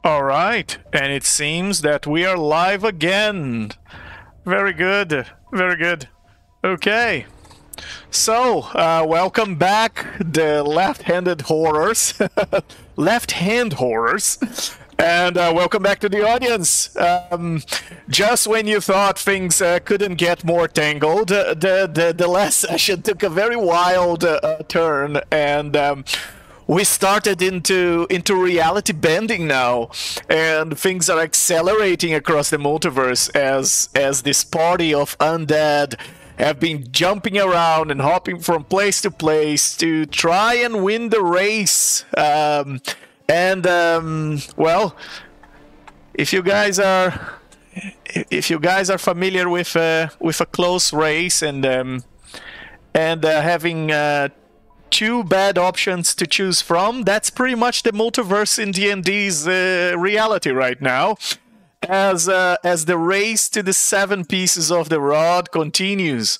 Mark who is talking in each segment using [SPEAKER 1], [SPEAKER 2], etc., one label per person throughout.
[SPEAKER 1] All right, and it seems that we are live again. Very good, very good. Okay, so welcome back, the left-handed horrors, left-hand horrors, and welcome back to the audience. Just when you thought things couldn't get more tangled, the last session took a very wild turn, and we started into reality bending now, and things are accelerating across the multiverse as this party of undead have been jumping around and hopping from place to place to try and win the race. Well, if you guys are familiar with a close race and having two bad options to choose from, that's pretty much the multiverse in D&D's reality right now, as the race to the 7 pieces of the rod continues.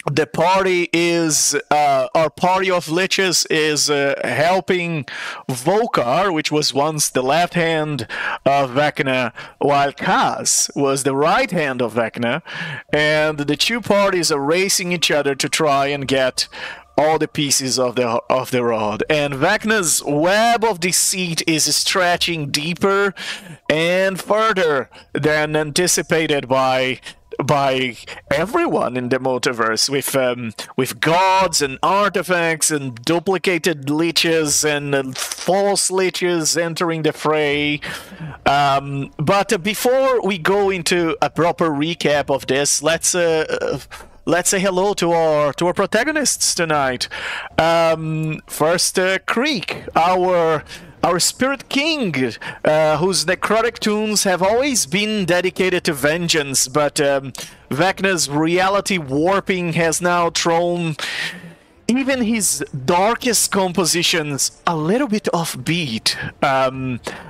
[SPEAKER 1] The party is our party of liches is helping Volkar, which was once the left hand of Vecna, while Kaz was the right hand of Vecna, and the two parties are racing each other to try and get all the pieces of the rod. And Vecna's web of deceit is stretching deeper and further than anticipated by everyone in the multiverse, with gods and artifacts and duplicated liches and false liches entering the fray. But before we go into a proper recap of this, let's say hello to our protagonists tonight. First, Creek, our spirit king, whose necrotic tunes have always been dedicated to vengeance, but Vecna's reality warping has now thrown even his darkest compositions a little bit offbeat.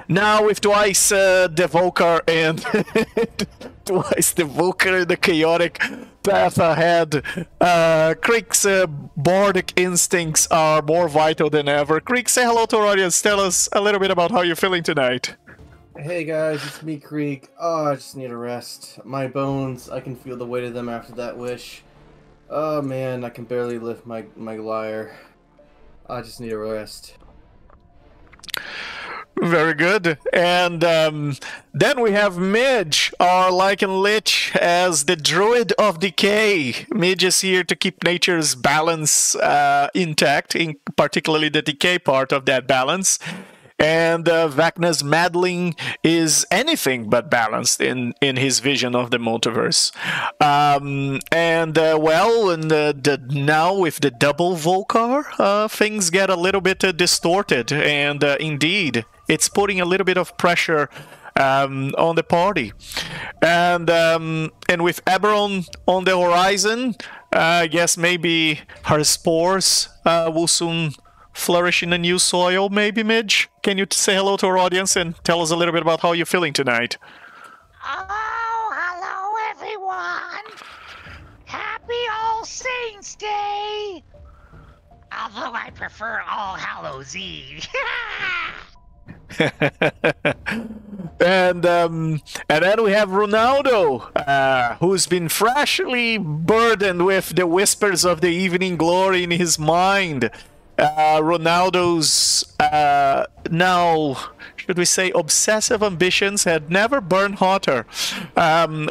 [SPEAKER 1] Now with twice the Volkar and twice the Volkar in the chaotic path ahead, Creek's bardic instincts are more vital than ever. Creek, say hello to our audience. Tell us a little bit about how you're feeling tonight.
[SPEAKER 2] Hey guys, it's me, Creek. Oh, I just need a rest. My bones, I can feel the weight of them after that wish. Oh man, I can barely lift my lyre. I just need a rest.
[SPEAKER 1] Very good. And then we have Midge, our Lycan Lich, as the Druid of Decay. Midge is here to keep nature's balance intact, particularly the decay part of that balance. And Vecna's Madling is anything but balanced in his vision of the multiverse. Now with the double Volkar, things get a little bit distorted, and indeed, it's putting a little bit of pressure on the party. And with Eberron on the horizon, I guess maybe her spores will soon flourish in a new soil, maybe, Midge? Can you say hello to our audience and tell us a little bit about how you're feeling tonight?
[SPEAKER 3] Oh, hello, everyone! Happy All Saints Day! Although I prefer All Hallows Eve.
[SPEAKER 1] And then we have Ronaldo, who's been freshly burdened with the whispers of the evening glory in his mind. Ronaldo's now, should we say, obsessive ambitions had never burned hotter,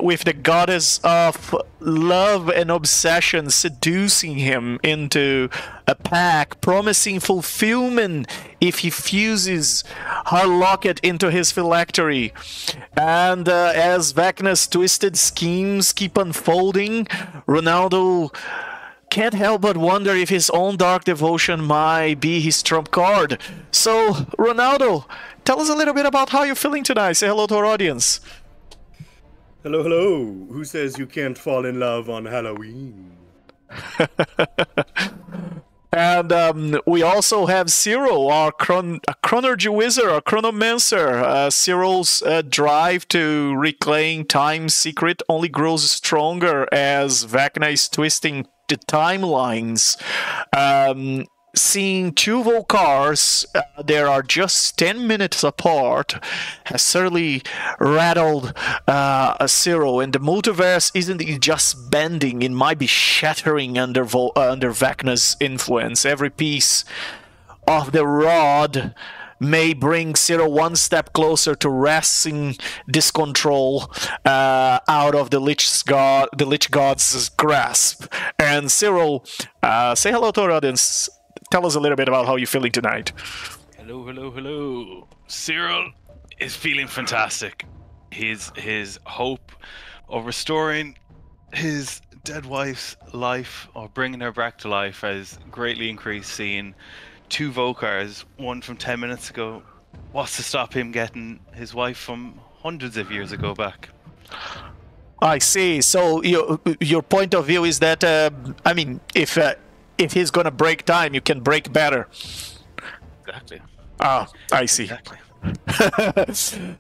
[SPEAKER 1] with the goddess of love and obsession seducing him into a pact, promising fulfillment if he fuses her locket into his phylactery. And as Vecna's twisted schemes keep unfolding, Ronaldo can't help but wonder if his own dark devotion might be his trump card. So, Ronaldo, tell us a little bit about how you're feeling tonight. Say hello to our audience.
[SPEAKER 4] Hello, hello. Who says you can't fall in love on Halloween?
[SPEAKER 1] And we also have Cyril, our chronergy wizard, our chronomancer. Cyril's drive to reclaim time's secret only grows stronger as Vecna is twisting the timelines. seeing two Volcars that are just 10 minutes apart has certainly rattled Cyril, and the multiverse isn't just bending, it might be shattering under Vecna's influence. Every piece of the rod may bring Cyril one step closer to wresting this control out of the Lich God's grasp. And Cyril, say hello to our audience. Tell us a little bit about how you're feeling tonight.
[SPEAKER 5] Hello, hello, hello. Cyril is feeling fantastic. His hope of restoring his dead wife's life, or bringing her back to life, has greatly increased, seeing two Volcars, one from 10 minutes ago. What's to stop him getting his wife from hundreds of years ago back?
[SPEAKER 1] I see. So your point of view is that, I mean, if he's gonna break time, you can break better.
[SPEAKER 5] Exactly.
[SPEAKER 1] Ah, I see.
[SPEAKER 5] Exactly.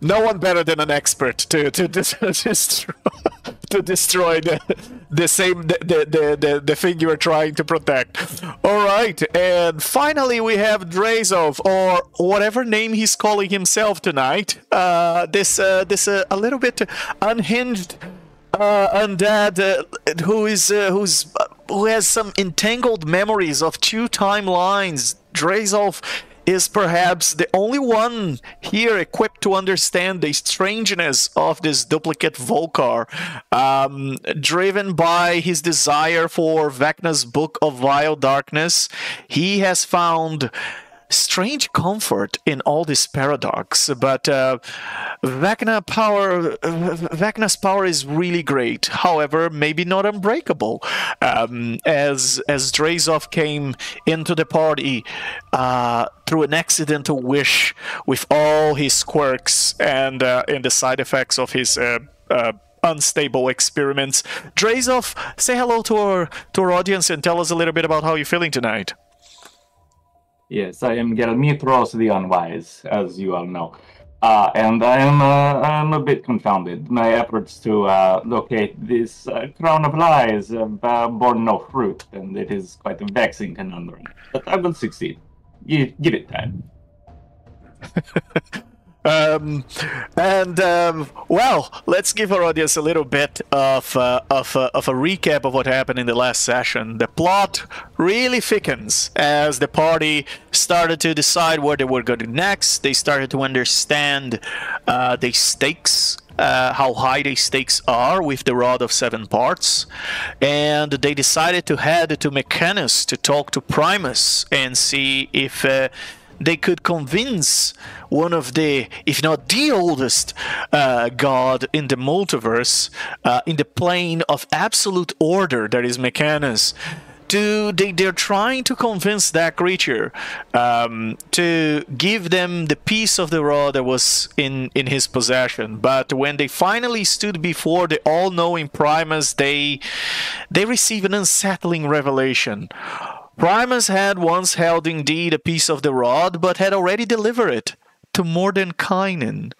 [SPEAKER 1] No one better than an expert to destroy the thing you are trying to protect. All right, and finally we have Drazov, or whatever name he's calling himself tonight. This a little bit unhinged undead who has some entangled memories of two timelines. Drazov is perhaps the only one here equipped to understand the strangeness of this duplicate Volcar, driven by his desire for Vecna's Book of Vile Darkness. He has found strange comfort in all this paradox, but Vecna's power is really great. However, maybe not unbreakable. As Drazov came into the party through an accidental wish, with all his quirks and the side effects of his unstable experiments. Drazov, say hello to our audience and tell us a little bit about how you're feeling tonight.
[SPEAKER 6] Yes, I am Gelmitros the Unwise, as you all know. And I'm a bit confounded. My efforts to locate this crown of lies have borne no fruit, and it is quite a vexing conundrum. But I will succeed. Give it time.
[SPEAKER 1] Well, let's give our audience a little bit of a recap of what happened in the last session. The plot really thickens as the party started to decide where they were going to next. They started to understand the stakes, how high the stakes are with the Rod of Seven Parts, and they decided to head to Mechanus to talk to Primus and see if they could convince one of the, if not the oldest god in the multiverse, in the plane of absolute order that is Mechanus. They're trying to convince that creature to give them the piece of the rod that was in his possession. But when they finally stood before the all-knowing Primus, they receive an unsettling revelation. Primus had once held indeed a piece of the rod, but had already delivered it to Mordenkainen.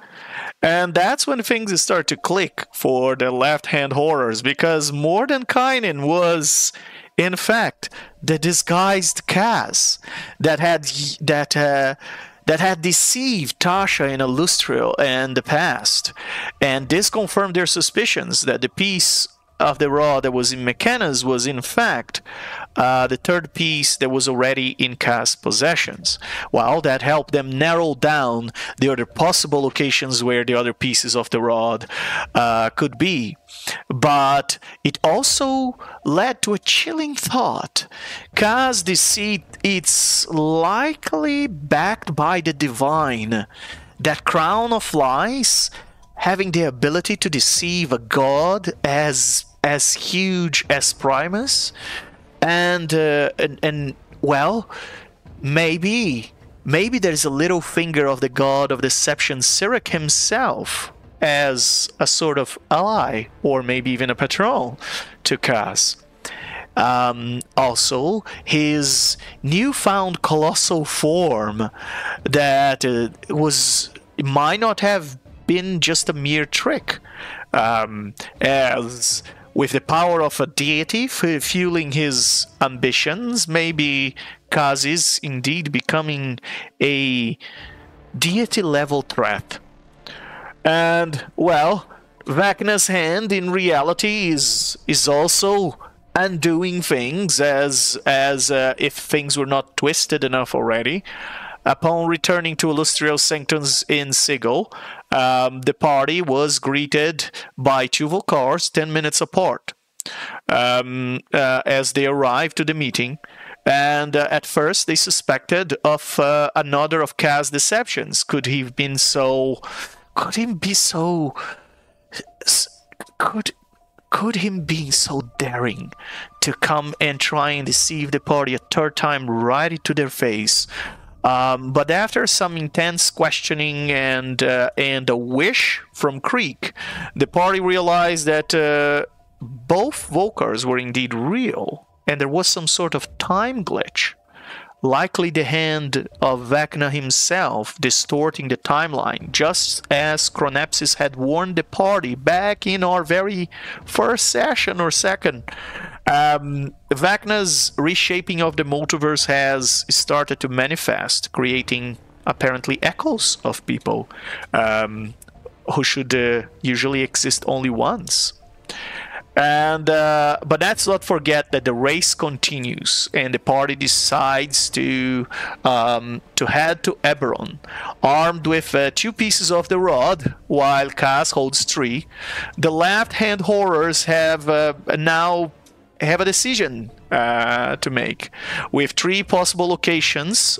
[SPEAKER 1] And that's when things start to click for the left-hand horrors, because Mordenkainen was, in fact, the disguised Kaz that had deceived Tasha and Illustrio in the past. And this confirmed their suspicions that the piece of the rod that was in Mechanus was in fact the third piece that was already in Kaz's possessions. Well, that helped them narrow down the other possible locations where the other pieces of the rod could be. But it also led to a chilling thought. Kaz's deceit, it's likely backed by the divine. That crown of lies, having the ability to deceive a god as huge as Primus, and well, maybe there's a little finger of the god of deception, Cyric himself, as a sort of ally, or maybe even a patron to Kaz. Also, his newfound colossal form that might not have been just a mere trick, as with the power of a deity fueling his ambitions, maybe Kaz is indeed becoming a deity-level threat. And, well, Vecna's hand in reality is also undoing things as if things were not twisted enough already. Upon returning to Illustrial Sanctums in Sigil, the party was greeted by two Volcars 10 minutes apart as they arrived to the meeting. And at first they suspected of another of Kaz's deceptions. Could he be so daring to come and try and deceive the party a third time right into their face? But after some intense questioning and a wish from Creek, the party realized that both Volcars were indeed real, and there was some sort of time glitch, likely the hand of Vecna himself distorting the timeline, just as Chronepsis had warned the party back in our very first session or second. Vecna's reshaping of the multiverse has started to manifest, creating apparently echoes of people who should usually exist only once. And but let's not forget that the race continues, and the party decides to head to Eberron, armed with 2 pieces of the rod, while Kaz holds 3. The left-hand horrors have now have a decision to make, with 3 possible locations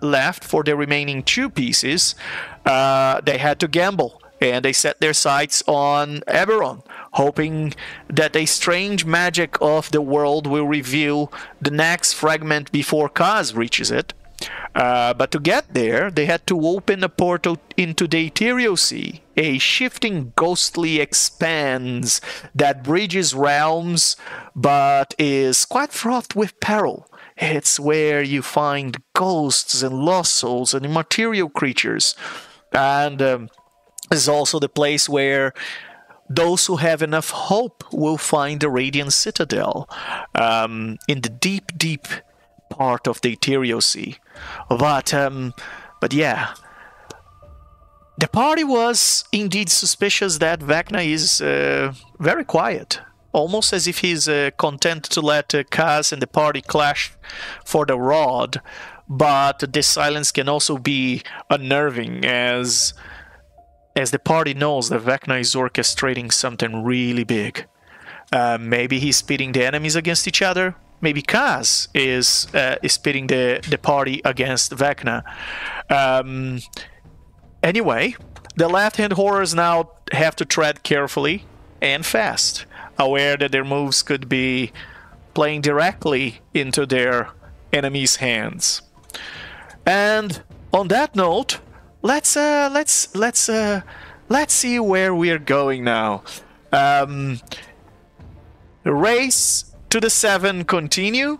[SPEAKER 1] left for the remaining 2 pieces. They had to gamble, and they set their sights on Eberron, hoping that a strange magic of the world will reveal the next fragment before Kaz reaches it. But to get there, they had to open a portal into the Ethereal Sea, a shifting ghostly expanse that bridges realms, but is quite fraught with peril. It's where you find ghosts and lost souls and immaterial creatures. And is also the place where those who have enough hope will find the Radiant Citadel in the deep, deep part of the Ethereal Sea. But yeah, the party was indeed suspicious that Vecna is very quiet, almost as if he's content to let Kaz and the party clash for the rod. But the silence can also be unnerving, as the party knows that Vecna is orchestrating something really big. Maybe he's pitting the enemies against each other. Maybe Kaz is pitting the party against Vecna. Anyway, the left-hand horrors now have to tread carefully and fast, aware that their moves could be playing directly into their enemies' hands. And on that note, let's see where we're going now. The race to the 7 continue,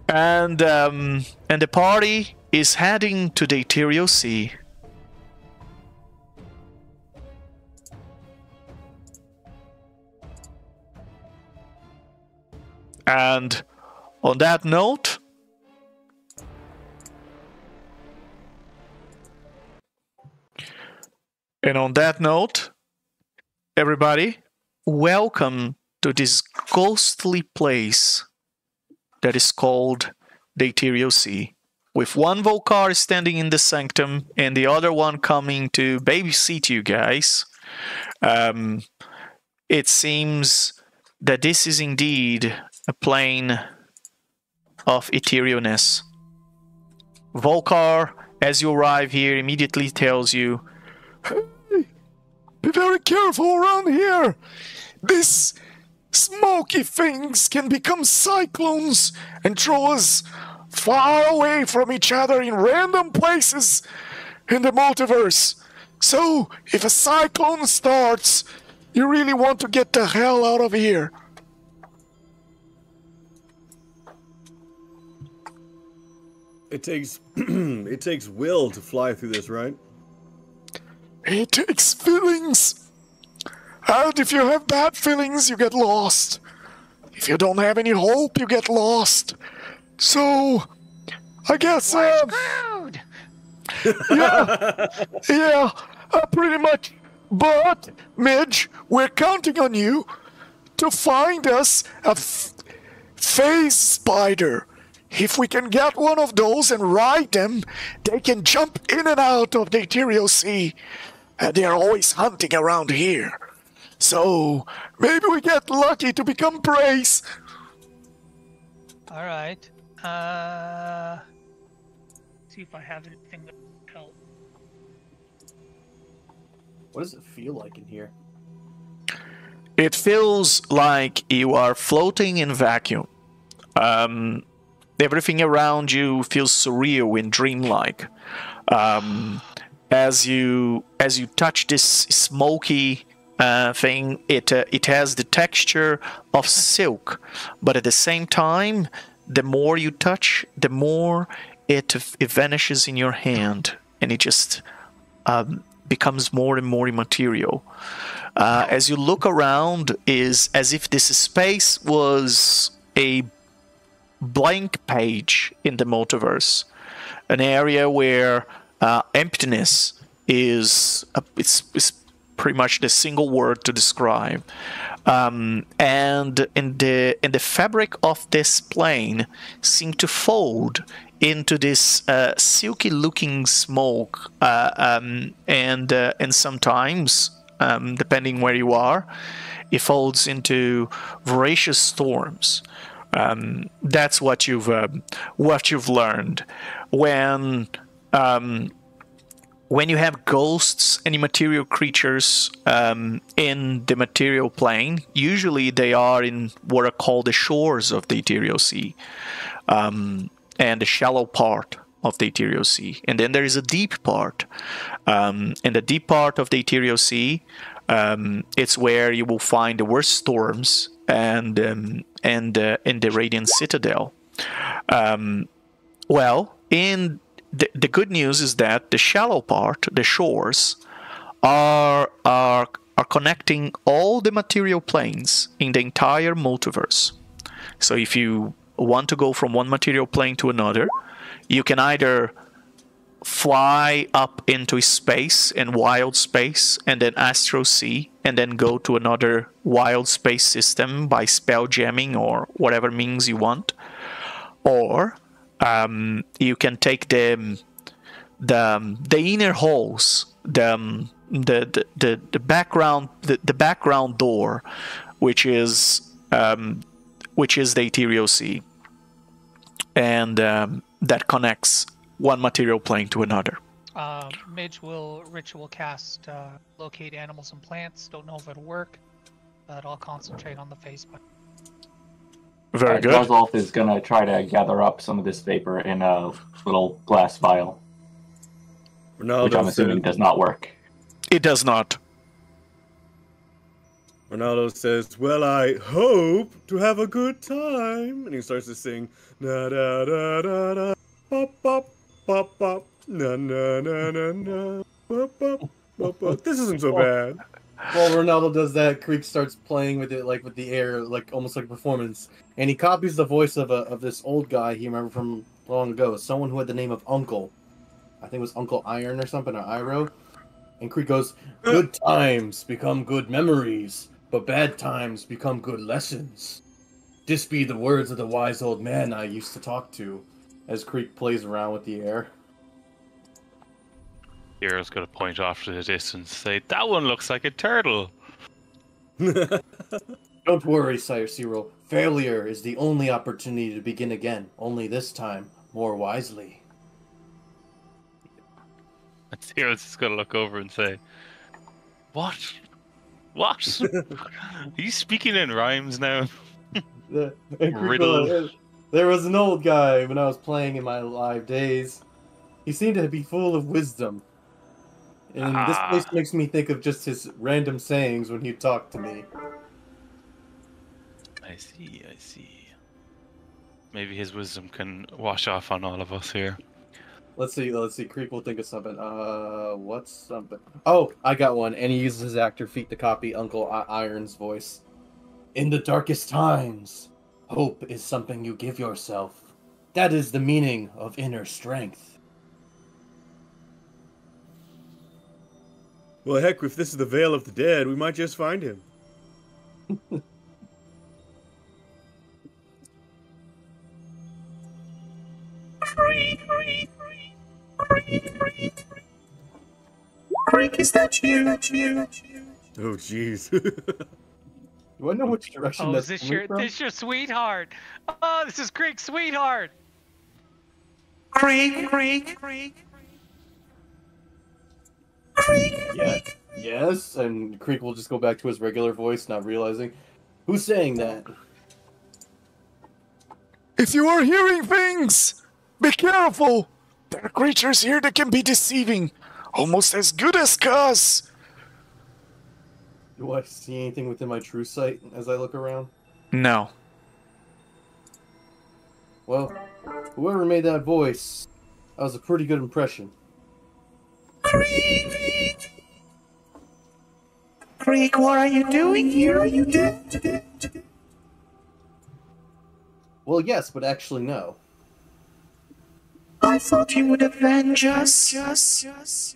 [SPEAKER 1] and the party is heading to the Ethereal Sea. And on that note, everybody, welcome to this ghostly place that is called the Ethereal Sea, with one Volcar standing in the sanctum and the other one coming to babysit you guys. It seems that this is indeed a plane of etherealness. Volcar, as you arrive here, immediately tells you, "Hey, be very careful around here. These smoky things can become cyclones and throw us far away from each other in random places in the multiverse. So, if a cyclone starts, you really want to get the hell out of here."
[SPEAKER 4] It takes will to fly through this, right?
[SPEAKER 1] It takes feelings. And if you have bad feelings, you get lost. if you don't have any hope, you get lost. So, I guess,
[SPEAKER 3] We're screwed.
[SPEAKER 1] yeah, pretty much. But, Midge, we're counting on you to find us a phase spider. If we can get one of those and ride them, they can jump in and out of the Ethereal Sea. And they're always hunting around here. So, maybe we get lucky to become praise.
[SPEAKER 7] Alright. See if I have anything that will help.
[SPEAKER 2] What does it feel like in here?
[SPEAKER 1] It feels like you are floating in vacuum. Everything around you feels surreal and dreamlike. As you touch this smoky thing, it has the texture of silk, but at the same time, the more you touch, the more it vanishes in your hand, and it just becomes more and more immaterial. As you look around, is as if this space was a blank page in the multiverse, an area where emptiness is it's pretty much the single word to describe. And in the fabric of this plane seem to fold into this silky-looking smoke, and sometimes, depending where you are, it folds into voracious storms. That's what you've learned when you have ghosts and immaterial creatures in the material plane. Usually they are in what are called the shores of the Ethereal Sea, and the shallow part of the Ethereal Sea. And then there is a deep part. In the deep part of the Ethereal Sea, it's where you will find the worst storms and in the Radiant Citadel. The good news is that the shallow part, the shores, are connecting all the material planes in the entire multiverse. So if you want to go from one material plane to another, you can either fly up into space and wild space and then astral sea and then go to another wild space system by spell jamming or whatever means you want, or you can take the inner halls, the background door, which is the Ethereal Sea, and that connects one material plane to another.
[SPEAKER 7] Midge will ritual cast locate animals and plants. Don't know if it'll work, but I'll concentrate on the face.
[SPEAKER 1] Very good.
[SPEAKER 6] Gazolf is gonna try to gather up some of this vapor in a little glass vial, which I'm assuming does not work.
[SPEAKER 1] It does not.
[SPEAKER 4] Ronaldo says, "Well, I hope to have a good time," and he starts to sing, "Na da da da da, pop pop pop pop, na na na na na, pop pop pop pop." This isn't so bad.
[SPEAKER 2] While Ronaldo does that, Creek starts playing with it, like with the air, like almost like a performance, and he copies the voice of this old guy he remembered from long ago, someone who had the name of Uncle. I think it was Uncle Iron or something, or Iro. And Creek goes, "Good times become good memories, but bad times become good lessons. This be the words of the wise old man I used to talk to," as Creek plays around with the air.
[SPEAKER 5] Hero's gonna point off to the distance and say, "That one looks like a turtle."
[SPEAKER 2] Don't worry, Sire Cyril. Failure is the only opportunity to begin again, only this time more wisely.
[SPEAKER 5] And Hero's just gonna look over and say, "What? What? Are you speaking in rhymes now?" Riddle.
[SPEAKER 2] There was an old guy when I was playing in my live days. He seemed to be full of wisdom. And this place makes me think of just his random sayings when he talked to me.
[SPEAKER 5] I see. Maybe his wisdom can wash off on all of us here.
[SPEAKER 2] Let's see. Creek will think of something. What's something? Oh, I got one. And he uses his actor feat to copy Uncle Iron's voice. In the darkest times, hope is something you give yourself. That is the meaning of inner strength.
[SPEAKER 4] Well, heck, if this is the Veil of the Dead, we might just find him.
[SPEAKER 1] Creek, is that you?
[SPEAKER 4] Oh, jeez.
[SPEAKER 2] Do I know which direction
[SPEAKER 7] Oh,
[SPEAKER 2] that's
[SPEAKER 7] is
[SPEAKER 2] coming from?
[SPEAKER 7] this your sweetheart? Oh, this is Creek's sweetheart.
[SPEAKER 1] Creek.
[SPEAKER 2] Yeah. Yes, and Creek will just go back to his regular voice, not realizing. Who's saying that?
[SPEAKER 1] If you are hearing things, be careful. There are creatures here that can be deceiving, almost as good as us.
[SPEAKER 2] Do I see anything within my true sight as I look around?
[SPEAKER 1] No.
[SPEAKER 2] Well, whoever made that voice, that was a pretty good impression.
[SPEAKER 1] Creek, what are you doing here?
[SPEAKER 2] Well, yes, but actually no.
[SPEAKER 1] I thought you would avenge us.
[SPEAKER 2] Yes,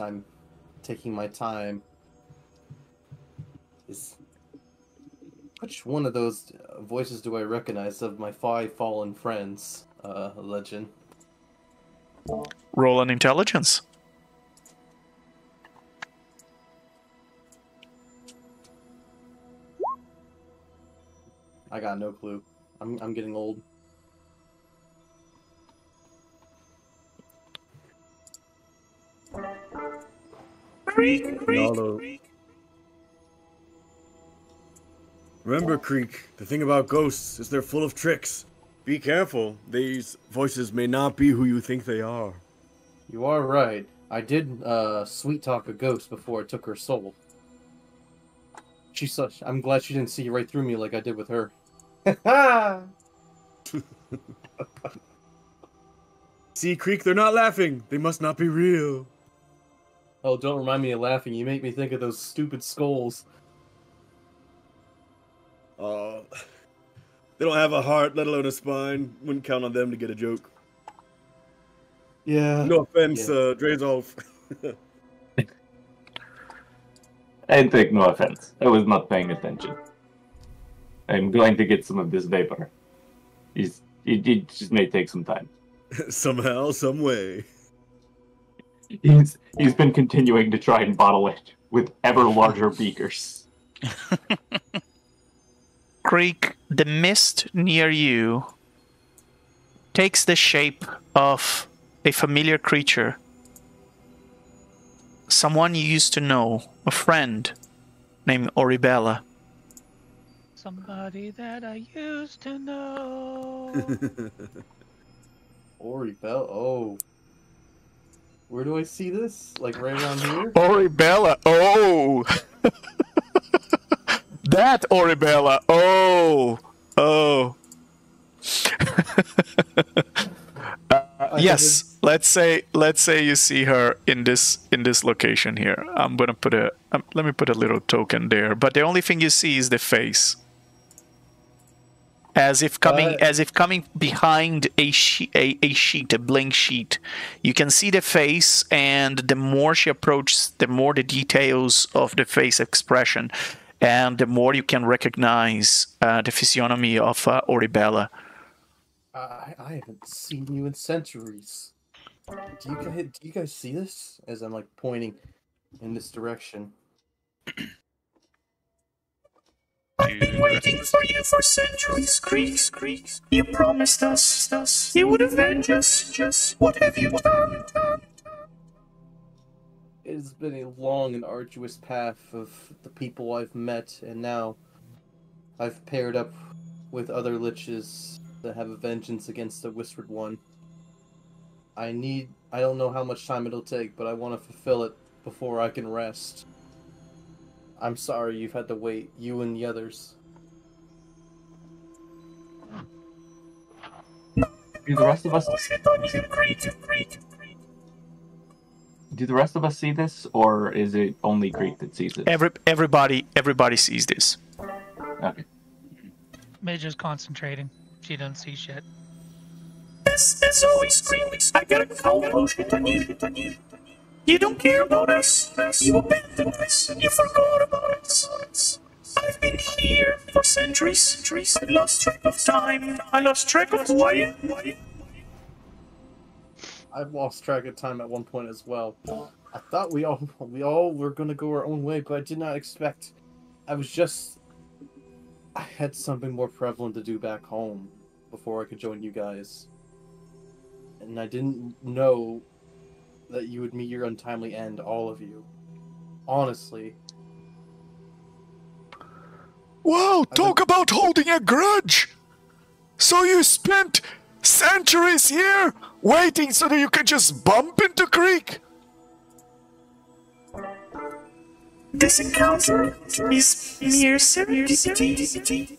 [SPEAKER 2] I'm taking my time. Which one of those voices do I recognize of my 5 fallen friends, Legend?
[SPEAKER 1] Roll an intelligence.
[SPEAKER 2] I got no clue. I'm getting old.
[SPEAKER 4] Remember, Creek, the thing about ghosts is they're full of tricks. Be careful. These voices may not be who you think they are.
[SPEAKER 2] You are right. I did sweet talk a ghost before I took her soul. I'm glad she didn't see right through me like I did with her.
[SPEAKER 4] See, Creek, they're not laughing. They must not be real.
[SPEAKER 2] Oh, don't remind me of laughing. You make me think of those stupid skulls.
[SPEAKER 4] Oh, they don't have a heart, let alone a spine. Wouldn't count on them to get a joke.
[SPEAKER 2] Yeah.
[SPEAKER 4] No offense,
[SPEAKER 2] Yeah.
[SPEAKER 4] Drazolf.
[SPEAKER 6] I take no offense. I was not paying attention. I'm going to get some of this vapor. It just may take some time.
[SPEAKER 4] Somehow, some way.
[SPEAKER 6] He's been continuing to try and bottle it with ever larger beakers.
[SPEAKER 1] Creek, the mist near you takes the shape of a familiar creature. Someone you used to know, a friend named Oribella.
[SPEAKER 7] Somebody that I used to know.
[SPEAKER 2] Oribella. Oh. Where do I see this? Like right around here?
[SPEAKER 1] Oribella, oh! That Oribella, oh! Yes, let's say you see her in this location here. I'm gonna put let me put a little token there. But the only thing you see is the face, as if coming behind a sheet, a blank sheet. You can see the face, and the more she approaches, the more the details of the face expression, and the more you can recognize the physiognomy of Oribella.
[SPEAKER 2] I haven't seen you in centuries. Do you guys see this? As I'm like pointing in this direction.
[SPEAKER 1] Waiting for you for centuries, Creek. You promised us you would avenge us. Just what have you done?
[SPEAKER 2] It has been a long and arduous path of the people I've met, and now I've paired up with other liches that have a vengeance against the Whispered One. I don't know how much time it'll take, but I want to fulfill it before I can rest. I'm sorry you've had to wait, you and the others.
[SPEAKER 6] Do the rest of us... Do the rest of us see this, or is it only Greek that sees it?
[SPEAKER 1] Everybody sees this.
[SPEAKER 6] Okay.
[SPEAKER 7] Major's concentrating. She doesn't see shit.
[SPEAKER 8] As always, Greek, I got a cold potion on you. You don't care about us. You abandoned us. You forgot about us. I've been here for centuries. I lost track of time. I lost track of who I am.
[SPEAKER 2] I've lost track of time at one point as well. I thought we all were gonna go our own way, but I did not expect. I had something more prevalent to do back home before I could join you guys. And I didn't know that you would meet your untimely end, all of you. Honestly.
[SPEAKER 1] Wow, talk about holding a grudge! So you spent centuries here, waiting so that you can just bump into Greek?
[SPEAKER 8] This encounter is mere serendipity.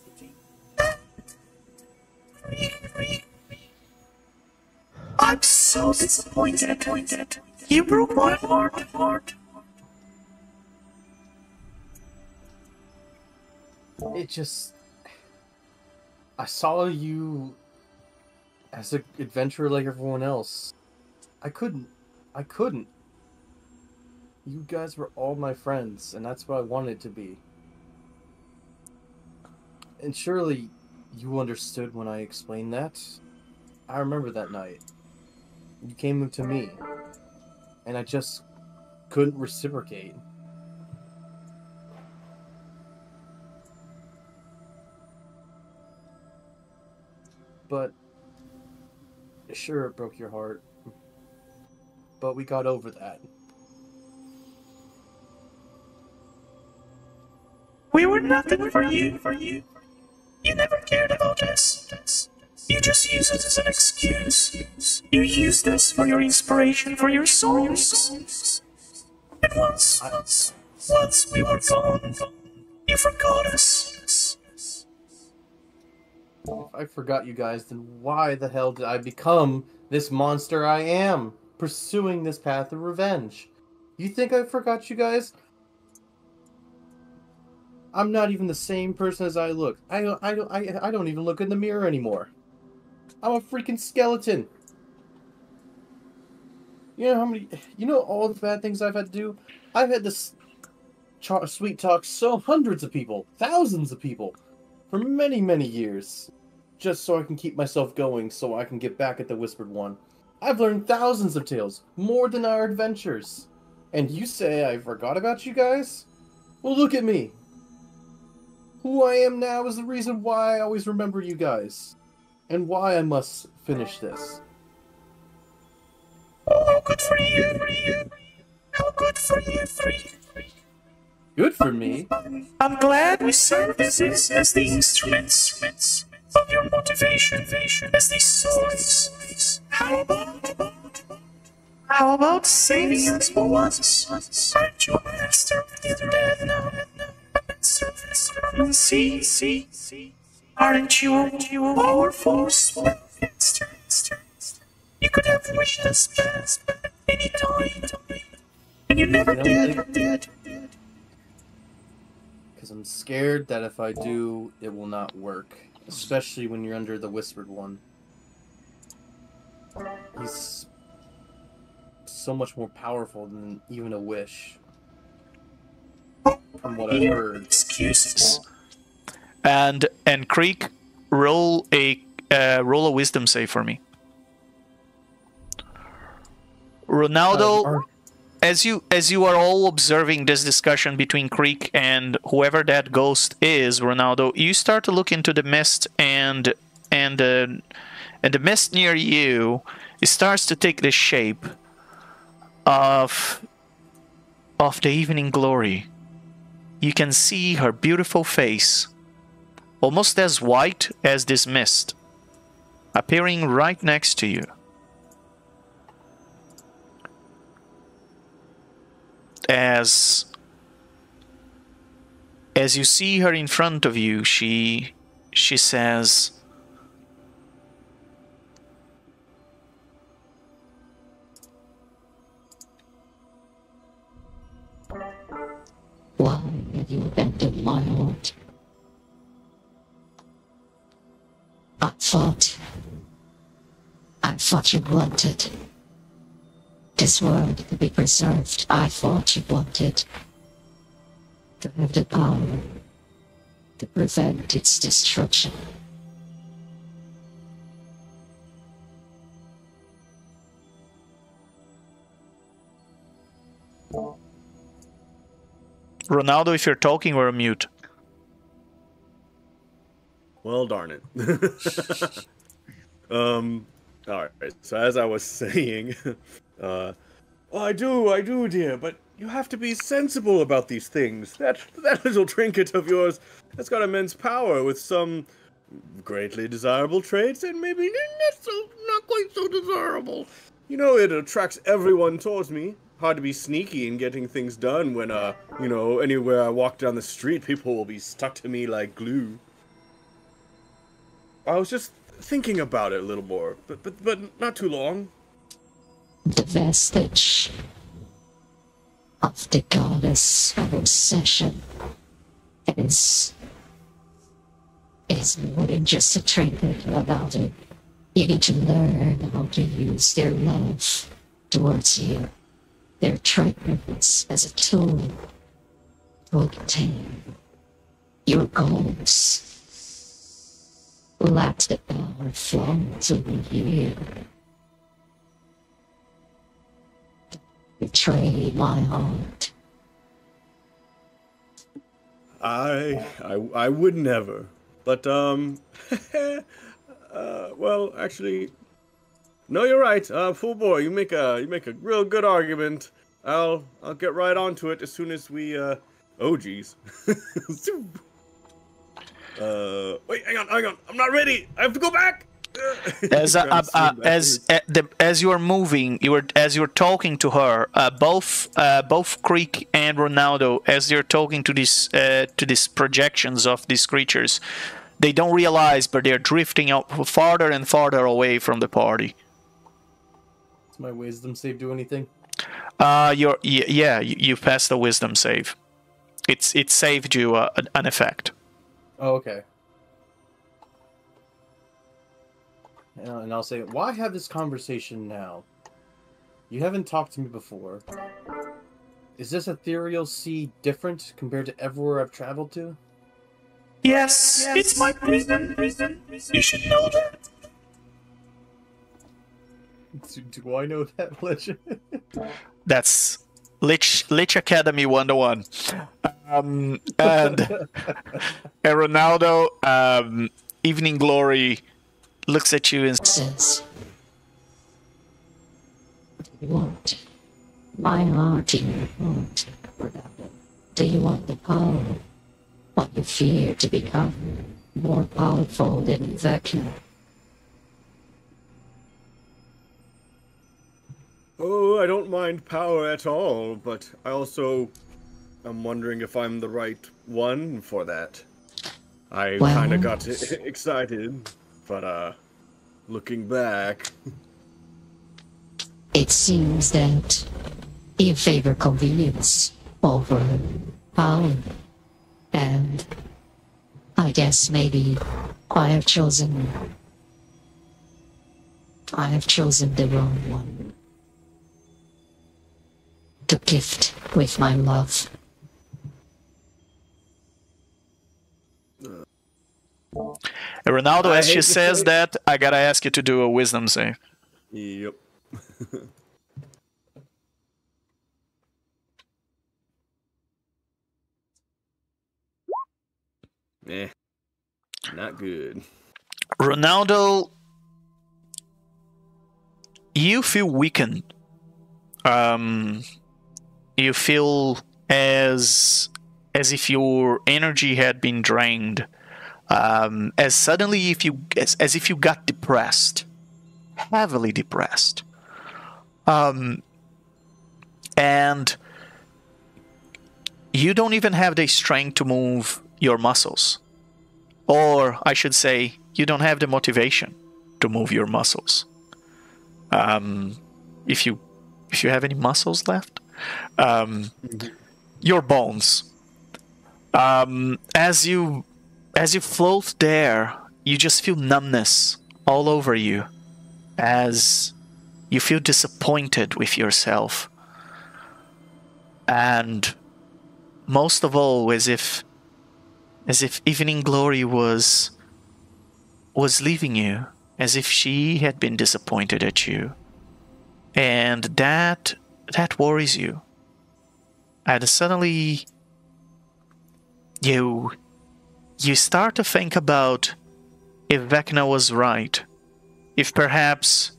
[SPEAKER 8] I'm so disappointed. You broke my heart.
[SPEAKER 2] It just... I saw you as an adventurer like everyone else. I couldn't. You guys were all my friends, and that's what I wanted to be. And surely you understood when I explained that. I remember that night. You came to me, and I just couldn't reciprocate. But sure, it broke your heart. But we got over that.
[SPEAKER 8] We were nothing for you. You never cared about us. You just used us as an excuse. You used us for your inspiration, for your songs. And once we were gone, you forgot us.
[SPEAKER 2] If I forgot you guys, then why the hell did I become this monster I am, pursuing this path of revenge? You think I forgot you guys? I'm not even the same person as I look. I don't even look in the mirror anymore. I'm a freaking skeleton. You know all the bad things I've had to do? I've had this sweet talk hundreds of people, thousands of people, for many, many years. Just so I can keep myself going, so I can get back at the Whispered One. I've learned thousands of tales, more than our adventures. And you say I forgot about you guys? Well, look at me. Who I am now is the reason why I always remember you guys. And why I must finish this.
[SPEAKER 8] Oh, how good for you. How good for you.
[SPEAKER 2] Good for me?
[SPEAKER 8] I'm glad we served as the instruments of your motivation, as these swords. How about saving us for once? Aren't you a master? You're dead now. See? Aren't you a powerful monster? You could have wished us past any time, and you never did.
[SPEAKER 2] Because I'm scared that if I do, it will not work. Especially when you're under the Whispered One. He's so much more powerful than even a wish. From what I've heard.
[SPEAKER 8] Excuses.
[SPEAKER 1] And Creek, roll a wisdom save for me. Ronaldo, as you are all observing this discussion between Creek and whoever that ghost is, Ronaldo, you start to look into the mist, and the mist near you, it starts to take the shape of the evening glory. You can see her beautiful face, almost as white as this mist, appearing right next to you. As you see her in front of you, she says,
[SPEAKER 9] Why have you abandoned my heart? I thought you wanted this world to be preserved. I thought you wanted to have the power to prevent its destruction.
[SPEAKER 1] Ronaldo, if you're talking, we're mute.
[SPEAKER 4] Well, darn it. All right. So as I was saying, well, I do, dear, but you have to be sensible about these things. That little trinket of yours has got immense power with some greatly desirable traits and maybe not quite so desirable. You know, it attracts everyone towards me. Hard to be sneaky in getting things done when, you know, anywhere I walk down the street, people will be stuck to me like glue. I was just thinking about it a little more, but not too long.
[SPEAKER 9] The vestige of the goddess of obsession. It is more than just a trinket about it. You need to learn how to use their love towards you, their trinkets as a tool to obtain your goals. Let the power flow through you. Betray my heart.
[SPEAKER 4] I would never. But well, actually, no, you're right. Fool boy, you make a real good argument. I'll get right onto it as soon as we oh geez. Wait, hang on. I'm not ready. I have to go back.
[SPEAKER 1] As you are moving, as you're talking to her, both Creek and Ronaldo, as they're talking to these projections of these creatures, they don't realize, but they're drifting out farther and farther away from the party.
[SPEAKER 2] Does my wisdom save do anything?
[SPEAKER 1] You passed the wisdom save. It saved you an effect.
[SPEAKER 2] Oh, okay. And I'll say, why have this conversation now? You haven't talked to me before. Is this Ethereal Sea different compared to everywhere I've traveled to?
[SPEAKER 8] Yes, it's my prison. You should know that.
[SPEAKER 2] Do I know that, Lich?
[SPEAKER 1] That's Lich Academy 101. And Ronaldo, Evening Glory, looks at you and
[SPEAKER 9] says, do you want my heart in your heart? Do you want the power? What you fear to become more powerful than Vecna?
[SPEAKER 4] Oh, I don't mind power at all, but I also am wondering if I'm the right one for that. I kind of got excited, but looking back...
[SPEAKER 9] It seems that you favor convenience over power. And I guess maybe I have chosen the wrong one to gift with my love.
[SPEAKER 1] Ronaldo, as she says that, I gotta ask you to do a wisdom save.
[SPEAKER 4] Yep. Not good.
[SPEAKER 1] Ronaldo, you feel weakened. You feel as if your energy had been drained. As suddenly as if you got depressed, heavily depressed. And you don't even have the strength to move your muscles. Or I should say, you don't have the motivation to move your muscles. If you have any muscles left, your bones As you float there, you just feel numbness all over you, as you feel disappointed with yourself, and most of all, as if Evening Glory was leaving you, as if she had been disappointed at you, and that worries you. And suddenly, you start to think about if Vecna was right, if perhaps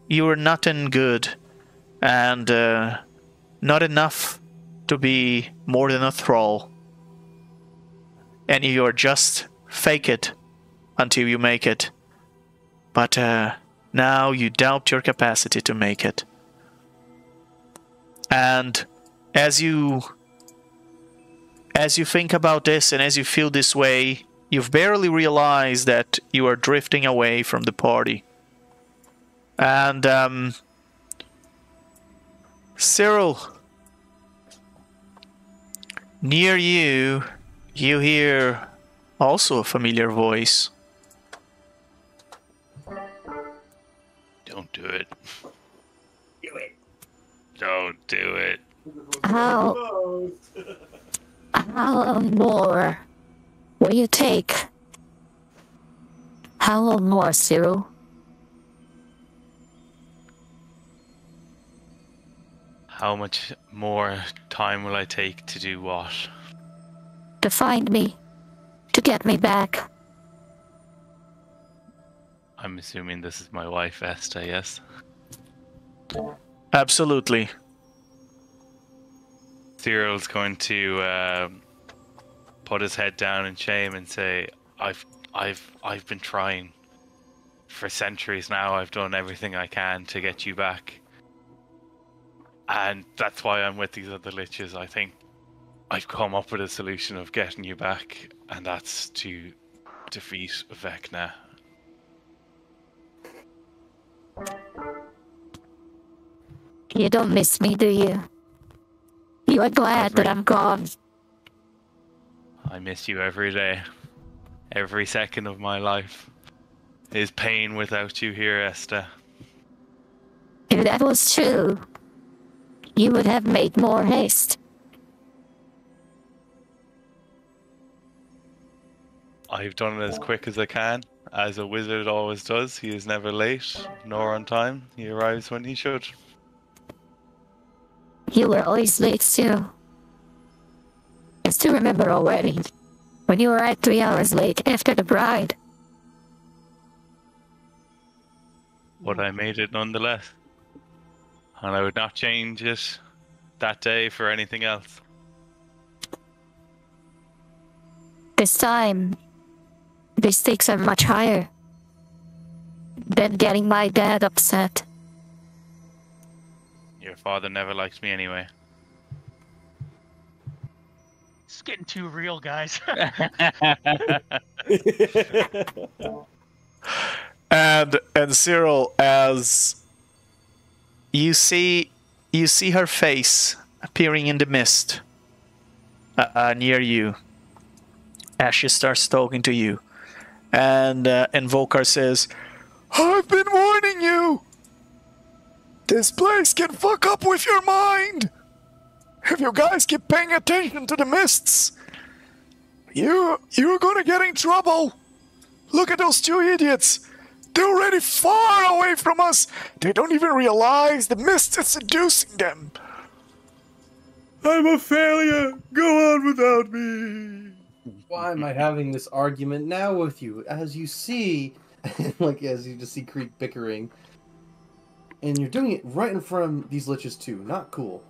[SPEAKER 1] you were nothing good and not enough to be more than a thrall, and you're just fake it until you make it. But now you doubt your capacity to make it. And as you think about this and as you feel this way, you've barely realized that you are drifting away from the party. And Cyril, near you, you hear also a familiar voice.
[SPEAKER 5] Don't do it. Do it. Don't do it.
[SPEAKER 9] How more will you take? How long more, Cyril?
[SPEAKER 5] How much more time will I take to do what?
[SPEAKER 9] To find me. To get me back.
[SPEAKER 5] I'm assuming this is my wife, Esta, yes?
[SPEAKER 1] Absolutely.
[SPEAKER 5] Cyril's going to put his head down in shame and say, I've been trying for centuries now. I've done everything I can to get you back. And that's why I'm with these other liches. I think I've come up with a solution of getting you back, and that's to defeat Vecna.
[SPEAKER 9] You don't miss me, do you? You are glad that I'm gone.
[SPEAKER 5] I miss you every day. Every second of my life is pain without you here, Esta.
[SPEAKER 9] If that was true, you would have made more haste.
[SPEAKER 5] I've done it as quick as I can, as a wizard always does. He is never late, nor on time. He arrives when he should.
[SPEAKER 9] You were always late, too. I still remember already, when you arrived 3 hours late after the bride.
[SPEAKER 5] But I made it nonetheless. And I would not change it that day for anything else.
[SPEAKER 9] This time, the stakes are much higher than getting my dad upset.
[SPEAKER 5] Your father never liked me anyway.
[SPEAKER 7] It's getting too real, guys.
[SPEAKER 1] And Cyril, as you see her face appearing in the mist near you, as she starts talking to you, and Volkar says, "I've been warning you. This place can fuck up with your mind. If you guys keep paying attention to the mists, you're gonna get in trouble. Look at those two idiots. They're already far away from us. They don't even realize the mist is seducing them."
[SPEAKER 4] I'm a failure. Go on without me.
[SPEAKER 2] Why am I having this argument now with you? As you see, as you just see Creek bickering, and you're doing it right in front of these liches too. Not cool.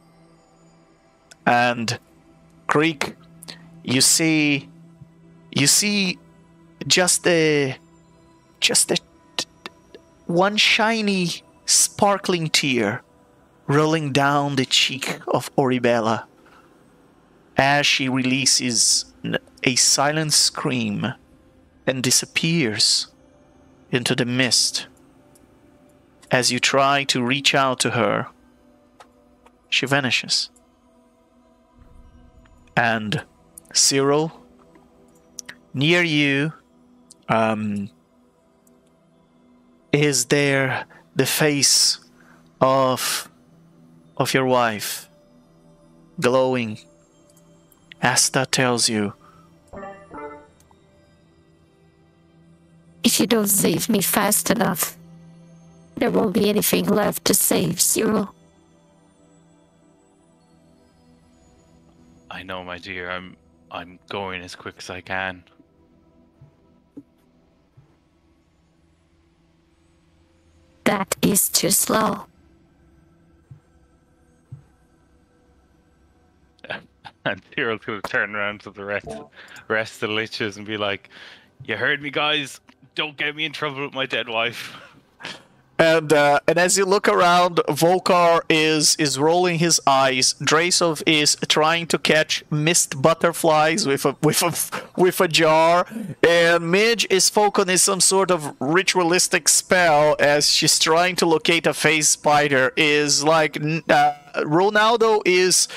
[SPEAKER 1] And Creek, you see just one shiny, sparkling tear rolling down the cheek of Oribella as she releases a silent scream and disappears into the mist. As you try to reach out to her, she vanishes. And Cyril, near you, is there the face of your wife, glowing. Asta tells you,
[SPEAKER 9] If you don't save me fast enough, there won't be anything left to save, Cyril.
[SPEAKER 5] I know, my dear. I'm going as quick as I can.
[SPEAKER 9] That is too slow.
[SPEAKER 5] And Cyril's gonna turn around to the rest of the liches and be like, "You heard me, guys. Don't get me in trouble with my dead wife."
[SPEAKER 1] and as you look around, Volkar is rolling his eyes. Drasov is trying to catch mist butterflies with a jar, and Midge is focusing some sort of ritualistic spell as she's trying to locate a phase spider. Is like Ronaldo is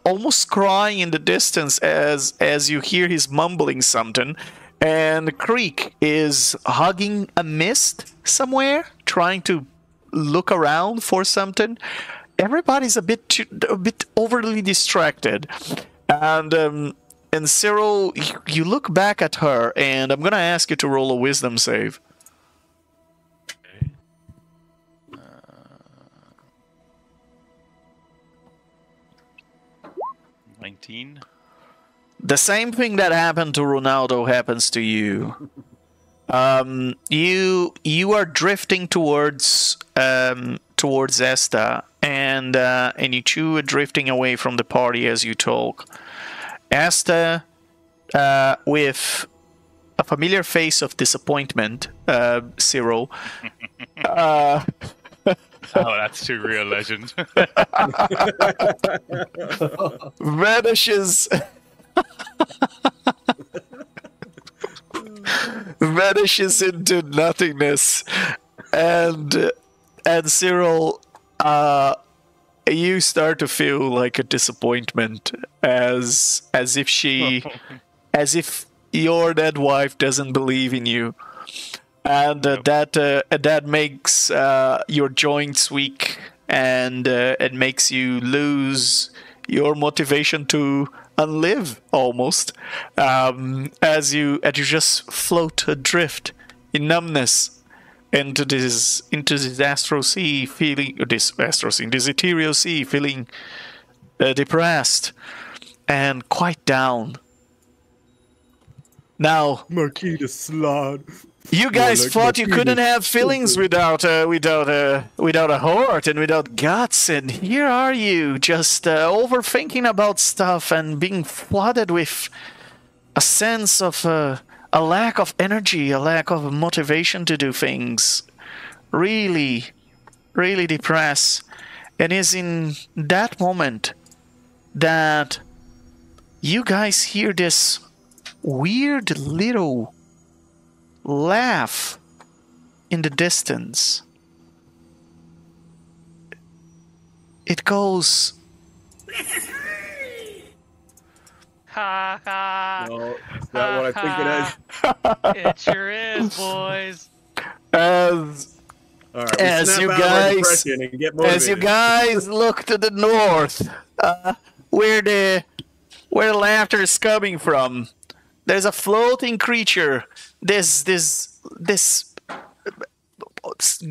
[SPEAKER 1] almost crying in the distance as you hear he's mumbling something. And Creek is hugging a mist somewhere, trying to look around for something. Everybody's a bit overly distracted, and Cyril, you look back at her, and I'm gonna ask you to roll a wisdom save.
[SPEAKER 5] Okay. 19.
[SPEAKER 1] The same thing that happened to Ronaldo happens to you. You are drifting towards Esta, and you two are drifting away from the party as you talk. Esta, with a familiar face of disappointment, Cyril.
[SPEAKER 5] Oh, that's too real, legend.
[SPEAKER 1] vanishes into nothingness, and Cyril, you start to feel like a disappointment, as if your dead wife doesn't believe in you, and that makes your joints weak, and it makes you lose your motivation to unlive almost, as you just float adrift in numbness into this Ethereal Sea, feeling depressed and quite down. Now,
[SPEAKER 4] Marquis de Slod.
[SPEAKER 1] you guys
[SPEAKER 4] like
[SPEAKER 1] thought you
[SPEAKER 4] Marquis
[SPEAKER 1] couldn't
[SPEAKER 4] de
[SPEAKER 1] have feelings without a heart and without guts, and here are you just overthinking about stuff and being flooded with a sense of a lack of energy, a lack of motivation to do things. Really, really depressed. And it's in that moment that you guys hear this weird little laugh in the distance. It goes.
[SPEAKER 7] Ha ha.
[SPEAKER 4] No, it's not what I think it is.
[SPEAKER 7] It sure is, boys.
[SPEAKER 4] All right,
[SPEAKER 1] As you guys look to the north, where the laughter is coming from, there's a floating creature. This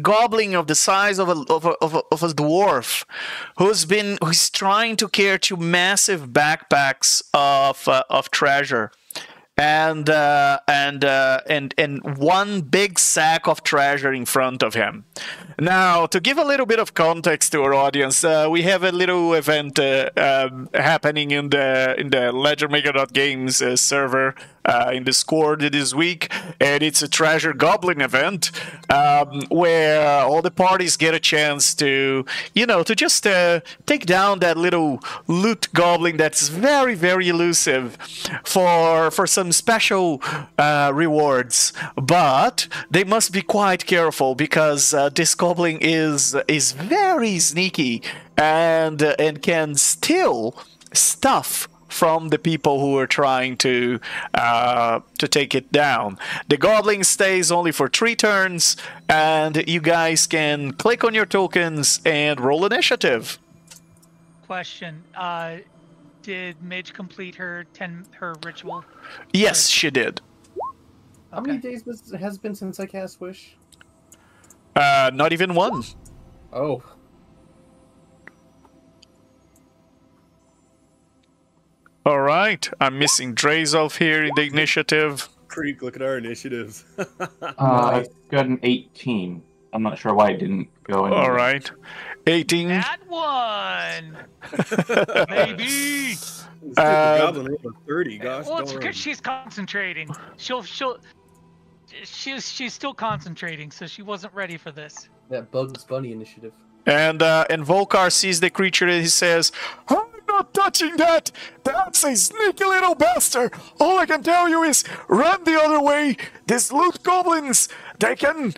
[SPEAKER 1] goblin of the size of a dwarf, who's trying to carry two massive backpacks of treasure, and one big sack of treasure in front of him. Now, to give a little bit of context to our audience, we have a little event happening in the Legendmaker.games server in Discord this week, and it's a treasure goblin event where all the parties get a chance to just take down that little loot goblin that's very, very elusive for some special rewards. But they must be quite careful, because this goblin is very sneaky and can steal stuff from the people who are trying to take it down. The goblin stays only for 3 turns, and you guys can click on your tokens and roll initiative.
[SPEAKER 7] Question: did Midge complete her ritual?
[SPEAKER 1] Yes, she did.
[SPEAKER 2] How many days has it been since I cast Wish?
[SPEAKER 1] Not even 1.
[SPEAKER 2] Oh.
[SPEAKER 1] All right, I'm missing Drazov here in the initiative.
[SPEAKER 4] Creek, look at our initiatives.
[SPEAKER 6] I got an 18. I'm not sure why it didn't go in.
[SPEAKER 1] All right, 18.
[SPEAKER 7] That one, maybe.
[SPEAKER 4] Goblin rolled a 30. Gosh,
[SPEAKER 7] Well, it's
[SPEAKER 4] darn.
[SPEAKER 7] because she's concentrating. She's still concentrating, so she wasn't ready for this.
[SPEAKER 2] That Bugs Bunny initiative.
[SPEAKER 1] And Volkar sees the creature and he says, "I'm not touching that! That's a sneaky little bastard! All I can tell you is run the other way! These loot goblins, they can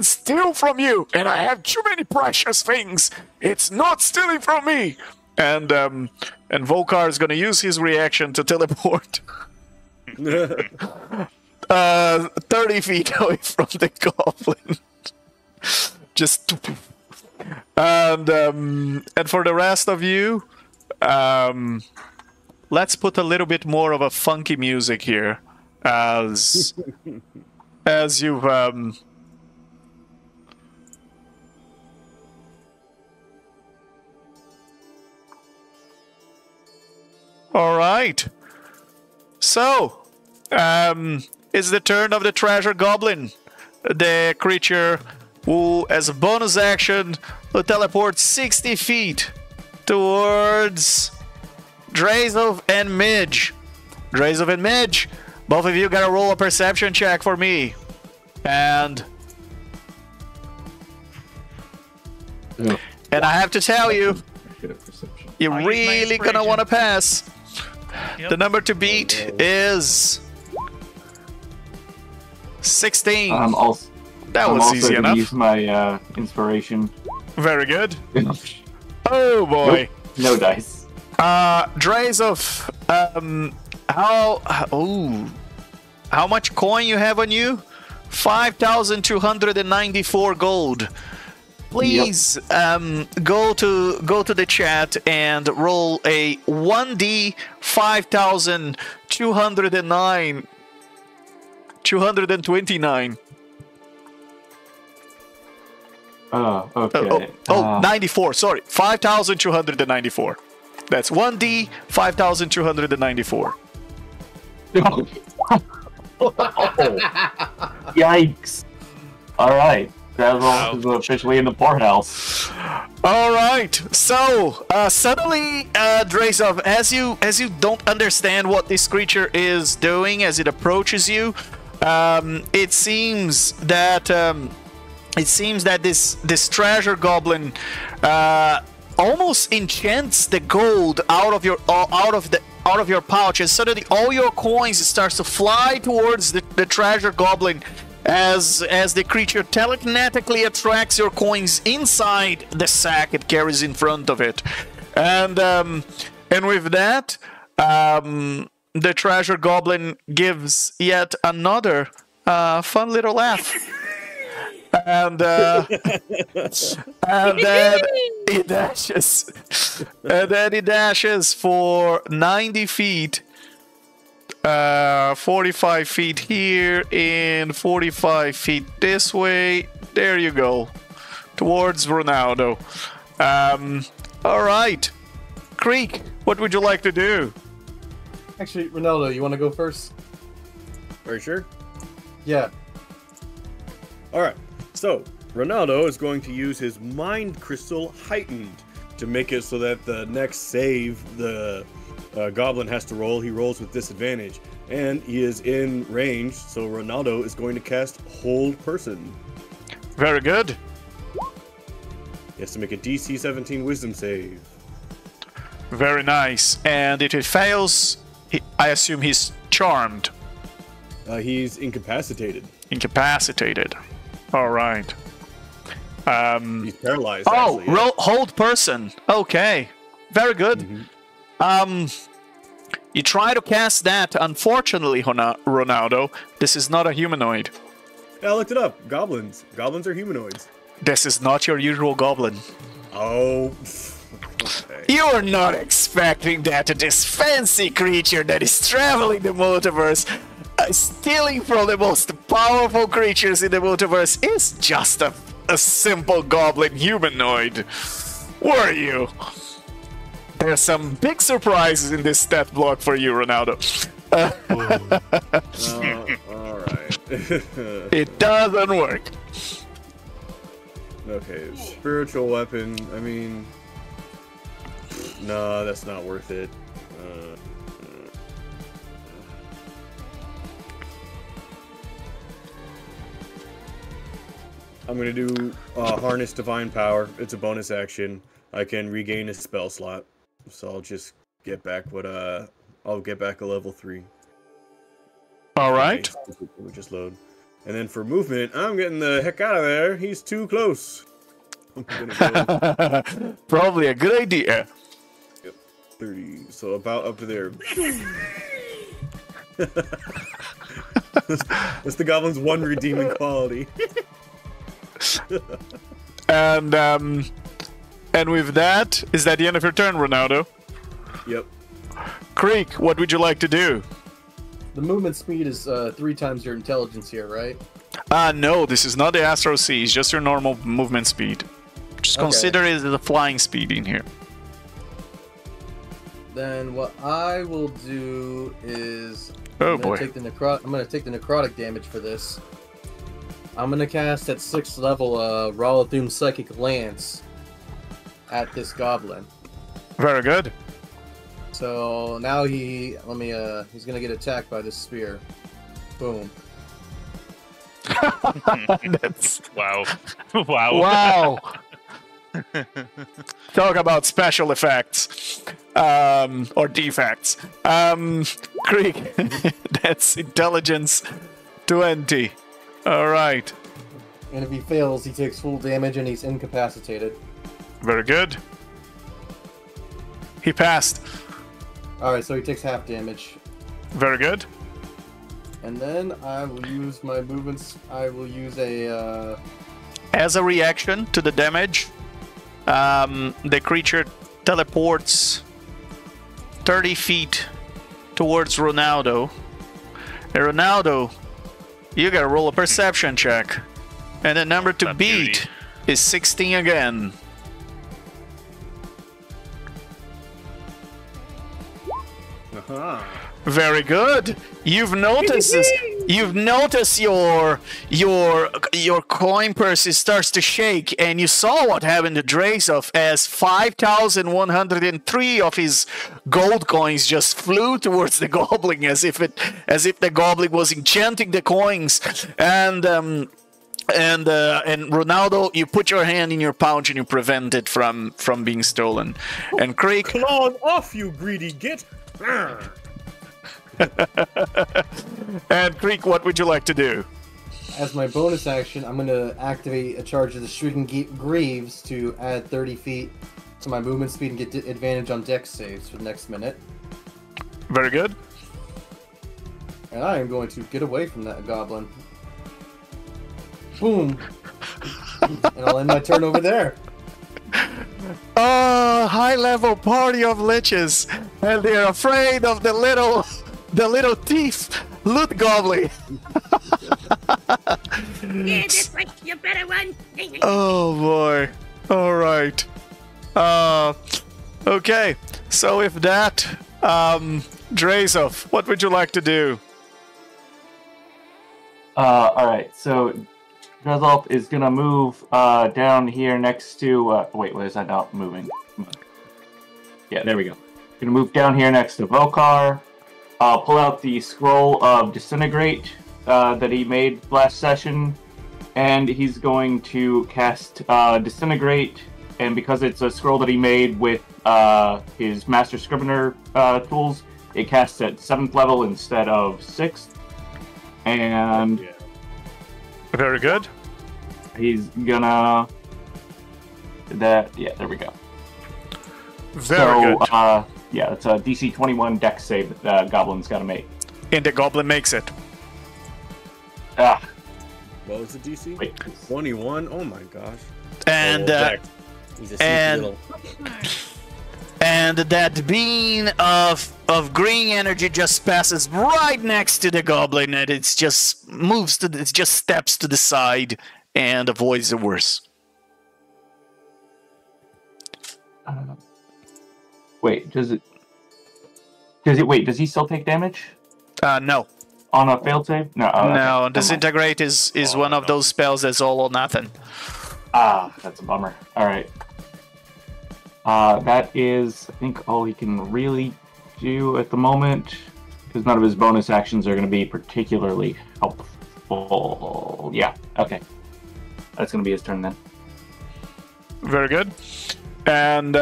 [SPEAKER 1] steal from you, and I have too many precious things! It's not stealing from me!" And Volkar is gonna use his reaction to teleport 30 feet away from the goblin. Just and for the rest of you, let's put a little bit more of a funky music here as you've all right. So, it's the turn of the treasure goblin, the creature who, as a bonus action, will teleport 60 feet towards Drazov and Midge. Drazov and Midge, both of you gotta roll a perception check for me. And I have to tell you, you're
[SPEAKER 7] I'll use my
[SPEAKER 1] really gonna
[SPEAKER 7] inspiration.
[SPEAKER 1] want to pass.
[SPEAKER 7] Yep.
[SPEAKER 1] The number to beat is 16. That was easy enough.
[SPEAKER 6] Use my inspiration.
[SPEAKER 1] Very good. Oh boy.
[SPEAKER 6] Nope, no dice.
[SPEAKER 1] Drazov, how much coin you have on you? 5,294 gold. Please go to the chat and roll a 1d 229.
[SPEAKER 6] Oh, okay.
[SPEAKER 1] 94, sorry. 5,294. That's 1d 5,294.
[SPEAKER 6] Yikes. Alright. Drazov is officially in the poorhouse.
[SPEAKER 1] All right. So suddenly, Drazov, as you don't understand what this creature is doing as it approaches you, it seems that this treasure goblin almost enchants the gold out of your pouch, and suddenly all your coins starts to fly towards the treasure goblin. As the creature telekinetically attracts your coins inside the sack it carries in front of it, and with that, the treasure goblin gives yet another fun little laugh, and then he dashes for 90 feet. 45 feet here and 45 feet this way. There you go. Towards Ronaldo. All right. Creek, what would you like to do?
[SPEAKER 2] Actually, Ronaldo, you want to go first?
[SPEAKER 4] Are you sure?
[SPEAKER 2] Yeah.
[SPEAKER 4] Alright, so Ronaldo is going to use his Mind Crystal Heightened to make it so that the next save the Goblin has to roll, he rolls with disadvantage. And he is in range, so Ronaldo is going to cast Hold Person.
[SPEAKER 1] Very good.
[SPEAKER 4] He has to make a DC 17 Wisdom save.
[SPEAKER 1] Very nice. And if it fails, I assume he's charmed.
[SPEAKER 4] He's incapacitated.
[SPEAKER 1] Incapacitated. All right.
[SPEAKER 4] He's paralyzed.
[SPEAKER 1] Oh,
[SPEAKER 4] actually, yeah.
[SPEAKER 1] Hold Person. Okay. Very good. You try to cast that. Unfortunately, Ronaldo, this is not a humanoid.
[SPEAKER 4] Yeah, I looked it up. Goblins. Goblins are humanoids.
[SPEAKER 1] This is not your usual goblin.
[SPEAKER 4] Oh. Okay.
[SPEAKER 1] You're not expecting that this fancy creature that is traveling the multiverse, stealing from the most powerful creatures in the multiverse, is just a simple goblin humanoid. Were you? There's some big surprises in this stat block for you, Ronaldo.
[SPEAKER 4] Alright.
[SPEAKER 1] It doesn't work.
[SPEAKER 4] Okay, spiritual weapon, I mean... No, that's not worth it. I'm gonna do Harness Divine Power. It's a bonus action. I can regain a spell slot. So I'll just get back what, I'll get back a level 3.
[SPEAKER 1] Alright.
[SPEAKER 4] We'll just load. And then for movement, I'm getting the heck out of there. He's too close. I'm gonna go...
[SPEAKER 1] Probably a good idea.
[SPEAKER 4] 30, so about up to there. That's the goblin's one redeeming quality.
[SPEAKER 1] And with that, is that the end of your turn, Ronaldo?
[SPEAKER 4] Yep.
[SPEAKER 1] Creek, what would you like to do?
[SPEAKER 2] The movement speed is 3 times your intelligence here, right?
[SPEAKER 1] No, this is not the Ethereal Sea, it's just your normal movement speed. Just consider it as a flying speed in here.
[SPEAKER 2] Then what I will do is
[SPEAKER 1] Oh
[SPEAKER 2] I'm
[SPEAKER 1] boy.
[SPEAKER 2] gonna take the necrotic damage for this. I'm gonna cast at 6th level Ralathum Psychic Lance at this goblin.
[SPEAKER 1] Very good.
[SPEAKER 2] So now he's gonna get attacked by this spear. Boom.
[SPEAKER 1] That's...
[SPEAKER 5] Wow. Wow.
[SPEAKER 1] Wow. Talk about special effects. Or defects. Creek, that's intelligence 20. Alright.
[SPEAKER 2] And if he fails, he takes full damage and he's incapacitated.
[SPEAKER 1] Very good. He passed.
[SPEAKER 2] Alright, so he takes half damage.
[SPEAKER 1] Very good.
[SPEAKER 2] And then I will use my movements. I will use a...
[SPEAKER 1] As a reaction to the damage, the creature teleports 30 feet towards Ronaldo. And Ronaldo, you gotta roll a perception check. And the number to beat is 16 again. Very good. You've noticed this. You've noticed your coin purse starts to shake, and you saw what happened to Drazov as 5,103 of his gold coins just flew towards the goblin as if the goblin was enchanting the coins. And Ronaldo, you put your hand in your pouch and you prevent it from being stolen. And Creek,
[SPEAKER 4] Claw off, you greedy git!
[SPEAKER 1] And Creek, what would you like to do?
[SPEAKER 2] As my bonus action, I'm going to activate a charge of the Shrieking Greaves to add 30 feet to my movement speed and get advantage on dex saves for the next minute.
[SPEAKER 1] Very good.
[SPEAKER 2] And I am going to get away from that goblin. Boom! And I'll end my turn over there.
[SPEAKER 1] Oh, high-level party of liches, and they're afraid of the little thief, loot goblin.
[SPEAKER 3] Yeah, that's right. You better run.
[SPEAKER 1] Oh boy. All right. Okay. So with that, Drazov, what would you like to do?
[SPEAKER 6] All right. So Drazov is gonna move down here next to. Wait, what is that not moving? Yeah, there we go. Gonna move down here next to Vokar. Pull out the scroll of disintegrate that he made last session, and he's going to cast disintegrate. And because it's a scroll that he made with his Master Scrivener tools, it casts at 7th level instead of 6th. And
[SPEAKER 1] very good.
[SPEAKER 6] He's gonna yeah, there we go.
[SPEAKER 1] Very good.
[SPEAKER 6] Yeah, it's a DC 21 Dex save that Goblin's got to make.
[SPEAKER 1] And the goblin makes it.
[SPEAKER 6] Ah.
[SPEAKER 4] What was the DC?
[SPEAKER 6] Wait.
[SPEAKER 4] 21. Oh my gosh.
[SPEAKER 1] And
[SPEAKER 4] He's a sneaky little.
[SPEAKER 1] and that beam of green energy just passes right next to the goblin, and it just steps to the side and avoids the worst.
[SPEAKER 6] Wait, does he still take damage?
[SPEAKER 1] No.
[SPEAKER 6] On a failed save? No.
[SPEAKER 1] No,
[SPEAKER 6] okay.
[SPEAKER 1] Disintegrate is one of those spells that's all or nothing.
[SPEAKER 6] Ah, that's a bummer. Alright. That is, I think, all he can really do at the moment, because none of his bonus actions are going to be particularly helpful. Yeah, okay. That's going to be his turn then.
[SPEAKER 1] Very good. And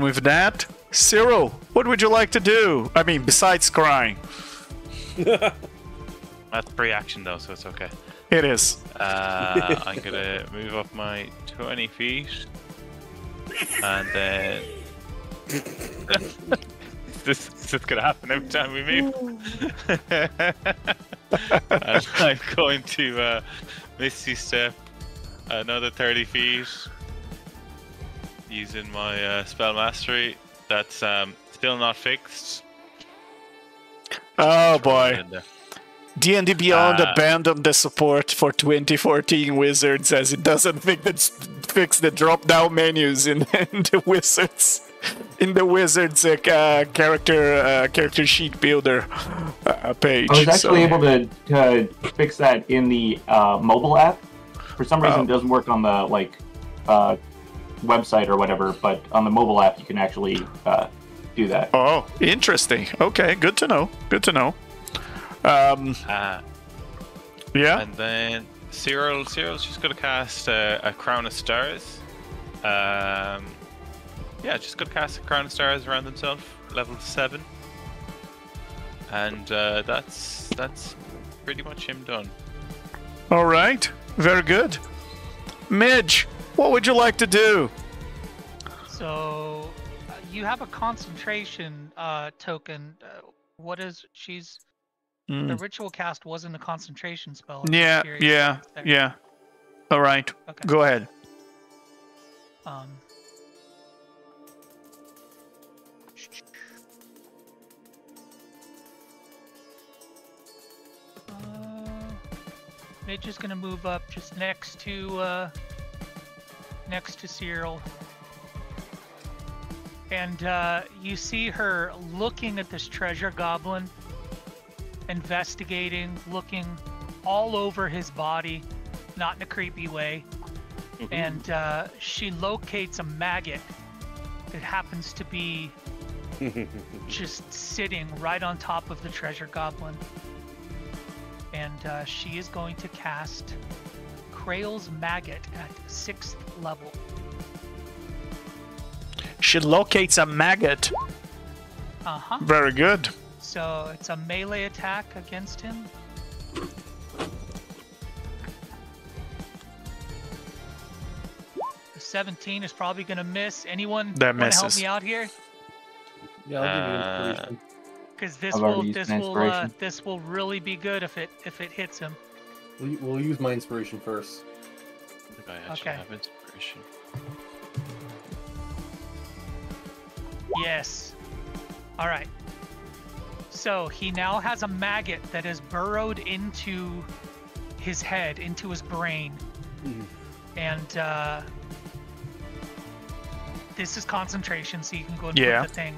[SPEAKER 1] with that, Cyril, what would you like to do? I mean, besides crying.
[SPEAKER 5] That's pre-action though, so it's okay.
[SPEAKER 1] It is.
[SPEAKER 5] I'm gonna move up my 20 feet, and then this is gonna happen every time we move. And I'm going to Misty Step another 30 feet using my spell mastery. That's still not fixed.
[SPEAKER 1] Oh boy. D&D Beyond abandoned the support for 2014 Wizards as it doesn't fix the drop-down menus in the Wizards character sheet builder page.
[SPEAKER 6] I was actually able to fix that in the mobile app. For some reason, it doesn't work on the website or whatever, but on the mobile app, you can actually do that.
[SPEAKER 1] Oh, interesting. Okay, good to know. Good to know. Yeah.
[SPEAKER 5] And then Cyril's just gonna cast a Crown of Stars. Yeah, just gonna cast a Crown of Stars around himself, level 7. And that's pretty much him done.
[SPEAKER 1] All right, very good. Midge, what would you like to do?
[SPEAKER 7] So, you have a concentration token. What is she's? The ritual cast wasn't a concentration spell.
[SPEAKER 1] Yeah. All right, okay. Go ahead.
[SPEAKER 7] Midge is gonna move up just next to Cyril, and you see her looking at this treasure goblin. Investigating, looking all over his body, not in a creepy way. And she locates a maggot that happens to be just sitting right on top of the treasure goblin. And she is going to cast Krail's Maggot at 6th level.
[SPEAKER 1] She locates a maggot.
[SPEAKER 7] Uh-huh.
[SPEAKER 1] Very good.
[SPEAKER 7] So it's a melee attack against him. The 17 is probably going to miss. Anyone want to help me out here?
[SPEAKER 2] Yeah, I'll give you inspiration.
[SPEAKER 7] Because this will really be good if it hits him.
[SPEAKER 2] We'll use my inspiration first.
[SPEAKER 5] I think I actually have inspiration.
[SPEAKER 7] Yes. All right. So he now has a maggot that is burrowed into his head, into his brain. And this is concentration, so you can go and put the thing.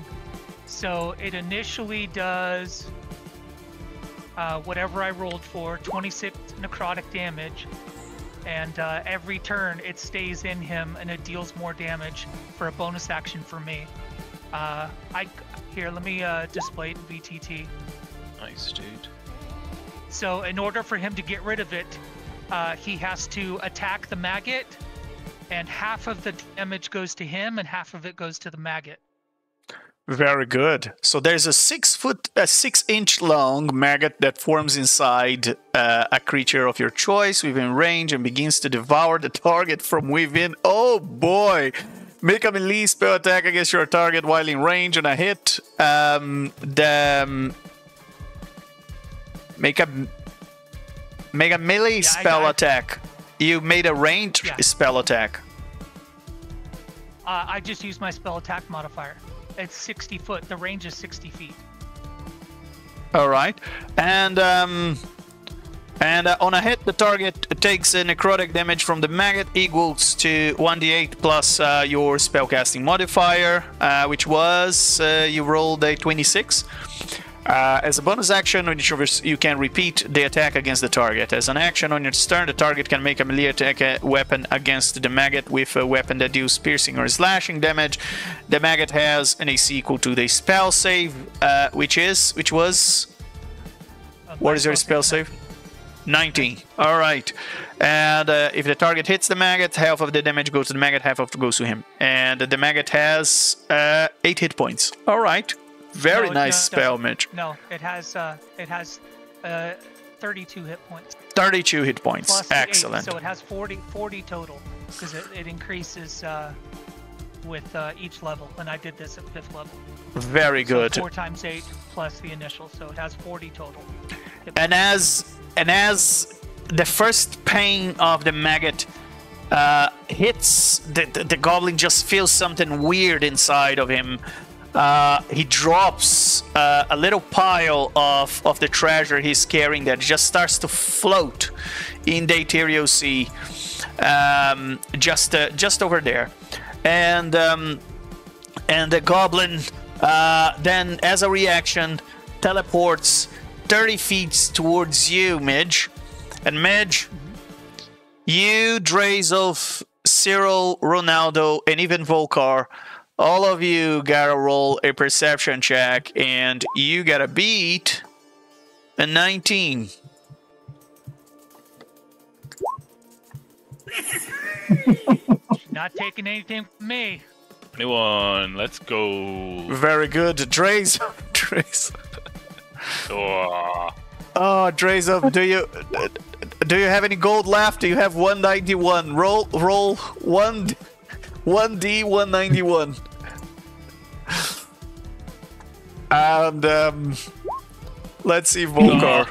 [SPEAKER 7] So it initially does whatever I rolled for, 26 necrotic damage. And every turn it stays in him and it deals more damage for a bonus action for me. Here, let me display it in VTT.
[SPEAKER 5] Nice, dude.
[SPEAKER 7] So in order for him to get rid of it, he has to attack the maggot, and half of the damage goes to him and half of it goes to the maggot.
[SPEAKER 1] Very good. So there's a 6-inch long maggot that forms inside a creature of your choice within range and begins to devour the target from within. Oh boy! Make a melee spell attack against your target while in range on a hit. Make a melee spell attack. You made a ranged spell attack.
[SPEAKER 7] I just used my spell attack modifier. It's 60 foot. The range is 60 feet.
[SPEAKER 1] All right, and on a hit, the target takes a necrotic damage from the maggot equals to 1d8 plus your spellcasting modifier, which was you rolled a 26. As a bonus action, you can repeat the attack against the target. As an action on your turn, the target can make a melee attack weapon against the maggot with a weapon that deals piercing or slashing damage. The maggot has an AC equal to the spell save, which was... What is your spell save? 19. All right. And if the target hits the maggot, half of the damage goes to the maggot, half of it goes to him. And the maggot has 8 hit points. All right. Very nice spell, Mitch.
[SPEAKER 7] No, it has 32 hit points.
[SPEAKER 1] 32 hit points.
[SPEAKER 7] Plus
[SPEAKER 1] Excellent.
[SPEAKER 7] 8, so it has 40 total because it increases with each level, and I did this at 5th level.
[SPEAKER 1] Very good.
[SPEAKER 7] So 4 times 8 plus the initial, so it has 40 total.
[SPEAKER 1] And as the first pain of the maggot hits the goblin, just feels something weird inside of him. He drops a little pile of the treasure he's carrying that just starts to float in the Ethereal Sea, just over there. And the goblin then, as a reaction, teleports 30 feet towards you, Midge. And Midge, you, Drazov, Cyril, Ronaldo, and even Volkar, all of you gotta roll a perception check, and you gotta beat a 19.
[SPEAKER 7] Not taking anything from me.
[SPEAKER 5] 21. Let's go.
[SPEAKER 1] Very good, Drazov. Oh, Drazov, do you have any gold left? Do you have 191? Roll 1d191. And let's see, Volkar.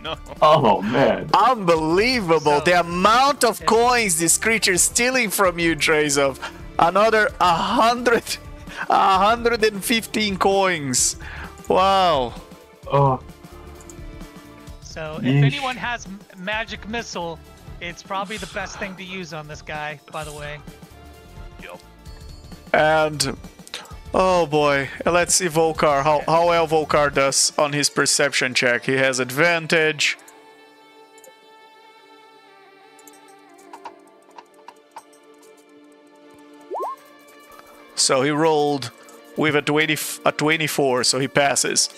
[SPEAKER 5] No.
[SPEAKER 6] Oh man!
[SPEAKER 1] Unbelievable! The amount of coins this creature is stealing from you, Drazov. Another 115 coins. Wow.
[SPEAKER 6] Oh.
[SPEAKER 7] So if anyone has magic missile, it's probably the best thing to use on this guy, by the way.
[SPEAKER 5] Yep.
[SPEAKER 1] And oh boy, let's see Volkar, how well Volkar does on his perception check. He has advantage. So he rolled with a 24, so he passes.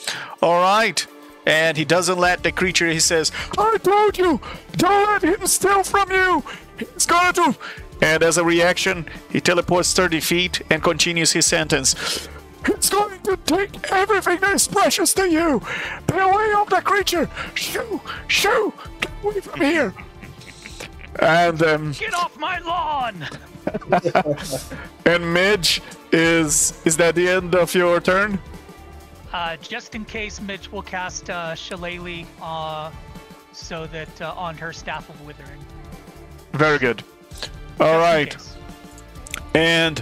[SPEAKER 1] All right. And he doesn't let the creature, he says, I told you, don't let him steal from you. He's going to... And as a reaction, he teleports 30 feet and continues his sentence. It's going to take everything that is precious to you. Be away of the creature. Shoo, shoo, get away from here. And
[SPEAKER 7] get off my lawn.
[SPEAKER 1] And Midge, is that the end of your turn?
[SPEAKER 7] Just in case, Mitch will cast Shillelagh so that on her Staff of Withering.
[SPEAKER 1] Very good. All right. And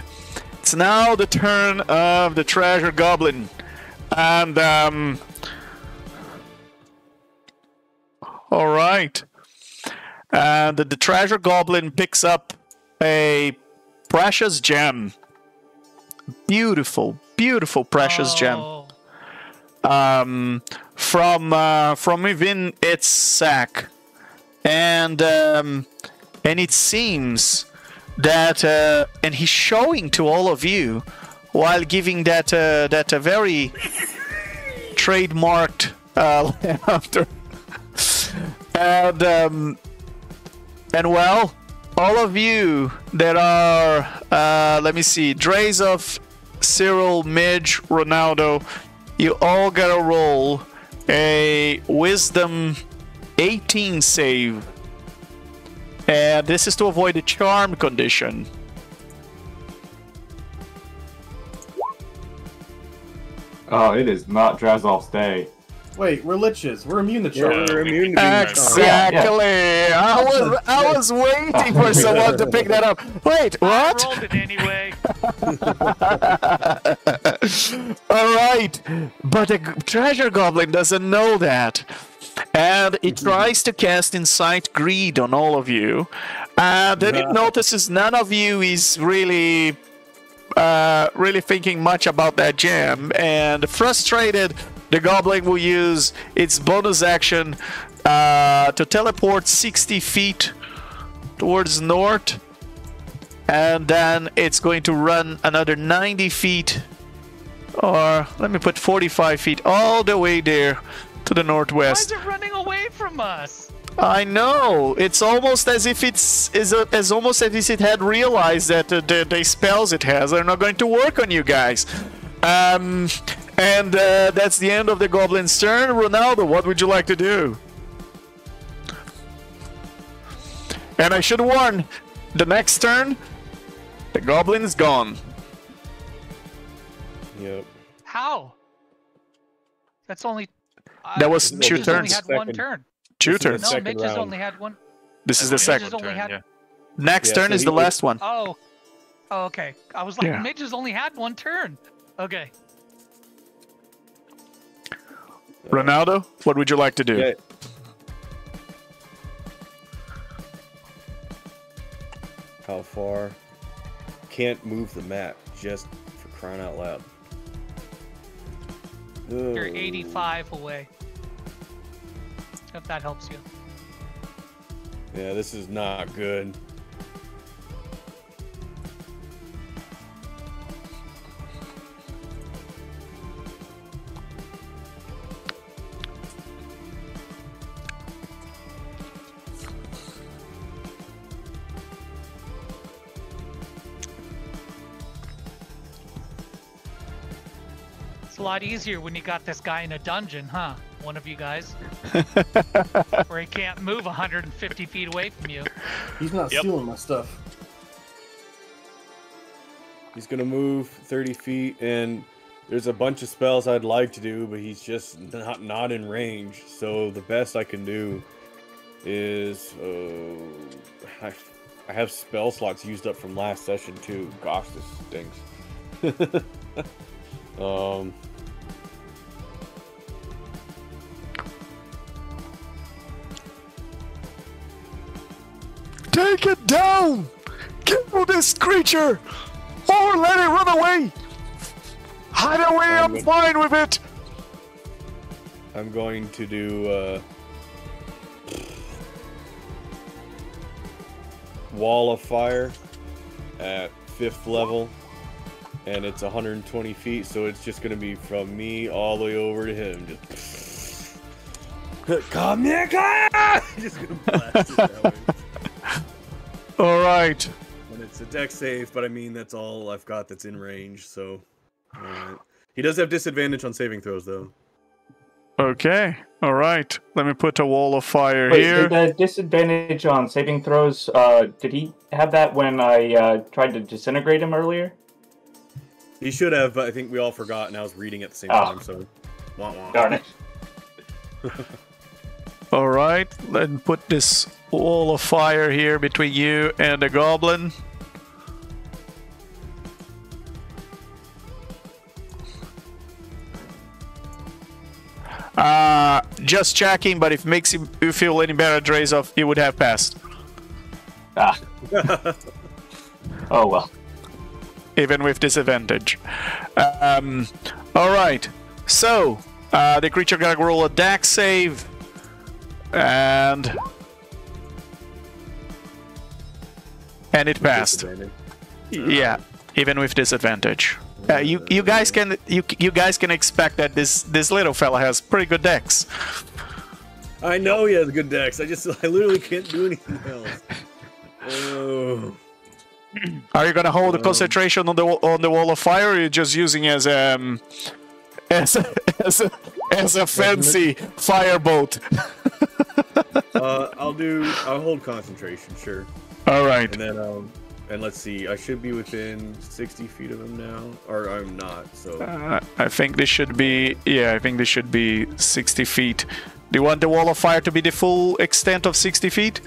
[SPEAKER 1] it's now the turn of the treasure goblin. And all right. And the treasure goblin picks up a precious gem. Beautiful, beautiful precious gem. From within its sack, and it seems that and he's showing to all of you while giving that very trademarked laughter. And well, all of you that are let me see, Drazov, Cyril, Midge, Ronaldo, you all gotta roll a Wisdom 18 save. And this is to avoid the charm condition.
[SPEAKER 6] Oh, it is not Drazolf's day.
[SPEAKER 2] Wait, we're liches. We're immune to charm.
[SPEAKER 4] We're immune to being
[SPEAKER 1] Exactly. I was waiting for someone to pick that up. Wait,
[SPEAKER 7] I
[SPEAKER 1] what?
[SPEAKER 7] rolled it anyway.
[SPEAKER 1] All right, but the treasure goblin doesn't know that, and it tries to cast Insight Greed on all of you. Then it notices none of you is really thinking much about that gem, and frustrated, the goblin will use its bonus action to teleport 60 feet towards north, and then it's going to run another 90 feet, or let me put 45 feet all the way there to the
[SPEAKER 7] Why
[SPEAKER 1] northwest.
[SPEAKER 7] is it running away from us?
[SPEAKER 1] I know. It's almost as if almost as if it had realized that the spells it has are not going to work on you guys. And that's the end of the goblin's turn. Ronaldo, what would you like to do? And I should warn, the next turn, the goblin is gone.
[SPEAKER 4] Yep.
[SPEAKER 7] How? That's only.
[SPEAKER 1] That was
[SPEAKER 7] Midges
[SPEAKER 1] two
[SPEAKER 7] only
[SPEAKER 1] turns.
[SPEAKER 7] had one turn.
[SPEAKER 1] Two turns.
[SPEAKER 7] No,
[SPEAKER 4] Second
[SPEAKER 7] Midges
[SPEAKER 4] round.
[SPEAKER 7] only had one.
[SPEAKER 1] This is the
[SPEAKER 7] Midges
[SPEAKER 1] second.
[SPEAKER 7] only had.
[SPEAKER 5] yeah.
[SPEAKER 1] Next
[SPEAKER 4] Yeah,
[SPEAKER 1] turn
[SPEAKER 4] so
[SPEAKER 1] is
[SPEAKER 4] he
[SPEAKER 1] the
[SPEAKER 4] would-
[SPEAKER 1] last one.
[SPEAKER 7] Oh. Oh, okay. I was like,
[SPEAKER 1] Yeah.
[SPEAKER 7] Midges only had one turn. Okay.
[SPEAKER 1] Ronaldo, what would you like to do?
[SPEAKER 4] Yeah. How far? Can't move the map, just for crying out loud.
[SPEAKER 7] You're
[SPEAKER 4] Oh.
[SPEAKER 7] 85 away. If that helps you.
[SPEAKER 4] Yeah, this is not good.
[SPEAKER 7] It's a lot easier when you got this guy in a dungeon, huh? One of you guys. Where he can't move 150 feet away from you.
[SPEAKER 2] He's not
[SPEAKER 5] Yep.
[SPEAKER 2] stealing my stuff.
[SPEAKER 4] He's gonna move 30 feet, and there's a bunch of spells I'd like to do, but he's just not in range. So the best I can do is I have spell slots used up from last session too. Gosh, this stinks.
[SPEAKER 1] Take it down! Kill this creature! Or let it run away! Hide away, I'm
[SPEAKER 4] good.
[SPEAKER 1] fine with it!
[SPEAKER 4] I'm going to do Wall of Fire at 5th level, and it's 120 feet, so it's just going to be from me all the way over to him. Just come here, just going to blast it that way.
[SPEAKER 1] Alright.
[SPEAKER 4] And it's a deck save, but I mean, that's all I've got that's in range, so... Alright. He does have disadvantage on saving throws, though.
[SPEAKER 1] Okay, alright. Let me put a wall of fire
[SPEAKER 6] Wait,
[SPEAKER 1] here.
[SPEAKER 6] the disadvantage on saving throws, did he have that when I tried to disintegrate him earlier?
[SPEAKER 4] He should have, but I think we all forgot, and I was reading at the same
[SPEAKER 6] Oh.
[SPEAKER 4] time, so... Wah, wah.
[SPEAKER 6] Darn it.
[SPEAKER 1] Alright, let me put this wall of fire here between you and the goblin. Just checking, but if it makes you feel any better, Drazov, you would have passed.
[SPEAKER 6] Ah. Oh well.
[SPEAKER 1] Even with disadvantage. Alright, so the creature gotta roll a dex save, and it passed.
[SPEAKER 4] Disadvantage.
[SPEAKER 1] Yeah, even with disadvantage. You guys can expect that this little fella has pretty good dex.
[SPEAKER 4] I know he has good decks. I literally can't do anything else. Oh.
[SPEAKER 1] Are you gonna hold the concentration on the wall of fire, or are you just using as a fancy firebolt?
[SPEAKER 4] I'll hold concentration, sure.
[SPEAKER 1] All right.
[SPEAKER 4] And then And let's see, I should be within 60 feet of him now, or I'm not. So
[SPEAKER 1] I think this should be. Yeah, I think this should be 60 feet. Do you want the wall of fire to be the full extent of 60 feet?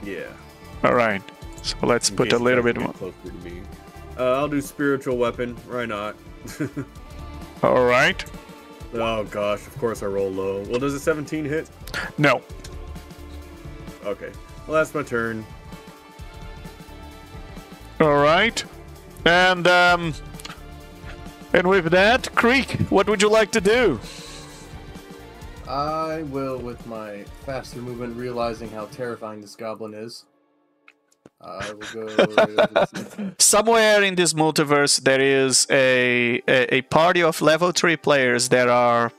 [SPEAKER 4] yeah.
[SPEAKER 1] All right. So let's
[SPEAKER 4] In
[SPEAKER 1] put
[SPEAKER 4] case
[SPEAKER 1] a
[SPEAKER 4] you
[SPEAKER 1] little
[SPEAKER 4] guys
[SPEAKER 1] bit
[SPEAKER 4] get
[SPEAKER 1] more.
[SPEAKER 4] closer to me. I'll do spiritual weapon. Why not?
[SPEAKER 1] All right.
[SPEAKER 4] Oh gosh, of course I roll low. Well, does a 17 hit?
[SPEAKER 1] No.
[SPEAKER 4] Okay. Well, that's my turn.
[SPEAKER 1] All right. And with that, Creek, what would you like to do?
[SPEAKER 2] I will, with my faster movement, realizing how terrifying this goblin is. I will go.
[SPEAKER 1] Somewhere in this multiverse, there is a party of level 3 players that are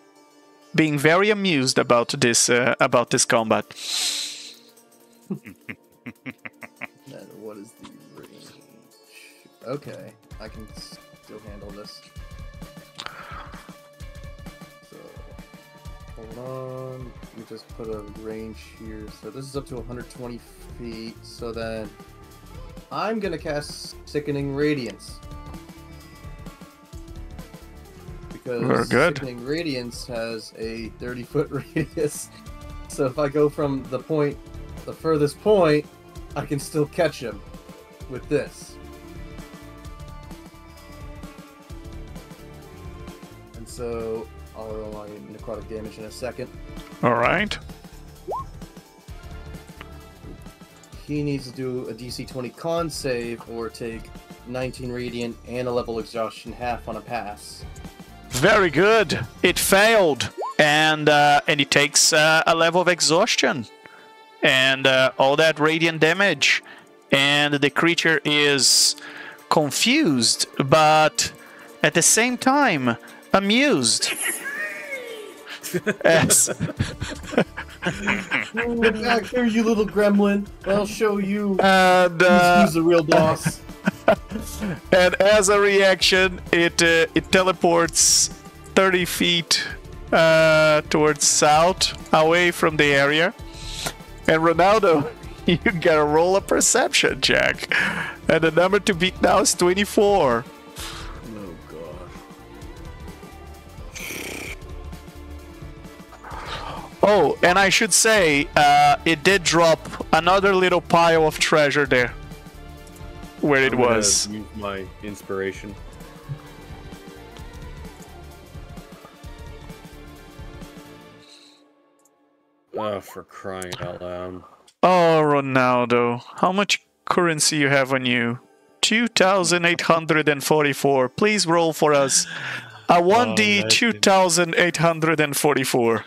[SPEAKER 1] being very amused about this combat.
[SPEAKER 2] Then what is the range? Okay, I can still handle this. So, hold on. Let me just put a range here. So this is up to 120 feet. So then, I'm gonna cast Sickening Radiance. Because
[SPEAKER 1] Very good.
[SPEAKER 2] Sickening Radiance has a 30-foot radius. So if I go from the furthest point, I can still catch him with this. And so I'll roll my necrotic damage in a second.
[SPEAKER 1] All right.
[SPEAKER 2] He needs to do a DC 20 con save or take 19 radiant and a level exhaustion half on a pass.
[SPEAKER 1] Very good. It failed, and it takes a level of exhaustion and all that radiant damage, and the creature is confused, but at the same time amused. As
[SPEAKER 2] Get back here, you little gremlin! I'll show you
[SPEAKER 1] and
[SPEAKER 2] who's the real boss.
[SPEAKER 1] and as a reaction, it teleports 30 feet towards south, away from the area. And Ronaldo, you gotta roll a perception check, and the number to beat now is 24.
[SPEAKER 4] Oh gosh.
[SPEAKER 1] Oh, and I should say, it did drop another little pile of treasure there, where it
[SPEAKER 4] I'm gonna
[SPEAKER 1] was.
[SPEAKER 4] Use my inspiration. Oh, for crying out loud.
[SPEAKER 1] Oh, Ronaldo, how much currency you have on you? 2,844. Please roll for us. A 1D 2,844.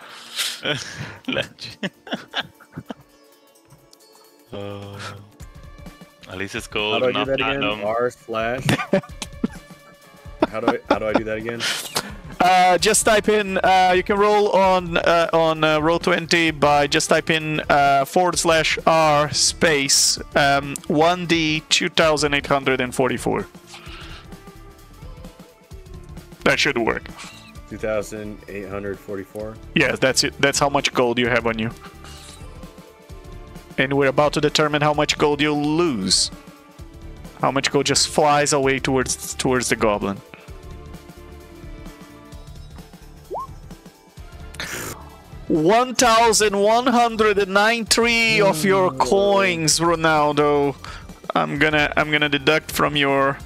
[SPEAKER 5] Legend. At least it's
[SPEAKER 4] How
[SPEAKER 5] gold,
[SPEAKER 4] do I do
[SPEAKER 5] not
[SPEAKER 4] that again?
[SPEAKER 5] platinum.
[SPEAKER 4] R slash. How do I do that again?
[SPEAKER 1] Just type in. You can roll on Roll20 by just type in /R space 1D 2,844. That should work.
[SPEAKER 4] 2,844.
[SPEAKER 1] Yeah, that's it. That's how much gold you have on you. And we're about to determine how much gold you'll lose. How much gold just flies away towards the goblin. $1,193 of your coins, Ronaldo. I'm gonna deduct from your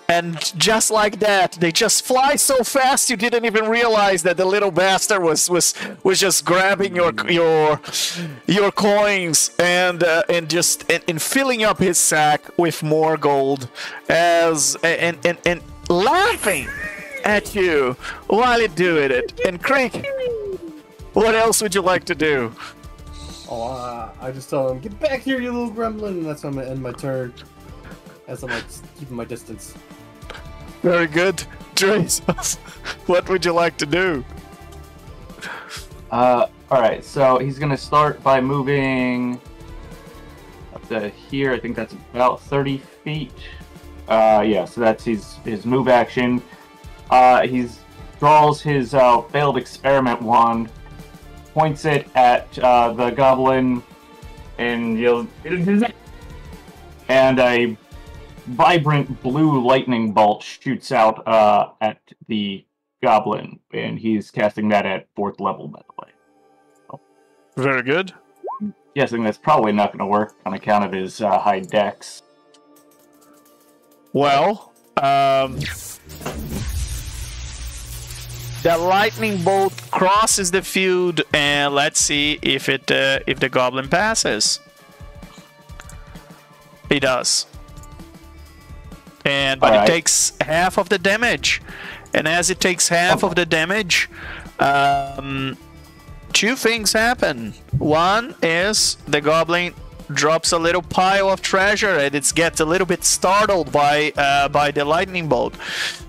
[SPEAKER 1] and just like that, they just fly so fast you didn't even realize that the little bastard was just grabbing your coins and filling up his sack with more gold and laughing at you while he doing it. And Creek, what else would you like to do?
[SPEAKER 2] Oh, I just tell him, get back here, you little gremlin, and that's how I'm gonna end my turn. As I'm like keeping my distance.
[SPEAKER 1] Very good. Jesus, what would you like to do?
[SPEAKER 6] Alright, so he's gonna start by moving up to here. I think that's about 30 feet. Yeah, so that's his move action. He draws his failed experiment wand, points it at the goblin, and you'll... And a vibrant blue lightning bolt shoots out at the Goblin, and he's casting that at 4th level, by the way. So,
[SPEAKER 1] Very good.
[SPEAKER 6] guessing that's probably not going to work on account of his high dex.
[SPEAKER 1] Well, the lightning bolt crosses the field, and let's see if the Goblin passes. It does. But it takes half of the damage. And as it takes half of the damage, 2 things happen. One is the Goblin drops a little pile of treasure and it gets a little bit startled by the lightning bolt.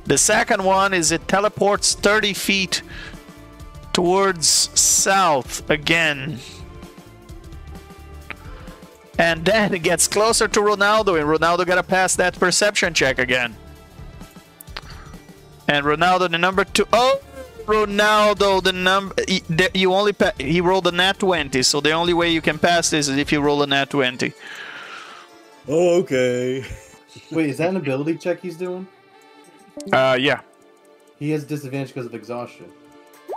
[SPEAKER 1] The second one is it teleports 30 feet towards south again. And then it gets closer to Ronaldo, and Ronaldo gotta pass that perception check again. And Ronaldo, the number 2. Oh, Ronaldo, the number. You only he rolled a nat 20, so the only way you can pass this is if you roll a nat 20.
[SPEAKER 4] Oh, okay.
[SPEAKER 2] Wait, is that an ability check he's doing?
[SPEAKER 1] Yeah.
[SPEAKER 2] He has disadvantage because of exhaustion.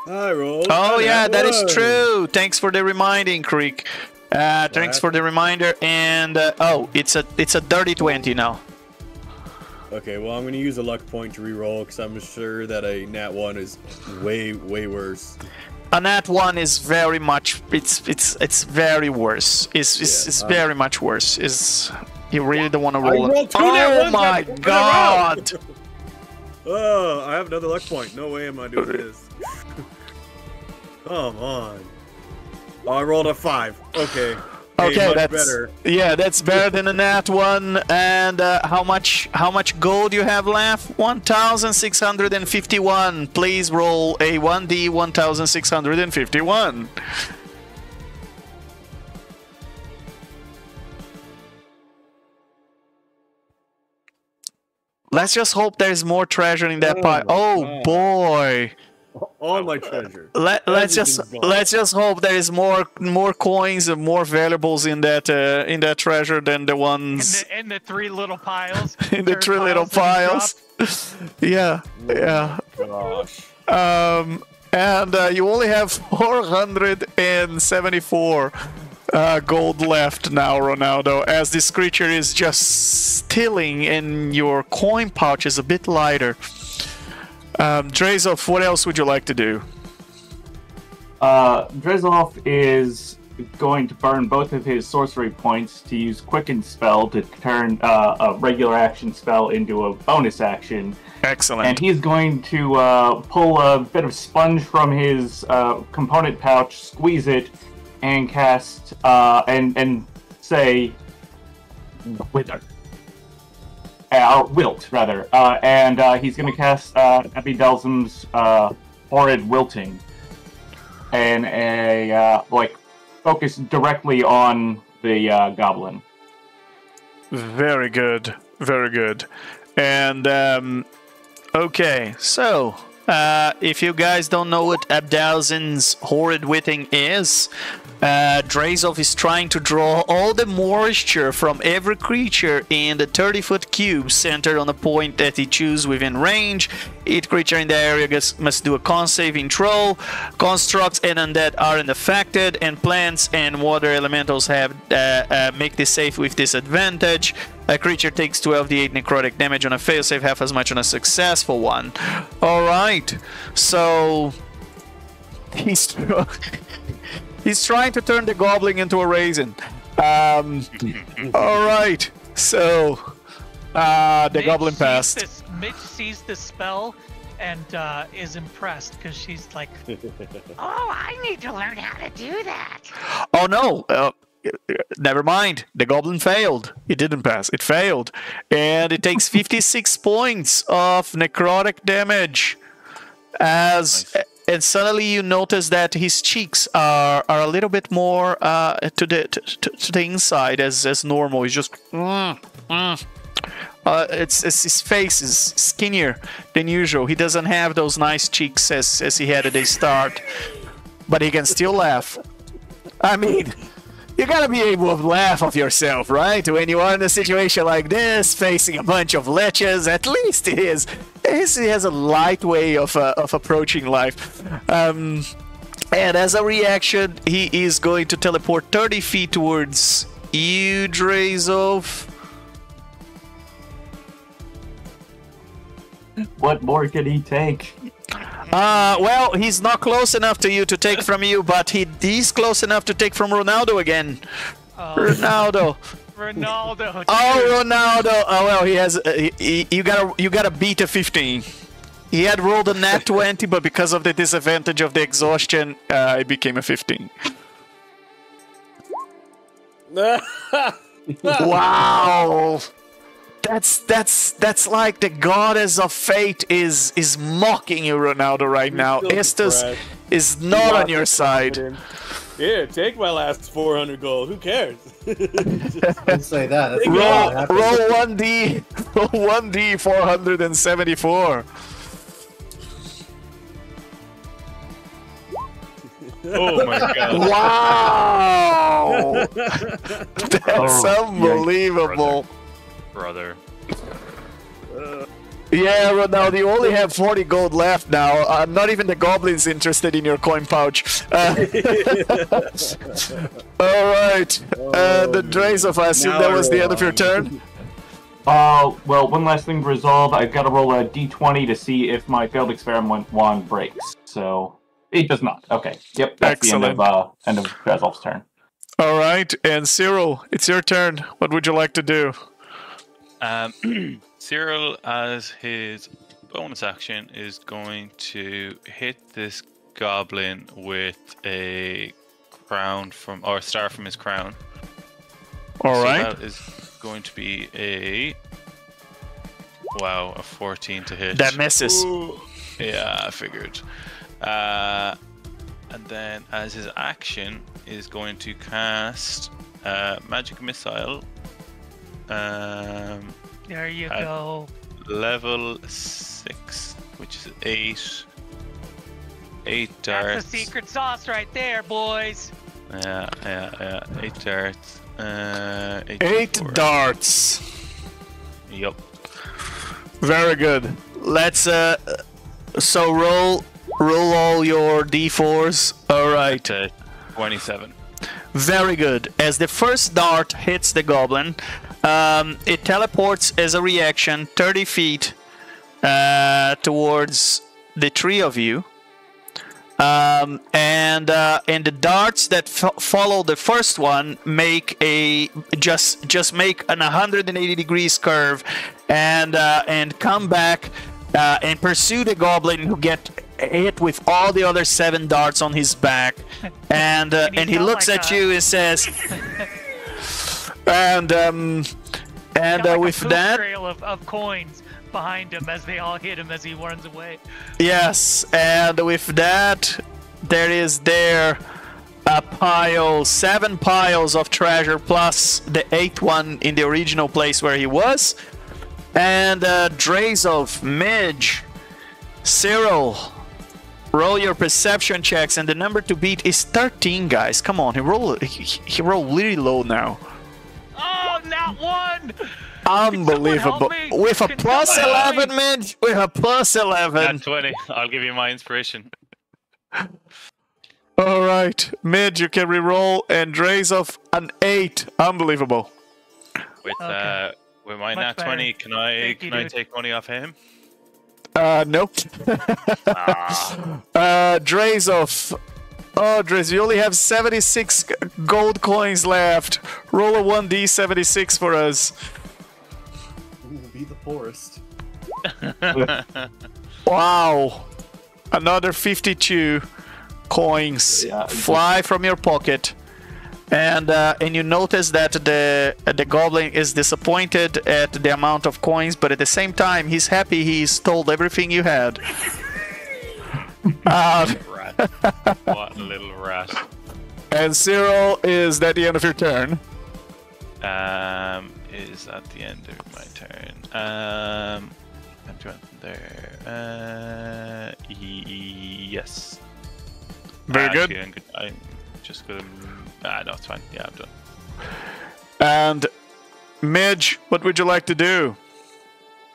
[SPEAKER 4] I rolled.
[SPEAKER 1] Oh yeah, that is true. Thanks for the reminding, Creek. Thanks for the reminder. And oh, it's a dirty 20 now.
[SPEAKER 4] Okay, well I'm gonna use a luck point to reroll because I'm sure that a nat 1 is way worse.
[SPEAKER 1] A nat 1 is very much. It's very worse. It's very much worse. You really don't want to roll it. Oh my god!
[SPEAKER 4] Oh, I have another luck point. No way am I doing this. Come on. Oh, I rolled a 5. Okay.
[SPEAKER 1] Okay,
[SPEAKER 4] much
[SPEAKER 1] that's
[SPEAKER 4] better.
[SPEAKER 1] Yeah, that's better than a nat 1. And how much gold you have left? 1,651. Please roll a 1d 1,651. Let's just hope there's more treasure in that pile. Oh boy.
[SPEAKER 4] All my treasure.
[SPEAKER 1] Let's just hope there is more coins and more valuables in that treasure than the ones
[SPEAKER 7] in the 3 little piles.
[SPEAKER 1] in the 3 little piles. Yeah.
[SPEAKER 4] Gosh.
[SPEAKER 1] And you only have 474 gold left now, Ronaldo, as this creature is just stealing, and your coin pouch is a bit lighter. Drazov, what else would you like to do?
[SPEAKER 6] Drazov is going to burn both of his sorcery points to use Quicken Spell to turn a regular action spell into a bonus action.
[SPEAKER 1] Excellent.
[SPEAKER 6] And he's going to pull a bit of sponge from his component pouch, squeeze it, and cast and say Wither. Or Wilt, rather. And he's going to cast Epidelsum's Horrid Wilting. And focus directly on the Goblin.
[SPEAKER 1] Very good. Very good. And, okay, so, if you guys don't know what Abdalzin's Horrid Witting is, Drazov is trying to draw all the moisture from every creature in the 30-foot cube centered on a point that he chooses within range. Each creature in the area must do a con saving throw. Constructs and undead aren't affected, and plants and water elementals have make this save with disadvantage. A creature takes 12d8 necrotic damage on a fail save, half as much on a successful one. Alright, so he's trying to turn the Goblin into a raisin. Alright, so the Goblin passed.
[SPEAKER 7] Mitch sees this spell and is impressed because she's like,
[SPEAKER 3] Oh, I need to learn how to do that.
[SPEAKER 1] Oh no, never mind. The Goblin failed. It didn't pass. It failed. And it takes 56 points of necrotic damage. And suddenly you notice that his cheeks are a little bit more to the inside as normal. He's just his face is skinnier than usual. He doesn't have those nice cheeks as he had at the start, but he can still laugh. I mean, you gotta be able to laugh of yourself, right? When you are in a situation like this, facing a bunch of liches, at least he has a light way of approaching life. And as a reaction, he is going to teleport 30 feet towards you, Drazov.
[SPEAKER 6] What more can he take?
[SPEAKER 1] Well, he's not close enough to you to take from you, but he's close enough to take from Ronaldo again. Ronaldo.
[SPEAKER 7] Ronaldo.
[SPEAKER 1] Oh, Ronaldo. Oh well, he has. You gotta beat a 15. He had rolled a nat 20, but because of the disadvantage of the exhaustion, it became a 15. Wow. That's like the goddess of fate is mocking you, Ronaldo, right now. Estes is not on your side.
[SPEAKER 4] Here, take my last 400 gold. Who cares?
[SPEAKER 2] Don't say that. That's
[SPEAKER 1] Roll 1d. Roll 1d 474.
[SPEAKER 5] Oh my god.
[SPEAKER 1] Wow! That's unbelievable.
[SPEAKER 5] Brother.
[SPEAKER 1] Yeah, Ronaldo, you only have 40 gold left now. Not even the goblin's interested in your coin pouch. Alright. The Drazov, I assume that was the end of your turn?
[SPEAKER 6] Well, one last thing to resolve. I've got to roll a d20 to see if my failed experiment wand breaks. So, it does not. Okay. Yep, that's
[SPEAKER 1] excellent.
[SPEAKER 6] the end of Drazov's turn.
[SPEAKER 1] Alright, and Cyril, it's your turn. What would you like to do?
[SPEAKER 5] Cyril, as his bonus action, is going to hit this goblin with a crown or star from his crown.
[SPEAKER 1] All right.
[SPEAKER 5] So that is going to be a 14 to hit.
[SPEAKER 1] That misses.
[SPEAKER 5] Ooh. Yeah, I figured. And then, as his action, is going to cast magic missile.
[SPEAKER 7] There you go.
[SPEAKER 5] Level 6, which is 8 darts.
[SPEAKER 7] That's the secret sauce right there, boys.
[SPEAKER 5] Yeah. 8 darts.
[SPEAKER 1] 8 darts.
[SPEAKER 5] Yup.
[SPEAKER 1] Very good. Let's so roll all your d4s. All right.
[SPEAKER 5] 27.
[SPEAKER 1] Very good. As the first dart hits the goblin, it teleports as a reaction 30 feet towards the three of you. And the darts that follow the first one make just make an 180 degrees curve and come back and pursue the goblin, who get hit with all the other 7 darts on his back, and he looks at you and says, and with that,
[SPEAKER 7] trail of coins behind him as they all hit him as he runs away.
[SPEAKER 1] yes, and with that, there is a pile, 7 piles of treasure plus the 8th one in the original place where he was. And Drazov, Midge, Cyril, roll your perception checks, and the number to beat is 13, guys. Come on, he rolled really low now.
[SPEAKER 7] Oh, not one!
[SPEAKER 1] Unbelievable. With a plus 11, Midge. With a plus 11.
[SPEAKER 5] Not 20. I'll give you my inspiration.
[SPEAKER 1] All right, Midge, you can reroll, and Drazov an 8. Unbelievable.
[SPEAKER 5] With my nat 20, can I take money off him?
[SPEAKER 1] No. Drazov. Oh, Draz, you only have 76 gold coins left. Roll a 1d76 for us.
[SPEAKER 2] Ooh, be the poorest.
[SPEAKER 1] Wow. Another 52 coins fly from your pocket. And you notice that the goblin is disappointed at the amount of coins, but at the same time, he's happy he stole everything you had.
[SPEAKER 5] What a little rat.
[SPEAKER 1] And Cyril, is that the end of your turn?
[SPEAKER 5] Is at the end of my turn. I'm trying there. Yes.
[SPEAKER 1] Very good.
[SPEAKER 5] I'm just gonna. Ah, no, it's fine. Yeah, I'm done.
[SPEAKER 1] And Midge, what would you like to do?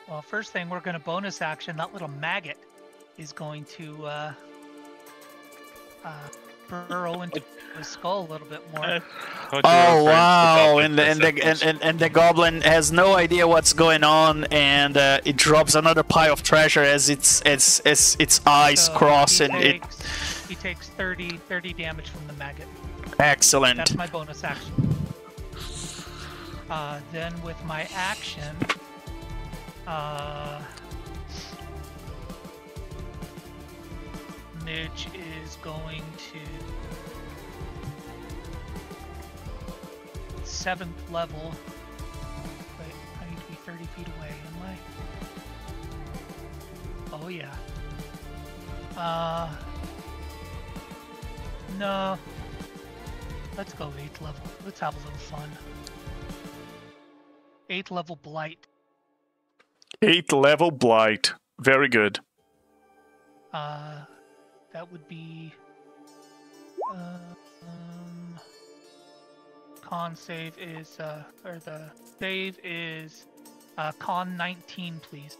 [SPEAKER 7] Well, first thing, we're going to bonus action. That little maggot is going to burrow into his skull a little bit more.
[SPEAKER 1] Oh wow! And the goblin has no idea what's going on, and it drops another pile of treasure as its eyes
[SPEAKER 7] So
[SPEAKER 1] cross,
[SPEAKER 7] he
[SPEAKER 1] and
[SPEAKER 7] he takes 30 damage from the maggot.
[SPEAKER 1] excellent.
[SPEAKER 7] That's my bonus action. Then with my action, Midge is going to 7th level. Wait, I need to be 30 feet away, am I? Oh yeah. No. Let's go 8th level. Let's have a little fun. 8th level blight.
[SPEAKER 1] 8th level blight. Very good.
[SPEAKER 7] That would be con save is or the save is con 19, please.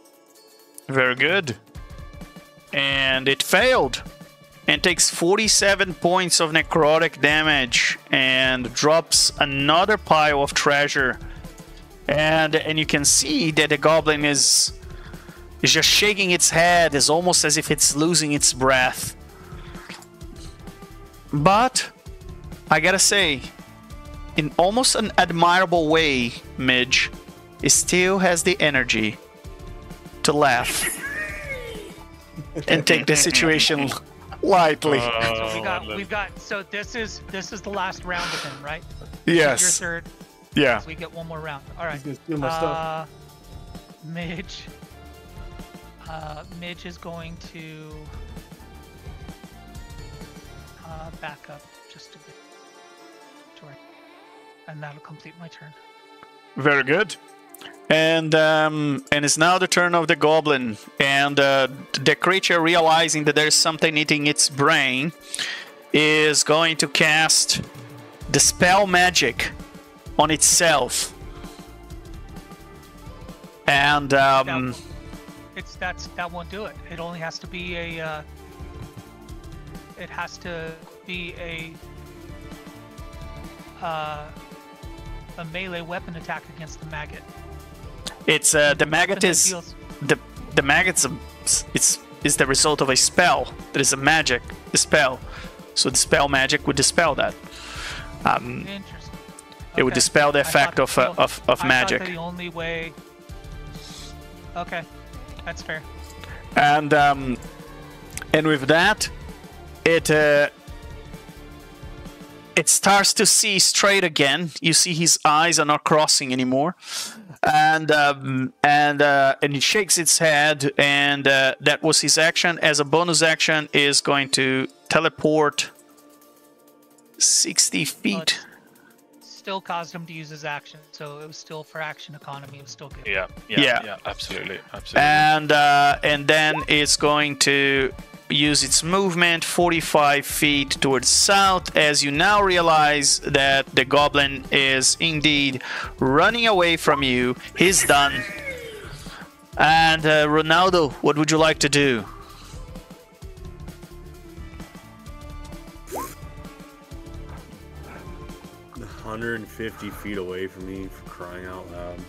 [SPEAKER 1] Very good. And it failed. And takes 47 points of necrotic damage and drops another pile of treasure. And you can see that the goblin is just shaking its head. It's almost as if it's losing its breath. But I gotta say, in almost an admirable way, Midge, it still has the energy to laugh and take the situation lightly.
[SPEAKER 7] So we've got. So this is the last round of him, right?
[SPEAKER 1] Yes.
[SPEAKER 7] This is your third.
[SPEAKER 1] Yeah.
[SPEAKER 7] So we get one more round. All right.
[SPEAKER 2] He's gonna steal my stuff.
[SPEAKER 7] Midge. Midge is going to back up just a bit. Sorry. And that'll complete my turn.
[SPEAKER 1] Very good. And it's now the turn of the goblin. And the creature, realizing that there's something eating its brain, is going to cast Dispel Magic on itself. And
[SPEAKER 7] that won't do it. It only has to be a a melee weapon attack against the maggot.
[SPEAKER 1] It's the maggot is the maggot's is the result of a spell. That is a magic spell. So Dispel Magic would dispel that.
[SPEAKER 7] Interesting.
[SPEAKER 1] It would dispel the effect of magic.
[SPEAKER 7] I thought the only way. Okay, that's fair.
[SPEAKER 1] And with that, it starts to see straight again. You see his eyes are not crossing anymore, and it shakes its head. And that was his action. As a bonus action, is going to teleport 60 feet.
[SPEAKER 7] Still caused him to use his action, so it was still for action economy. It was still good.
[SPEAKER 1] Yeah,
[SPEAKER 5] absolutely.
[SPEAKER 1] And then it's going to use its movement 45 feet towards south, as you now realize that the goblin is indeed running away from you. He's done. And Ronaldo, what would you like to do?
[SPEAKER 4] – 150 feet away from me, for crying out loud.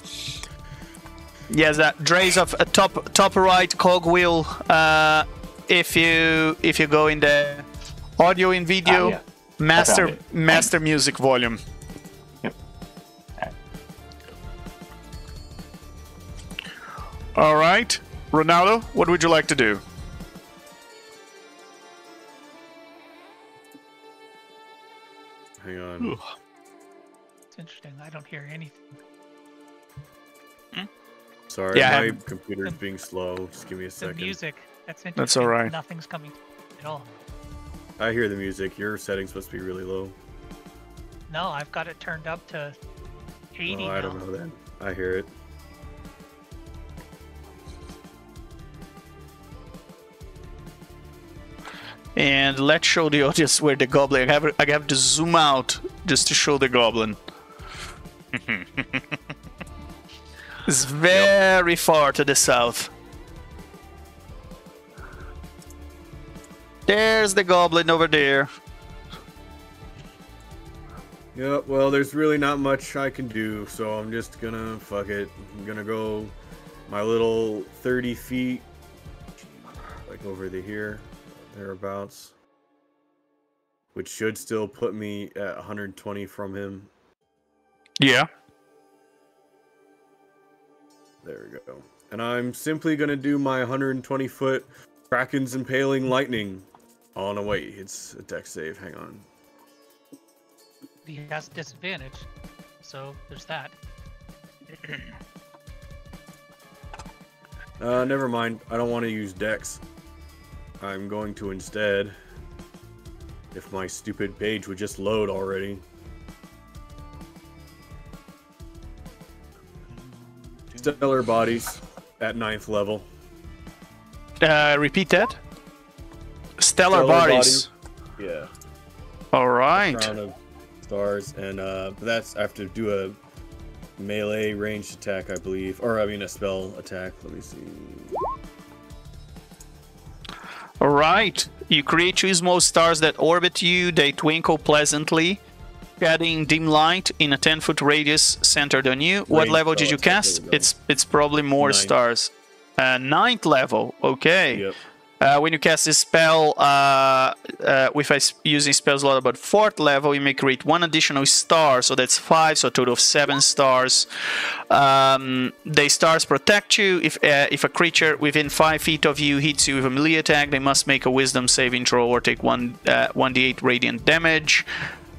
[SPEAKER 1] Yes, Dre's of top right cogwheel. If you go in the audio and video, master music volume.
[SPEAKER 6] Yep.
[SPEAKER 1] All right, Ronaldo, what would you like to do?
[SPEAKER 4] Hang on.
[SPEAKER 7] It's interesting. I don't hear anything.
[SPEAKER 4] Sorry,
[SPEAKER 1] Yeah,
[SPEAKER 4] my computer's being slow. Just give me a
[SPEAKER 7] The
[SPEAKER 4] second.
[SPEAKER 7] music. That's interesting.
[SPEAKER 1] That's all right.
[SPEAKER 7] Nothing's coming at all.
[SPEAKER 4] I hear the music. Your setting's supposed to be really low.
[SPEAKER 7] No, I've got it turned up to 80
[SPEAKER 4] Oh,
[SPEAKER 7] now.
[SPEAKER 4] I don't know then. I hear it.
[SPEAKER 1] And let's show the audience where the goblin. I have to zoom out just to show the goblin. It's very far to the south. There's the goblin over there.
[SPEAKER 4] Yep, well, there's really not much I can do, so I'm just gonna fuck it. I'm gonna go my little 30 feet, like over here, thereabouts, which should still put me at 120 from him.
[SPEAKER 1] Yeah.
[SPEAKER 4] There we go. And I'm simply gonna do my 120-foot Kraken's Impaling Lightning. Oh, no, wait, it's a dex save, hang on.
[SPEAKER 7] He has disadvantage, so there's that.
[SPEAKER 4] Never mind. I don't want to use dex. I'm going to instead, if my stupid page would just load already. Stellar bodies at 9th level.
[SPEAKER 1] Repeat that. Stellar bodies.
[SPEAKER 4] Yeah.
[SPEAKER 1] All right.
[SPEAKER 4] Crown of stars, and that's I have to do a melee ranged attack, I believe, or I mean a spell attack. Let me see.
[SPEAKER 1] All right. You create two small stars that orbit you. They twinkle pleasantly, shedding dim light in a 10-foot radius centered on you. What level did you cast? It's probably more
[SPEAKER 4] 9th.
[SPEAKER 1] stars. 9th level. Okay.
[SPEAKER 4] Yep.
[SPEAKER 1] When you cast this spell, using spell slot about 4th level, you may create 1 additional star, so that's 5, so a total of 7 stars. The stars protect you. If a creature within 5 feet of you hits you with a melee attack, they must make a wisdom saving throw or take 1d8 radiant damage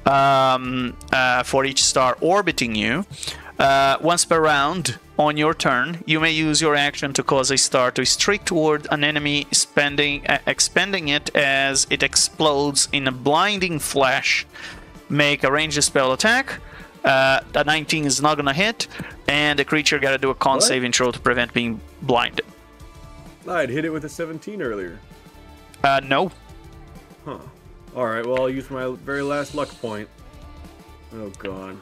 [SPEAKER 1] for each star orbiting you. Once per round, on your turn, you may use your action to cause a star to streak toward an enemy, expanding it as it explodes in a blinding flash. Make a ranged spell attack. A 19 is not gonna hit, and the creature gotta do a con saving throw to prevent being blinded.
[SPEAKER 4] I'd hit it with a 17 earlier.
[SPEAKER 1] No.
[SPEAKER 4] Huh. Alright, well, I'll use my very last luck point. Oh, God.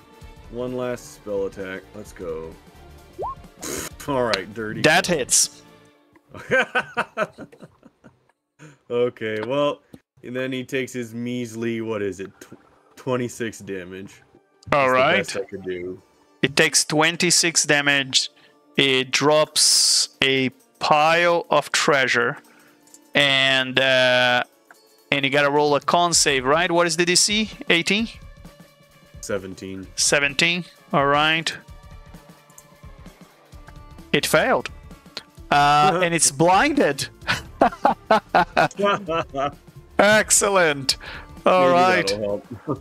[SPEAKER 4] One last spell attack. Let's go. Alright, dirty.
[SPEAKER 1] That hits.
[SPEAKER 4] Okay, well, and then he takes his measly, what is it, 26 damage.
[SPEAKER 1] Alright.
[SPEAKER 4] That's the best I could do.
[SPEAKER 1] It takes 26 damage. It drops a pile of treasure. And you gotta roll a con save, right? What is the DC? 18?
[SPEAKER 4] 17.
[SPEAKER 1] 17. Alright. It failed. And it's blinded. Excellent. Alright.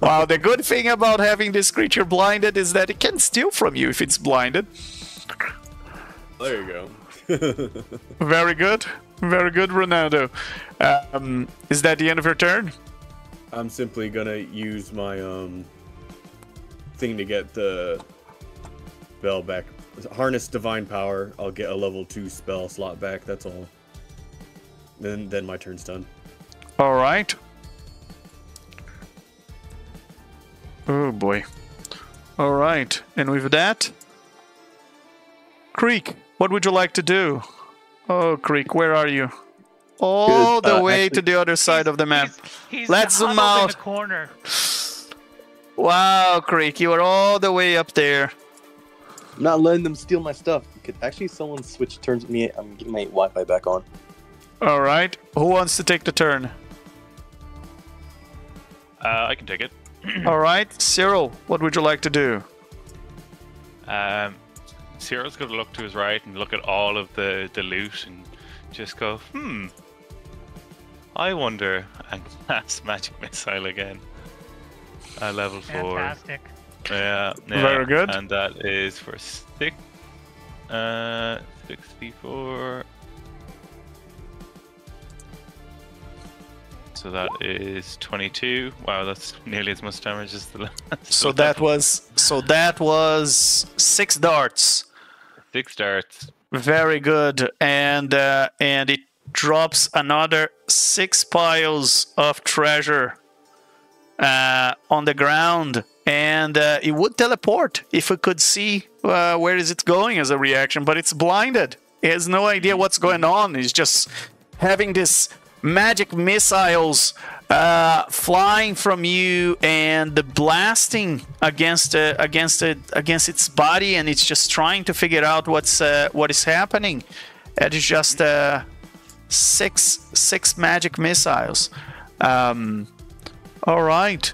[SPEAKER 1] Wow, the good thing about having this creature blinded is that it can steal from you if it's blinded.
[SPEAKER 4] There you go.
[SPEAKER 1] Very good. Very good, Ronaldo. Is that the end of your turn?
[SPEAKER 4] I'm simply gonna use my thing to get the spell back. Harness divine power. I'll get a level 2 spell slot back. That's all. Then my turn's done.
[SPEAKER 1] All right. Oh boy. All right. And with that, Creek, what would you like to do? Oh, Creek, where are you? All the way to the other side of the map. Let's zoom out.
[SPEAKER 7] In the corner.
[SPEAKER 1] Wow, Creek, you are all the way up there.
[SPEAKER 10] I'm not letting them steal my stuff. Could actually someone switch turns with me? I'm getting my Wi-Fi back on.
[SPEAKER 1] All right. Who wants to take the turn?
[SPEAKER 5] I can take it.
[SPEAKER 1] All right. Cyril, what would you like to do?
[SPEAKER 5] Cyril's going to look to his right and look at all of the loot and just go, I wonder, and cast magic missile again. Level 4.
[SPEAKER 7] Fantastic.
[SPEAKER 5] Yeah,
[SPEAKER 1] Very good.
[SPEAKER 5] And that is for 6. 64. So that is 22. Wow, that's nearly as much damage as the last.
[SPEAKER 1] So that was 6 darts.
[SPEAKER 5] 6 darts.
[SPEAKER 1] Very good. And it drops another 6 piles of treasure on the ground. and it would teleport if it could see where is it going as a reaction, but it's blinded. It has no idea what's going on. It's just having this magic missiles flying from you and the blasting against its body, and it's just trying to figure out what is happening. It is just six magic missiles. All right.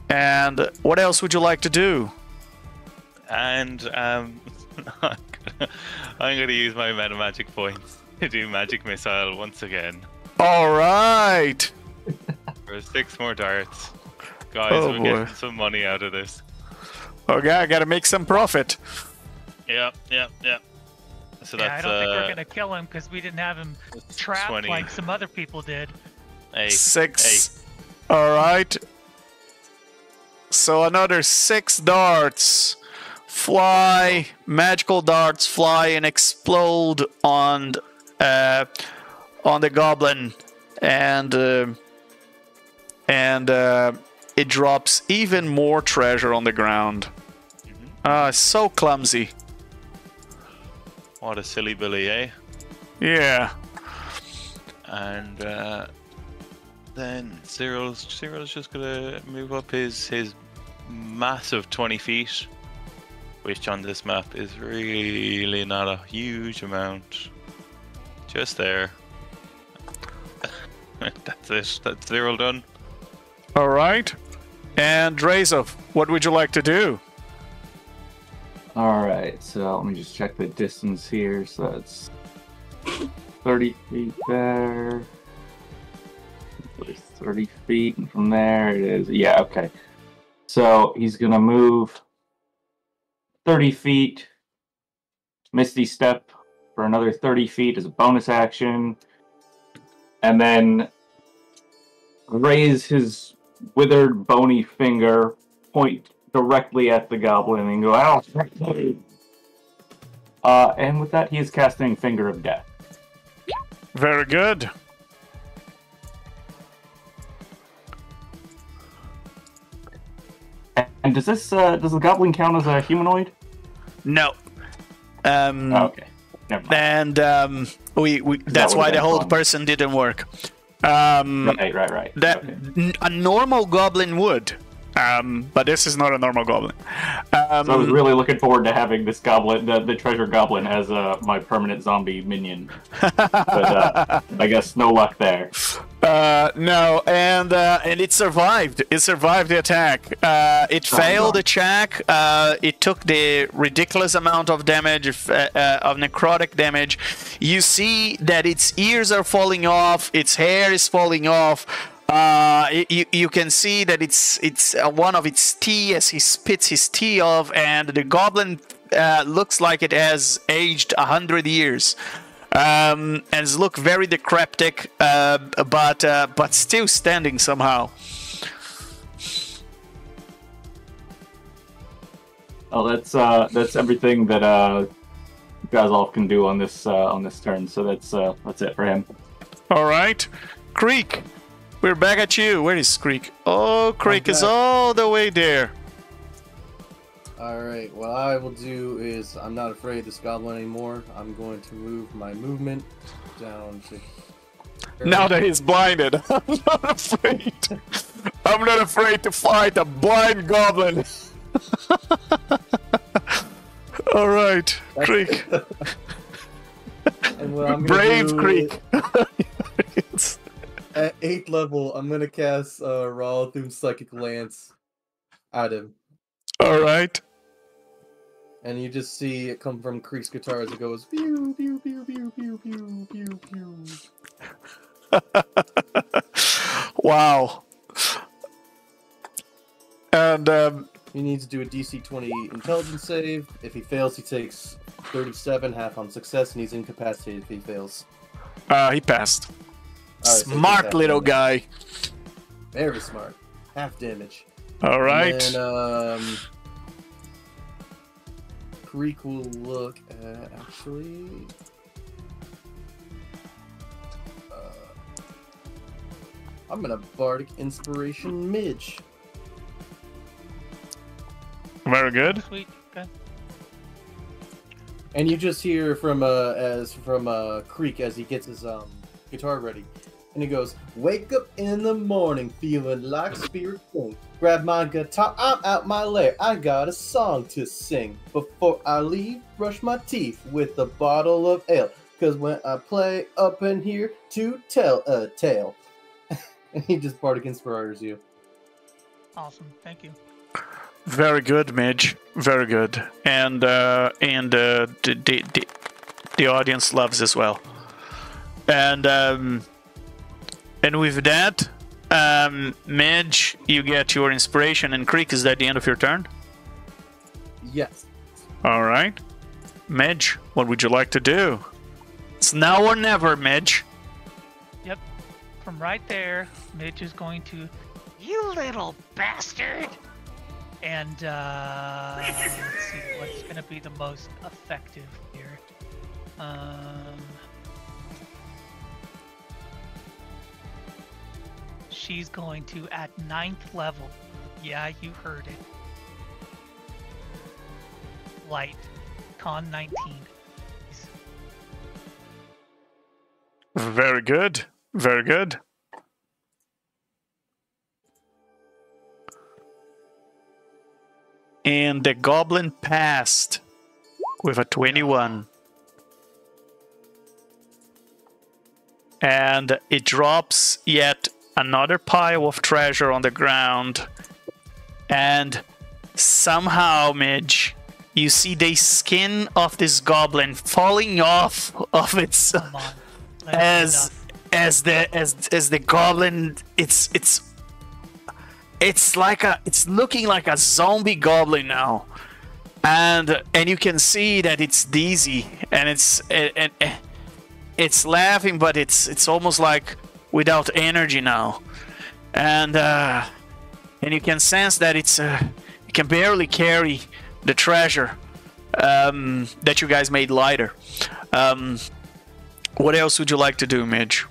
[SPEAKER 1] And what else would you like to do?
[SPEAKER 5] And I'm gonna use my meta magic points to do magic missile once again.
[SPEAKER 1] All right.
[SPEAKER 5] For 6 more darts. Guys,
[SPEAKER 1] Oh,
[SPEAKER 5] we're
[SPEAKER 1] boy.
[SPEAKER 5] getting some money out of this.
[SPEAKER 1] Okay, I gotta make some profit.
[SPEAKER 5] Yep. So
[SPEAKER 7] Yeah, I
[SPEAKER 5] that's
[SPEAKER 7] don't think we're gonna kill him because we didn't have him trapped
[SPEAKER 5] 20.
[SPEAKER 7] like some other people did.
[SPEAKER 5] 8.
[SPEAKER 1] 6. All right. So another 6 darts fly, magical darts fly and explode on the goblin, and it drops even more treasure on the ground. So clumsy.
[SPEAKER 5] What a silly Billy, eh?
[SPEAKER 1] Yeah.
[SPEAKER 5] And then Cyril's just gonna move up his massive 20 feet, which on this map is really not a huge amount. Just there. That's it. That's Cyril done.
[SPEAKER 1] All right. And Drazov, what would you like to do?
[SPEAKER 6] All right, so let me just check the distance here. So that's 30 feet there. There's 30 feet, and from there it is. Yeah, okay. So he's gonna move 30 feet, Misty Step for another 30 feet as a bonus action, and then raise his withered, bony finger, point directly at the goblin, and go, "Ow!" And with that, he is casting Finger of Death.
[SPEAKER 1] Very good.
[SPEAKER 6] And does the goblin count as a humanoid?
[SPEAKER 1] No.
[SPEAKER 6] Okay. Never mind.
[SPEAKER 1] And that's why the whole
[SPEAKER 6] fun.
[SPEAKER 1] person didn't work.
[SPEAKER 6] Right.
[SPEAKER 1] That
[SPEAKER 6] Okay.
[SPEAKER 1] a normal goblin would, but this is not a normal goblin.
[SPEAKER 6] So I was really looking forward to having this goblin, the treasure goblin, as my permanent zombie minion. But I guess no luck there.
[SPEAKER 1] No, and it survived. It survived the attack. It failed the check. It took the ridiculous amount of damage, of necrotic damage. You see that its ears are falling off. Its hair is falling off. You can see that it's one of its teeth as he spits his teeth off, and the goblin looks like it has aged 100 years. And it's look very decrepit, but still standing somehow.
[SPEAKER 6] Oh, that's everything that Gazolf can do on this turn. So that's it for him.
[SPEAKER 1] All right, Creek, we're back at you. Where is Creek? Oh, Creek is all the way there.
[SPEAKER 2] Alright, what I will do is, I'm not afraid of this goblin anymore. I'm going to move my movement down to...
[SPEAKER 1] Now that he's blinded, I'm not afraid. I'm not afraid to fight a blind goblin. All right, Creek.
[SPEAKER 2] And what I'm gonna
[SPEAKER 1] Brave
[SPEAKER 2] do
[SPEAKER 1] Creek.
[SPEAKER 2] is, at 8th level, I'm going to cast Ralathum's Psychic Lance at him.
[SPEAKER 1] All right.
[SPEAKER 2] And you just see it come from Creek's guitar as it goes pew pew pew pew pew pew pew pew.
[SPEAKER 1] Wow. And
[SPEAKER 2] he needs to do a DC 20 intelligence save. If he fails, he takes 37, half on success, and he's incapacitated if he fails.
[SPEAKER 1] he passed.
[SPEAKER 2] Alright, so he takes
[SPEAKER 1] Smart
[SPEAKER 2] half
[SPEAKER 1] little
[SPEAKER 2] damage.
[SPEAKER 1] guy.
[SPEAKER 2] Very smart. Half damage.
[SPEAKER 1] All right.
[SPEAKER 2] And then, Creek will look at, actually... I'm gonna Bardic Inspiration Midge.
[SPEAKER 1] Very good.
[SPEAKER 7] Sweet. Okay.
[SPEAKER 2] And you just hear from Creek as he gets his guitar ready, and he goes, "Wake up in the morning, feeling like Spirit King. Grab my guitar, I'm out my lair. I got a song to sing. Before I leave, brush my teeth with a bottle of ale. 'Cause when I play up in here, to tell a tale." And he just bardic inspires you.
[SPEAKER 7] Awesome. Thank you.
[SPEAKER 1] Very good, Midge. Very good. And the audience loves as well. And with that, Midge, you get your inspiration. And Creek, is that the end of your turn?
[SPEAKER 2] Yes.
[SPEAKER 1] All right. Midge, what would you like to do? It's now or never, Midge.
[SPEAKER 7] Yep. From right there, Midge is going to,
[SPEAKER 3] You little bastard!
[SPEAKER 7] and let's see what's going to be the most effective here. She's going to, at 9th level, yeah, you heard it, light, con 19.
[SPEAKER 1] Very good. Very good. And the goblin passed with a 21. And it drops yet another pile of treasure on the ground. And somehow, Midge, you see the skin of this goblin falling off of its
[SPEAKER 7] Come on.
[SPEAKER 1] as the goblin, it's looking like a zombie goblin now, and you can see that it's dizzy and it's laughing, but it's almost like without energy now, and you can sense that it can barely carry the treasure that you guys made lighter. What else would you like to do, Midge?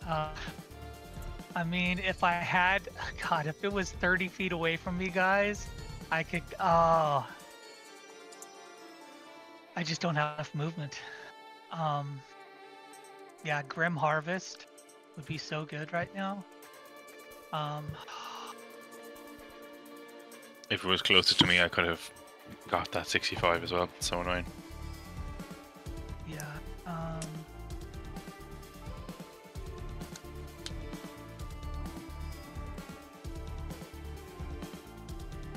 [SPEAKER 7] I mean, if I had, God, if it was 30 feet away from me, guys, I could, I just don't have enough movement. Yeah, Grim Harvest would be so good right now.
[SPEAKER 5] If it was closer to me, I could have got that 65 as well. So annoying.
[SPEAKER 7] Yeah,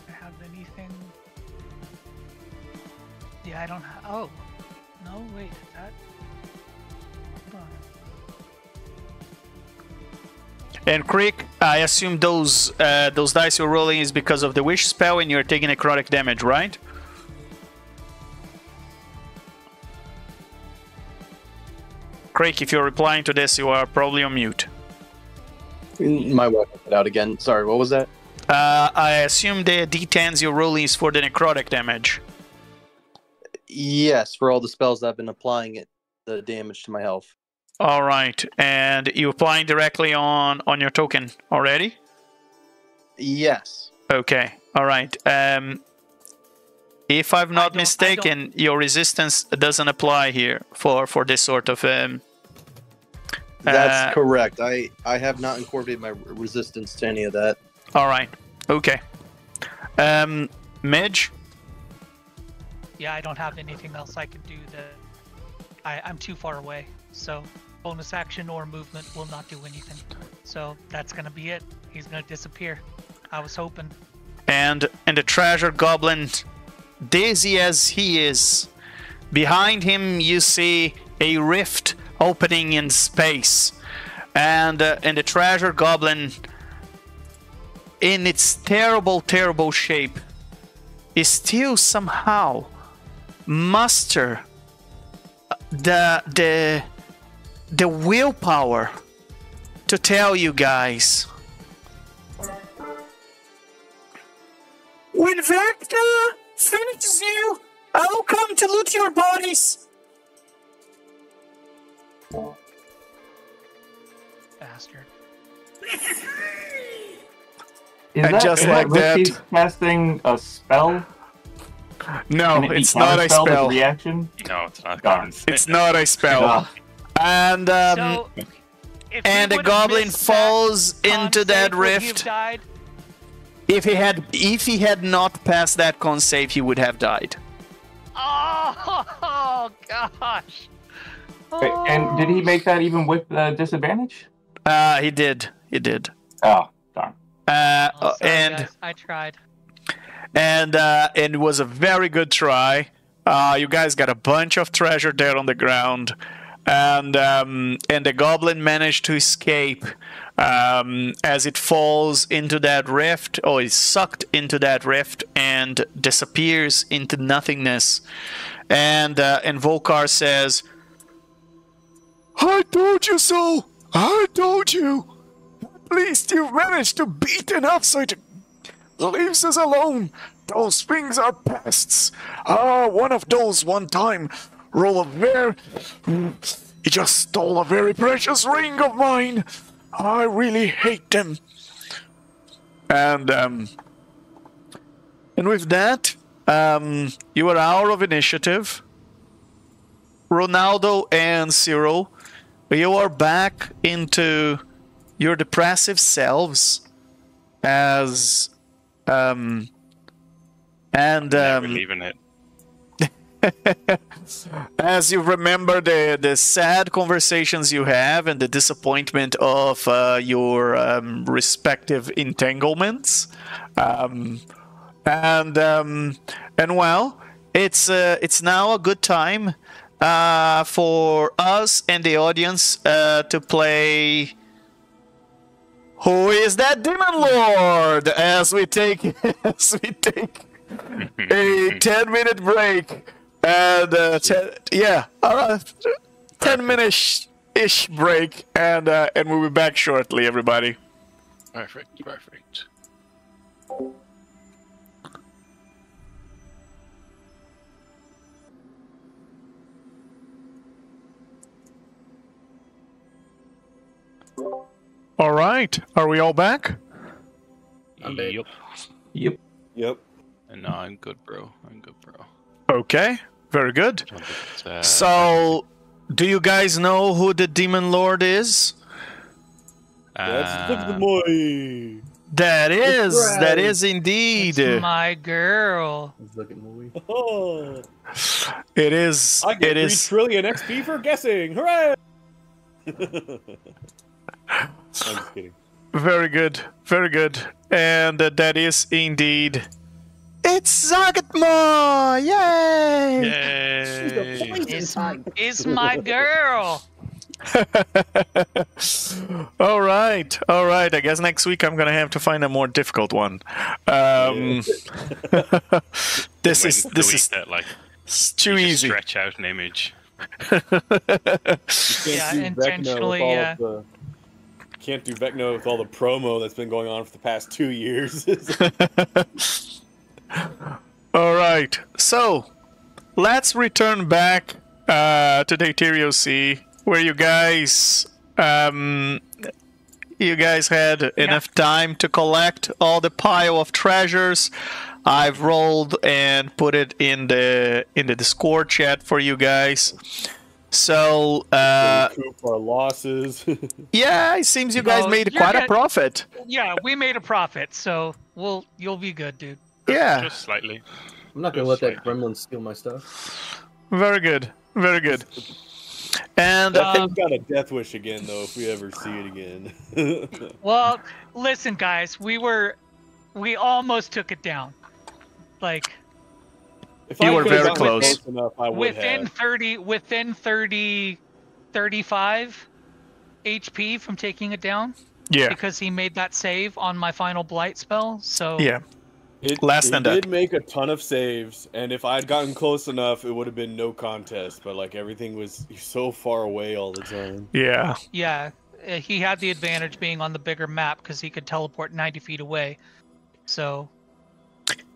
[SPEAKER 7] have anything? Yeah, I don't have. Oh, no, wait, that. Hold on.
[SPEAKER 1] And Creek, I assume those dice you're rolling is because of the wish spell, and you're taking necrotic damage, right? Creek, if you're replying to this, you are probably on mute.
[SPEAKER 10] My weapon cut out again. Sorry, what was that?
[SPEAKER 1] I assume the d10s you're rolling is for the necrotic damage.
[SPEAKER 10] Yes, for all the spells I've been applying the damage to my health.
[SPEAKER 1] All right, and you're applying directly on your token already?
[SPEAKER 10] Yes.
[SPEAKER 1] Okay, all right. If I'm not mistaken, your resistance doesn't apply here for this sort of...
[SPEAKER 10] That's correct. I have not incorporated my resistance to any of that.
[SPEAKER 1] All right, okay. Midge?
[SPEAKER 7] Yeah, I don't have anything else I can do that. I'm too far away, so bonus action or movement will not do anything. So that's gonna be it. He's gonna disappear. I was hoping.
[SPEAKER 1] And the treasure goblin, dizzy as he is, behind him you see a rift opening in space, and the treasure goblin, in its terrible shape, is still somehow muster the willpower to tell you guys, when Vecna finishes you, I will come to loot your bodies.
[SPEAKER 7] Bastard.
[SPEAKER 1] And just like that,
[SPEAKER 6] he's casting a spell.
[SPEAKER 1] no,
[SPEAKER 6] Can it be
[SPEAKER 1] it's not a
[SPEAKER 6] counterspell with
[SPEAKER 1] spell.
[SPEAKER 6] Reaction.
[SPEAKER 5] No, it's not.
[SPEAKER 6] Darn.
[SPEAKER 1] It's not a spell.
[SPEAKER 6] Ah.
[SPEAKER 1] And
[SPEAKER 7] So, if we
[SPEAKER 1] and the
[SPEAKER 7] would've
[SPEAKER 1] goblin
[SPEAKER 7] missed that
[SPEAKER 1] falls into
[SPEAKER 7] con
[SPEAKER 1] that
[SPEAKER 7] save, would he have
[SPEAKER 1] rift.
[SPEAKER 7] died?
[SPEAKER 1] If he had not passed that con save, he would have died.
[SPEAKER 7] Oh gosh.
[SPEAKER 6] Wait, and did he make that even with disadvantage?
[SPEAKER 1] He did. He did.
[SPEAKER 6] Oh, darn.
[SPEAKER 7] Oh, sorry,
[SPEAKER 1] and
[SPEAKER 7] guys. I tried.
[SPEAKER 1] and it was a very good try. You guys got a bunch of treasure there on the ground, and the goblin managed to escape as it falls into that rift, or is sucked into that rift and disappears into nothingness. And Volkar says, "I told you so! I told you! At least you managed to beat enough so it leaves us alone. Those things are pests. One of those one time he just stole a very precious ring of mine. I really hate them." And with that, you are out of initiative. Ronaldo and Cyril, you are back into your depressive selves as
[SPEAKER 5] Never leaving it.
[SPEAKER 1] as you remember the sad conversations you have and the disappointment of your respective entanglements, and well, it's now a good time for us and the audience to play Who Is That Demon Lord? As we take a 10-minute break. And 10-minute-ish break, and we'll be back shortly, everybody.
[SPEAKER 5] Perfect.
[SPEAKER 1] All right, are we all back?
[SPEAKER 5] Yep.
[SPEAKER 4] Yep.
[SPEAKER 5] And no, I'm good, bro.
[SPEAKER 1] Okay, very good. So, do you guys know who the Demon Lord is?
[SPEAKER 4] That's the boy.
[SPEAKER 1] That is indeed.
[SPEAKER 7] It's my girl.
[SPEAKER 4] Oh,
[SPEAKER 1] It is.
[SPEAKER 4] I get
[SPEAKER 1] It
[SPEAKER 4] 3
[SPEAKER 1] is.
[SPEAKER 4] trillion XP for guessing. Hooray! I'm just kidding.
[SPEAKER 1] Very good. Very good. And that is indeed. It's Zagatma! Yay!
[SPEAKER 7] Is my girl.
[SPEAKER 1] All right. I guess next week I'm gonna have to find a more difficult one. This is
[SPEAKER 5] that, like,
[SPEAKER 1] it's too
[SPEAKER 5] you just
[SPEAKER 1] easy.
[SPEAKER 5] stretch out an image.
[SPEAKER 7] Yeah, intentionally. Yeah.
[SPEAKER 4] Can't do Vecna with all the promo that's been going on for the past 2 years.
[SPEAKER 1] All right. So let's return back to the Ethereal Sea, where you guys had enough time to collect all the pile of treasures. I've rolled and put it in the Discord chat for you guys. So
[SPEAKER 4] recoup our losses.
[SPEAKER 1] yeah, it seems you guys made quite a profit.
[SPEAKER 7] Yeah, we made a profit, so you'll be good, dude.
[SPEAKER 1] Yeah,
[SPEAKER 5] Just slightly.
[SPEAKER 2] I'm not gonna let that gremlin steal my stuff.
[SPEAKER 1] very good, very good. And
[SPEAKER 4] That thing's got a death wish again, though, if we ever see it again.
[SPEAKER 7] Well, listen, guys, we almost took it down. Like,
[SPEAKER 4] If
[SPEAKER 1] You
[SPEAKER 4] I
[SPEAKER 1] were
[SPEAKER 4] could've
[SPEAKER 1] very
[SPEAKER 4] gotten
[SPEAKER 1] close.
[SPEAKER 4] enough, I would have.
[SPEAKER 7] 35 HP from taking it down.
[SPEAKER 1] yeah,
[SPEAKER 7] Because he made that save on my final blight spell. So
[SPEAKER 1] yeah.
[SPEAKER 4] It
[SPEAKER 1] Less than
[SPEAKER 4] did
[SPEAKER 1] that.
[SPEAKER 4] make a ton of saves, and if I'd gotten close enough, it would have been no contest. But like everything was so far away all the time.
[SPEAKER 1] Yeah.
[SPEAKER 7] yeah, he had the advantage being on the bigger map because he could teleport 90 feet away. So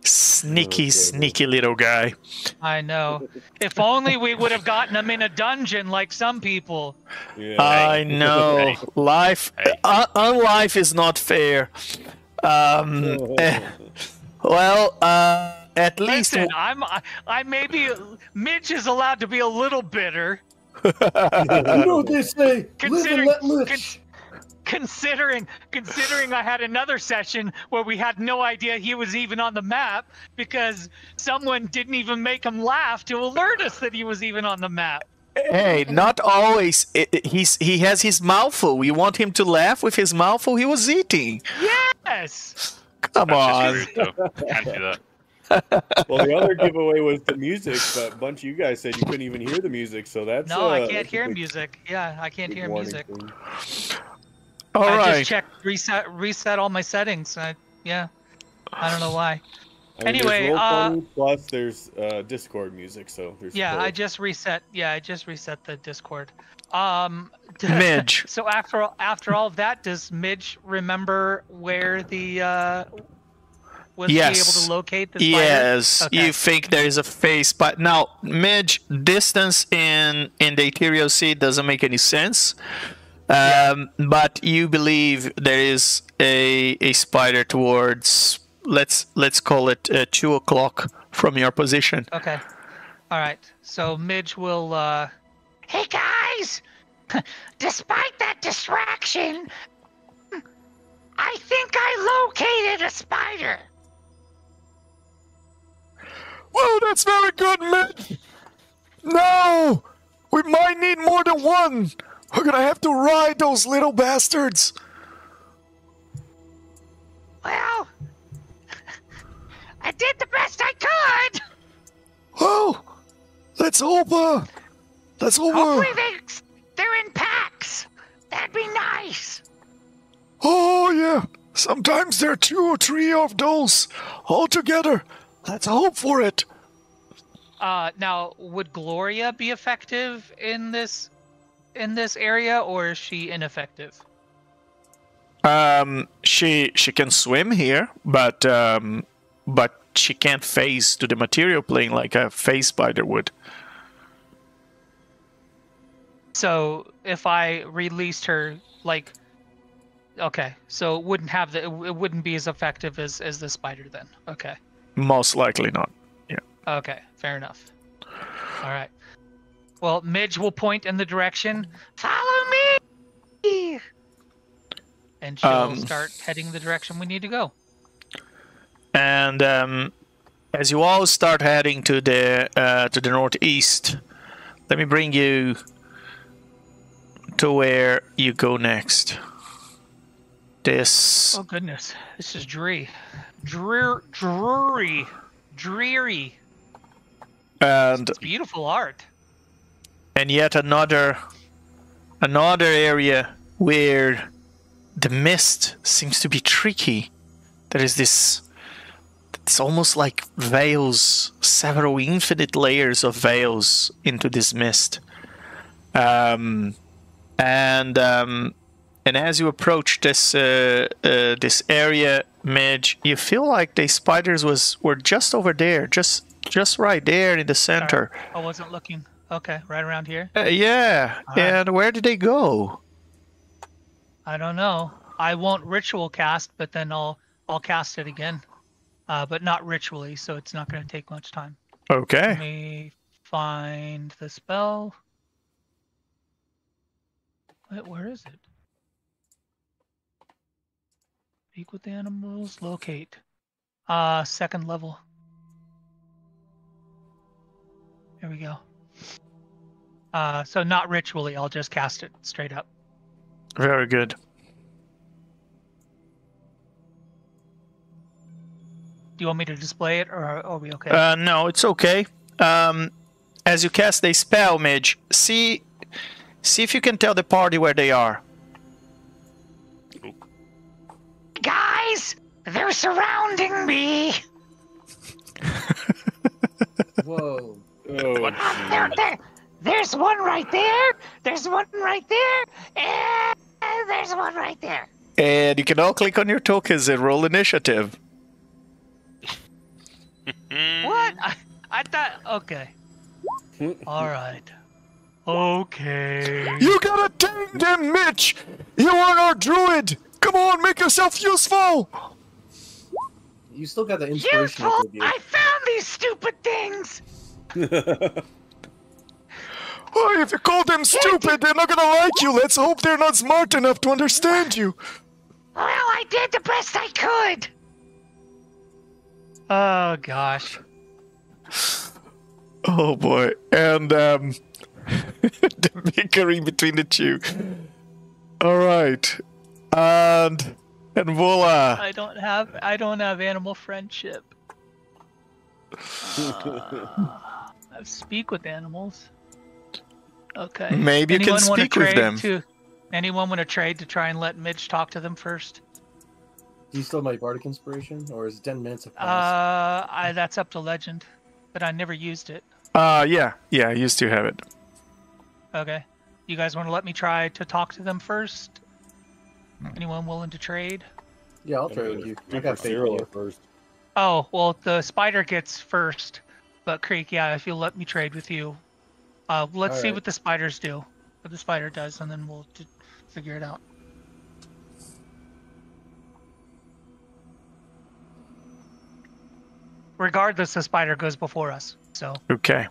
[SPEAKER 1] Sneaky,
[SPEAKER 4] Okay.
[SPEAKER 1] sneaky little guy.
[SPEAKER 7] I know. If only we would have gotten him in a dungeon like some people.
[SPEAKER 4] Yeah.
[SPEAKER 1] I know.
[SPEAKER 5] Hey.
[SPEAKER 1] Life,
[SPEAKER 5] Hey.
[SPEAKER 1] life is not fair. Well, at least.
[SPEAKER 7] Listen, I maybe Midge is allowed to be a little bitter.
[SPEAKER 2] You know what they say? Live and let lich.
[SPEAKER 7] Considering I had another session where we had no idea he was even on the map because someone didn't even make him laugh to alert us that he was even on the map.
[SPEAKER 1] Hey, not always. He has his mouthful. You want him to laugh with his mouthful he was eating.
[SPEAKER 7] Yes.
[SPEAKER 1] Come on.
[SPEAKER 5] That's just rude, though. Can't do that.
[SPEAKER 4] Well, the other giveaway was the music, but a bunch of you guys said you couldn't even hear the music, so that's
[SPEAKER 7] No, I can't hear music. Yeah, I can't hear music.
[SPEAKER 1] All
[SPEAKER 7] I
[SPEAKER 1] right.
[SPEAKER 7] just checked reset all my settings. Yeah, I don't know why.
[SPEAKER 4] I mean,
[SPEAKER 7] Anyway,
[SPEAKER 4] there's Roll20, plus there's Discord music, so there's
[SPEAKER 7] yeah,
[SPEAKER 4] both.
[SPEAKER 7] I just reset the Discord.
[SPEAKER 1] Midge.
[SPEAKER 7] So after all of that, does Midge remember where the was he able to locate the spider?
[SPEAKER 1] Yes,
[SPEAKER 7] Okay.
[SPEAKER 1] you think there is a face, but now, Midge, distance in the Ethereal Sea doesn't make any sense. But you believe there is a spider towards, let's call it 2 o'clock from your position.
[SPEAKER 7] Okay. All right. So Midge will.
[SPEAKER 3] Hey guys! Despite that distraction, I think I located a spider.
[SPEAKER 1] Well, that's very good, Midge. No! We might need more than one. We're gonna have to ride those little bastards.
[SPEAKER 3] Well, I did the best I could.
[SPEAKER 1] Well, let's hope.
[SPEAKER 3] Hopefully they're in packs. That'd be nice.
[SPEAKER 1] Oh yeah. Sometimes there are 2 or 3 of those all together. Let's hope for it.
[SPEAKER 7] Now, would Gloria be effective in this area, or is she ineffective?
[SPEAKER 1] She can swim here, but she can't phase to the material plane like a phase spider would.
[SPEAKER 7] So if I released her, like, okay, so it wouldn't be as effective as the spider then. Okay.
[SPEAKER 1] Most likely not. Yeah.
[SPEAKER 7] Okay, fair enough. All right. Well, Midge will point in the direction.
[SPEAKER 3] Follow me.
[SPEAKER 7] And she'll start heading the direction we need to go.
[SPEAKER 1] And as you all start heading to the northeast, let me bring you to where you go next. This.
[SPEAKER 7] Oh goodness, this is dreary.
[SPEAKER 1] And
[SPEAKER 7] It's beautiful art.
[SPEAKER 1] And yet another area where the mist seems to be tricky. There is this. It's almost like veils, several infinite layers of veils into this mist. And as you approach this area, Midge, you feel like the spiders were just over there, just right there in the center.
[SPEAKER 7] Sorry, I wasn't looking. Okay, right around here.
[SPEAKER 1] Yeah.
[SPEAKER 7] All right.
[SPEAKER 1] And where did they go?
[SPEAKER 7] I don't know. I won't ritual cast, but then I'll cast it again. But not ritually, so it's not going to take much time.
[SPEAKER 1] Okay.
[SPEAKER 7] Let me find the spell. Wait, where is it? Speak with animals. Locate. Second level. Here we go. So not ritually. I'll just cast it straight up.
[SPEAKER 1] Very good.
[SPEAKER 7] Do you want me to display it, or are we okay?
[SPEAKER 1] No, it's okay. As you cast a spell, Midge, see if you can tell the party where they are.
[SPEAKER 3] Guys, they're surrounding me.
[SPEAKER 2] Whoa.
[SPEAKER 4] Oh,
[SPEAKER 3] There's one right there. There's one right there. And there's one right there.
[SPEAKER 1] And you can all click on your tokens and roll initiative.
[SPEAKER 7] What? I thought. Okay. All right. Okay.
[SPEAKER 1] You gotta tame them, Mitch! You are our druid! Come on, make yourself useful!
[SPEAKER 2] You still got the inspiration to give you.
[SPEAKER 3] I found these stupid things!
[SPEAKER 1] Oh, if you call them stupid, they're not gonna like you. Let's hope they're not smart enough to understand you.
[SPEAKER 3] Well, I did the best I could!
[SPEAKER 7] Oh gosh.
[SPEAKER 1] Oh boy. And the bickering between the two. Alright. And voila.
[SPEAKER 7] I don't have animal friendship. I speak with animals. Okay.
[SPEAKER 1] Maybe you can
[SPEAKER 7] Anyone wanna
[SPEAKER 1] speak with them.
[SPEAKER 7] Anyone want to trade to try and let Midge talk to them first?
[SPEAKER 2] Do you still have my bardic inspiration, or is 10 minutes have passed?
[SPEAKER 7] That's up to legend, but I never used it.
[SPEAKER 1] Yeah, I used to have it.
[SPEAKER 7] Okay. You guys want to let me try to talk to them first? Anyone willing to trade?
[SPEAKER 2] Yeah, I'll trade with you. I got faith in you.
[SPEAKER 4] First.
[SPEAKER 7] Oh, well, the spider gets first, but Creek, yeah, if you'll let me trade with you. Let's see what the spiders do. What the spider does, and then we'll figure it out. Regardless, the spider goes before us, so...
[SPEAKER 1] Okay.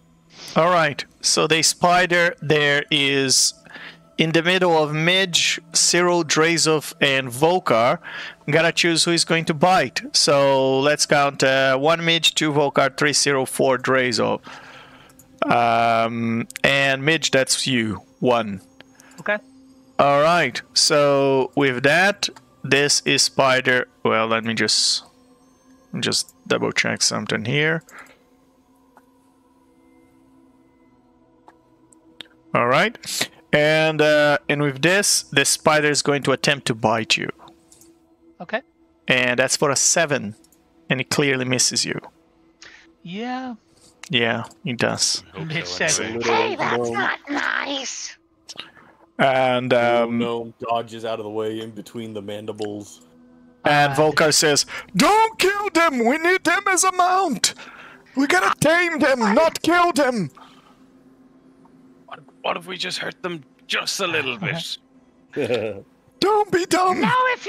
[SPEAKER 1] Alright, so the spider there is in the middle of Midge, Cyril, Drazov, and Volkar. Gotta choose who is going to bite. So let's count 1 Midge, 2 Volkar, 3 Cyril, 4 Drazov. And Midge, that's you. 1.
[SPEAKER 7] Okay.
[SPEAKER 1] Alright, so with that, this is spider... Well, let me just double check something here. All right, and with this, the spider is going to attempt to bite you.
[SPEAKER 7] Okay.
[SPEAKER 1] And that's for a 7, and it clearly misses you.
[SPEAKER 7] Yeah.
[SPEAKER 1] Yeah, he does.
[SPEAKER 7] Midge said,
[SPEAKER 3] Hey, that's not nice!
[SPEAKER 1] And
[SPEAKER 4] Gnome dodges out of the way in between the mandibles.
[SPEAKER 1] And Volkar says, "Don't kill them! We need them as a mount! We gotta tame them, not kill them!"
[SPEAKER 5] What if we just hurt them just a little bit?
[SPEAKER 1] Don't be dumb!
[SPEAKER 3] No, if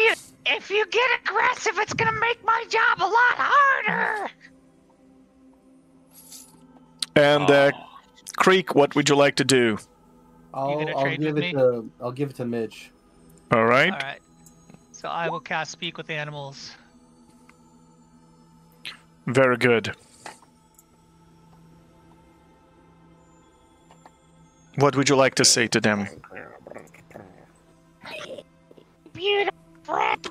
[SPEAKER 3] you get aggressive, it's gonna make my job a lot harder!
[SPEAKER 1] And Creek, what would you like to do?
[SPEAKER 2] I'll give it to Midge.
[SPEAKER 1] All right.
[SPEAKER 7] All right. So I will cast Speak with Animals.
[SPEAKER 1] Very good. What would you like to say to them?
[SPEAKER 3] Beautiful friend,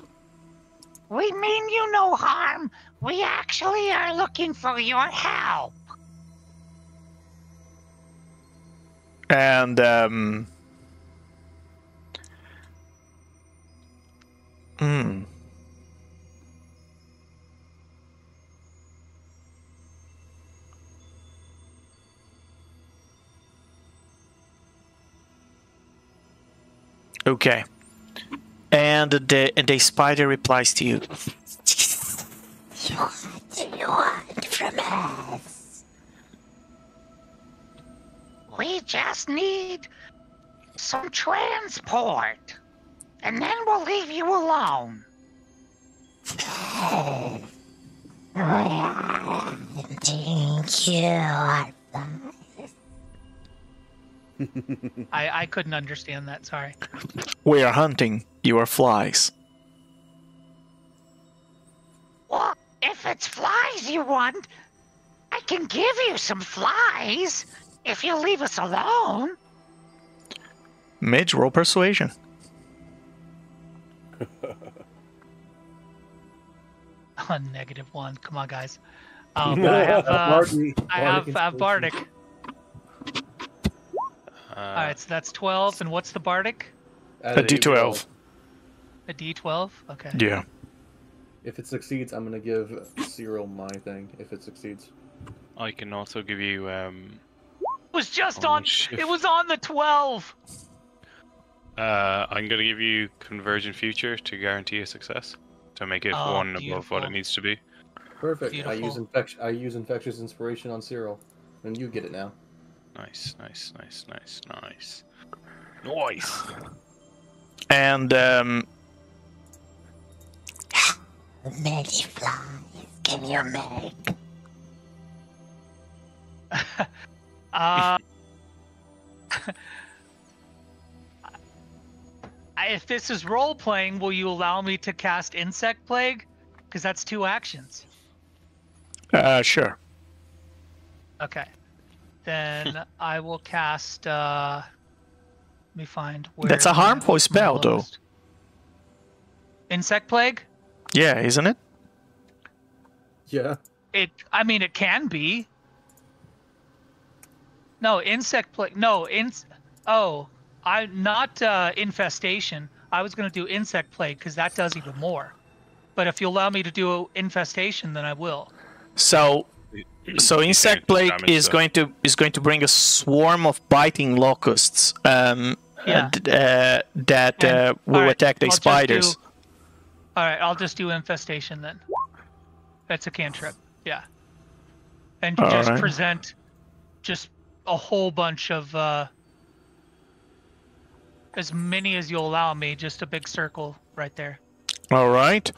[SPEAKER 3] we mean you no harm. We actually are looking for your help.
[SPEAKER 1] And Okay. And the spider replies to you.
[SPEAKER 9] What do you want from us?
[SPEAKER 3] We just need some transport, and then we'll leave you alone.
[SPEAKER 7] I couldn't understand that, sorry.
[SPEAKER 1] We are hunting your flies.
[SPEAKER 3] Well, if it's flies you want, I can give you some flies if you leave us alone.
[SPEAKER 1] Midge, roll persuasion.
[SPEAKER 7] -1. Come on, guys. I have Bardic. Alright, so that's 12, and what's the Bardic?
[SPEAKER 1] A D12.
[SPEAKER 7] A D12? Okay.
[SPEAKER 1] Yeah.
[SPEAKER 2] If it succeeds, I'm gonna give Cyril my thing, if it succeeds.
[SPEAKER 5] I can also give you,
[SPEAKER 7] It was just on... It was on the 12!
[SPEAKER 5] I'm gonna give you Convergent Future to guarantee a success. To make it one above what it needs to be.
[SPEAKER 2] Perfect. I use Infectious Inspiration on Cyril. And you get it now.
[SPEAKER 5] Nice.
[SPEAKER 1] And
[SPEAKER 9] Many flies.
[SPEAKER 3] can you make?
[SPEAKER 7] If this is role playing, will you allow me to cast Insect Plague? Because that's 2 actions.
[SPEAKER 1] Sure.
[SPEAKER 7] Okay. Then I will cast. Let me find where.
[SPEAKER 1] That's a harmful spell, though.
[SPEAKER 7] Insect Plague?
[SPEAKER 1] Yeah, isn't it?
[SPEAKER 2] Yeah.
[SPEAKER 7] I mean, it can be. No, Insect Plague. No, not Infestation. I was going to do Insect Plague because that does even more. But if you allow me to do Infestation, then I will.
[SPEAKER 1] So Insect Plague is going to bring a swarm of biting locusts that will attack the spiders.
[SPEAKER 7] All right, I'll just do Infestation then. That's a cantrip. Yeah. And just present just a whole bunch of as many as you'll allow me, just a big circle right there.
[SPEAKER 1] All right.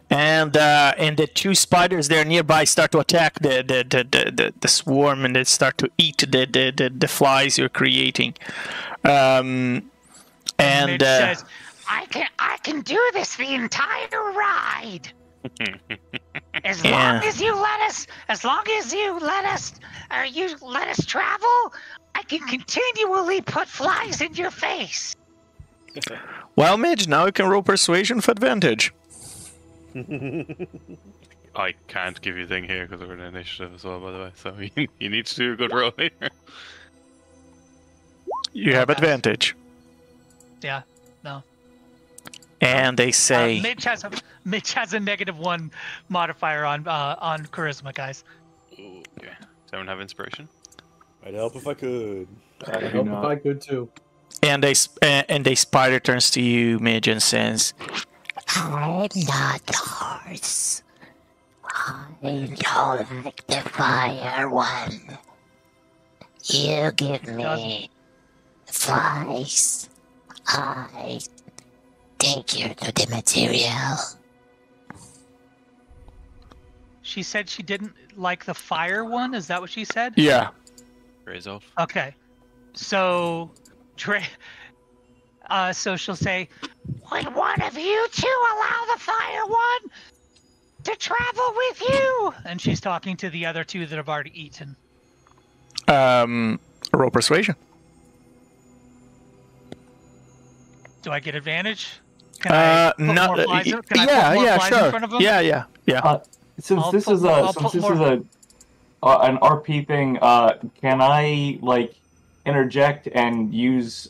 [SPEAKER 1] And the 2 spiders there nearby start to attack the swarm, and they start to eat the flies you're creating. And
[SPEAKER 7] Mitch says,
[SPEAKER 3] I can do this the entire ride. As long as you let us travel, I can continually put flies in your face.
[SPEAKER 1] Well, Midge, now you can roll persuasion with advantage.
[SPEAKER 5] I can't give you a thing here because we're in initiative as well, by the way. So you need to do a good roll here.
[SPEAKER 1] You have advantage.
[SPEAKER 7] Yeah. No.
[SPEAKER 1] And they say
[SPEAKER 7] Mitch has a -1 modifier on charisma, guys.
[SPEAKER 5] Ooh, okay. Does anyone have inspiration?
[SPEAKER 4] I'd help if I could.
[SPEAKER 2] I'd help if I could too.
[SPEAKER 1] And a spider turns to you, Midge, and says,
[SPEAKER 3] I'm not the horse. I don't like the fire one. You give me flies. I take you to the material.
[SPEAKER 7] She said she didn't like the fire one? Is that what she said?
[SPEAKER 1] Yeah.
[SPEAKER 5] Raise off.
[SPEAKER 7] Okay. So, so she'll say,
[SPEAKER 3] Would one of you two allow the fire one to travel with you?
[SPEAKER 7] And she's talking to the other 2 that have already eaten.
[SPEAKER 1] Roll persuasion.
[SPEAKER 7] Do I get advantage? Can I put more flies in? Can I put more flies
[SPEAKER 1] sure.
[SPEAKER 7] in front of them?
[SPEAKER 1] Yeah.
[SPEAKER 6] Since this is an RP thing, can I interject and use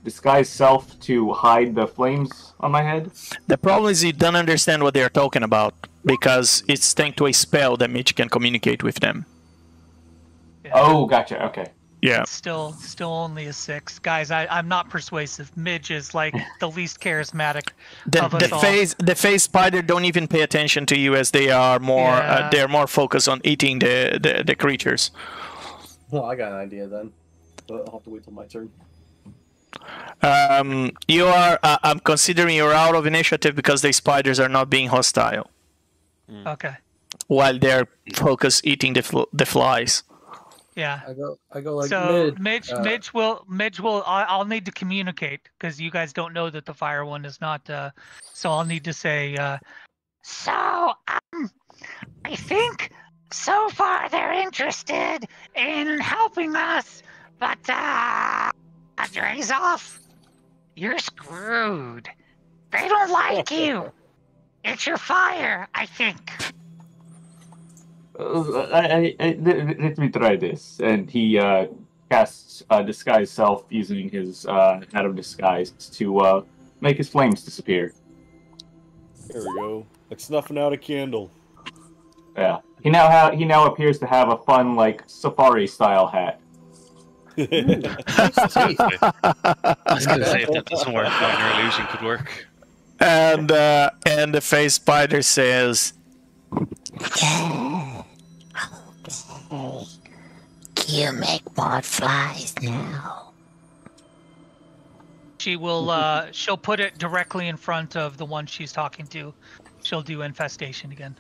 [SPEAKER 6] disguise self to hide the flames on my head?
[SPEAKER 1] The problem is you don't understand what they're talking about because it's thanks to a spell that Mitch can communicate with them.
[SPEAKER 7] Yeah.
[SPEAKER 6] Oh, gotcha. Okay.
[SPEAKER 1] Yeah.
[SPEAKER 7] It's still only a 6. Guys, I'm not persuasive. Midge is like the least charismatic of us all.
[SPEAKER 1] The phase spider don't even pay attention to you as they are more they're more focused on eating the creatures.
[SPEAKER 2] Well, I got an idea then. But I'll have to wait till my turn.
[SPEAKER 1] You are I'm considering you're out of initiative because the spiders are not being hostile.
[SPEAKER 7] Okay.
[SPEAKER 1] While they're focused eating the flies.
[SPEAKER 7] Yeah.
[SPEAKER 2] I go like
[SPEAKER 7] so
[SPEAKER 2] Midge.
[SPEAKER 7] Midge will. I'll need to communicate because you guys don't know that the fire one is not. So I'll need to say.
[SPEAKER 3] So I think so far they're interested in helping us, but Dre's off. You're screwed. They don't like you. It's your fire, I think.
[SPEAKER 6] Let me try this. And he casts disguise self using his hat of disguise to make his flames disappear.
[SPEAKER 4] There we go. Like snuffing out a candle.
[SPEAKER 6] Yeah. He now appears to have a fun safari style hat.
[SPEAKER 5] I was gonna say if that doesn't work, minor illusion could work.
[SPEAKER 1] And the face spider says,
[SPEAKER 3] Okay. You make more flies now.
[SPEAKER 7] She will. She'll put it directly in front of the one she's talking to. She'll do infestation again.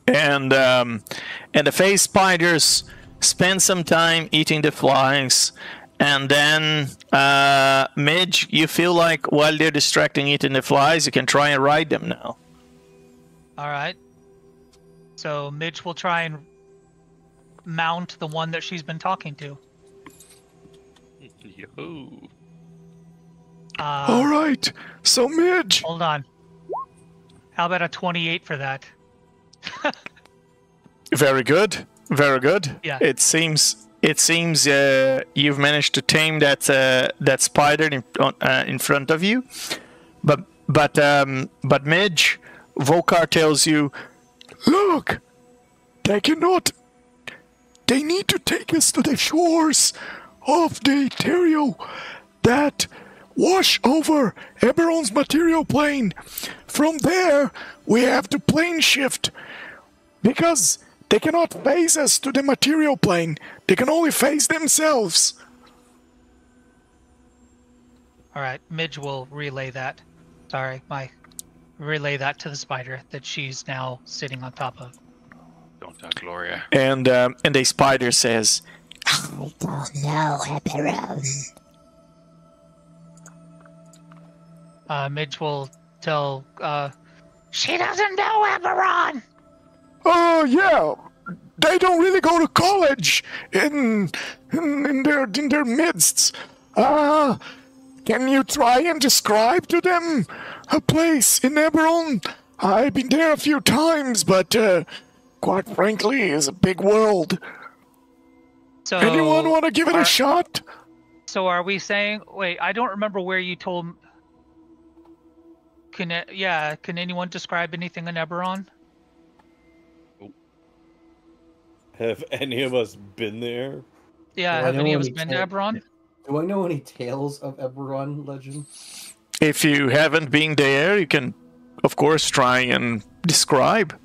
[SPEAKER 1] And the phase spiders spend some time eating the flies, and then Midge, you feel like while they're distracting eating the flies, you can try and ride them now.
[SPEAKER 7] All right. So Midge will try and mount the one that she's been talking to.
[SPEAKER 5] Yo.
[SPEAKER 1] All right, so Midge.
[SPEAKER 7] Hold on. How about a 28 for that?
[SPEAKER 1] Very good, very good.
[SPEAKER 7] Yeah.
[SPEAKER 1] It seems you've managed to tame that spider in front of you, but Midge, Volkar tells you, look, they need to take us to the shores of the Ethereal that wash over Eberron's material plane. From there, we have to plane shift, because they cannot phase us to the material plane. They can only phase themselves.
[SPEAKER 7] All right, Midge will relay that. Sorry, relay that to the spider that she's now sitting on top of.
[SPEAKER 5] Don't talk, Gloria.
[SPEAKER 1] And the spider says,
[SPEAKER 9] I don't know, Eberron.
[SPEAKER 7] Midge will tell,
[SPEAKER 3] She doesn't know Eberron.
[SPEAKER 1] oh yeah, they don't really go to college in their midst. Can you try and describe to them a place in Eberron? I've been there a few times, but quite frankly, it's a big world.
[SPEAKER 7] so...
[SPEAKER 1] Anyone want to give it a shot?
[SPEAKER 7] So are we saying... Wait, I don't remember where you told... Can anyone describe anything in Eberron?
[SPEAKER 4] Have any of us been there?
[SPEAKER 7] Yeah,
[SPEAKER 2] Do I
[SPEAKER 7] have
[SPEAKER 2] know
[SPEAKER 7] any of us
[SPEAKER 2] any
[SPEAKER 7] been to Eberron?
[SPEAKER 2] Do I know any tales of Eberron legend?
[SPEAKER 1] If you haven't been there, you can, of course, try and describe.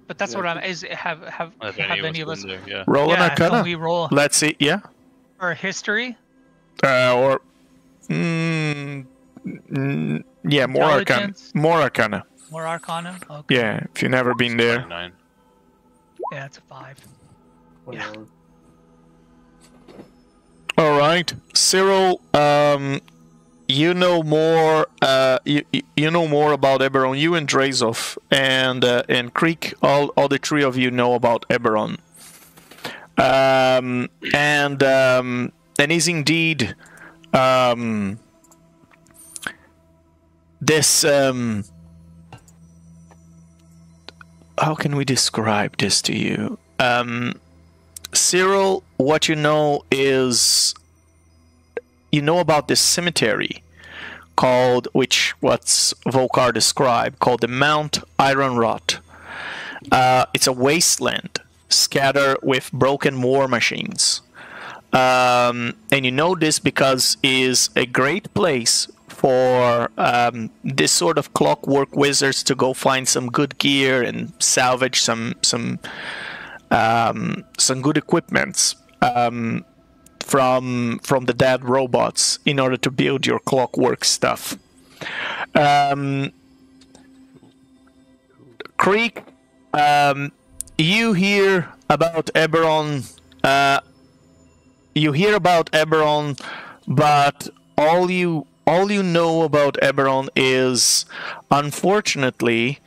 [SPEAKER 7] But that's what I'm... Have any of us...
[SPEAKER 5] been there? Yeah.
[SPEAKER 1] Roll an
[SPEAKER 7] Yeah,
[SPEAKER 1] Arcana.
[SPEAKER 7] can we roll
[SPEAKER 1] Let's see. Yeah.
[SPEAKER 7] our history?
[SPEAKER 1] Yeah, more Arcana.
[SPEAKER 7] Intelligence?
[SPEAKER 1] More Arcana.
[SPEAKER 7] More Arcana? Okay.
[SPEAKER 1] Yeah, if you've never been there.
[SPEAKER 5] 29.
[SPEAKER 7] Yeah, it's a 5.
[SPEAKER 2] 21.
[SPEAKER 1] All right, Cyril. You know more. You know more about Eberron. You and Drazov and Creek. All the three of you know about Eberron. And is indeed this. How can we describe this to you? Cyril, what you know is you know about this cemetery called, what's Volkar described, called the Mount Ironmount. It's a wasteland scattered with broken war machines. And you know this because is a great place for this sort of clockwork wizards to go find some good gear and salvage some good equipments from the dead robots in order to build your clockwork stuff. Creek, you hear about Eberron. You hear about Eberron, but all you know about Eberron is, unfortunately,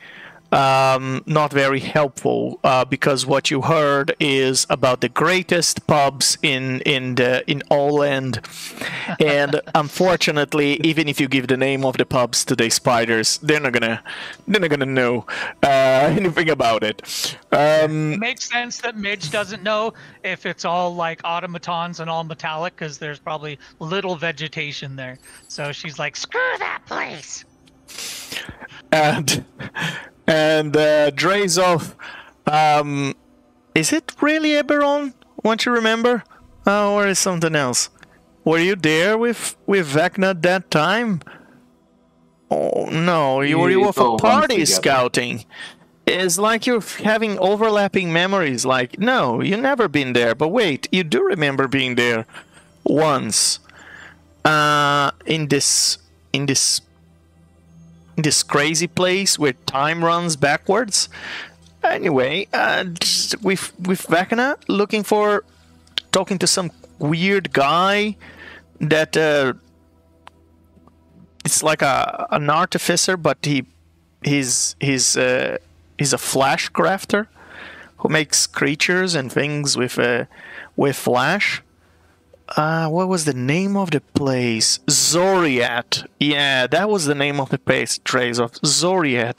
[SPEAKER 1] not very helpful, because what you heard is about the greatest pubs in all land, and unfortunately, even if you give the name of the pubs to the spiders, they're not gonna know anything about it.
[SPEAKER 7] Makes sense that Midge doesn't know if it's all like automatons and all metallic, because there's probably little vegetation there. So she's like,
[SPEAKER 3] Screw that place.
[SPEAKER 1] And Drazov, is it really Eberron? Won't you remember? Or is something else? Were you there with Vecna that time? Oh no, you were with a party scouting. It's like you're having overlapping memories. Like, no, you never been there. But wait, you do remember being there once. In this in this crazy place where time runs backwards. Anyway, with Vecna looking for talking to some weird guy that it's like an artificer, but he's a flash crafter who makes creatures and things with flash. What was the name of the place? Zoriat. Yeah, that was the name of the place. Trace of Zoriat.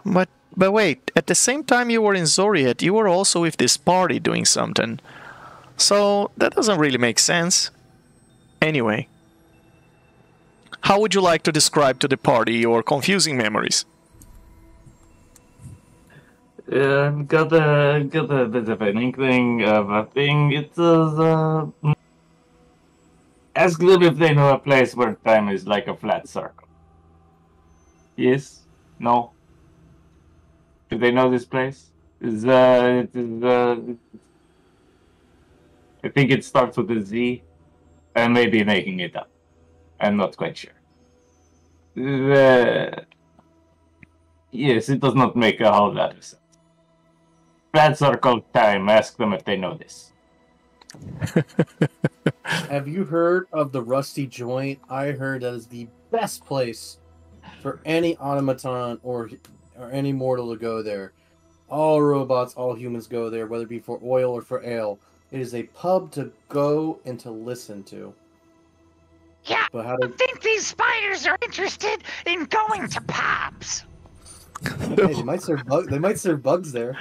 [SPEAKER 1] But wait, at the same time you were in Zoriat, you were also with this party doing something. So that doesn't really make sense. Anyway, how would you like to describe to the party your confusing memories?
[SPEAKER 6] Got a bit of an inkling of a thing. It was ask them if they know a place where time is like a flat circle. Yes? No? Do they know this place? I think it starts with a Z. I may be making it up. I'm not quite sure. Yes, it does not make a whole lot of sense. Flat circle time. Ask them if they know this.
[SPEAKER 2] Have you heard of the Rusty Joint? I heard that is the best place for any automaton or any mortal to go there. All robots, all humans go there, whether it be for oil or for ale. It is a pub to go and to listen to.
[SPEAKER 3] Yeah,
[SPEAKER 2] But how
[SPEAKER 3] I
[SPEAKER 2] to,
[SPEAKER 3] think these spiders are interested in going to pubs.
[SPEAKER 2] hey, they might serve bugs there.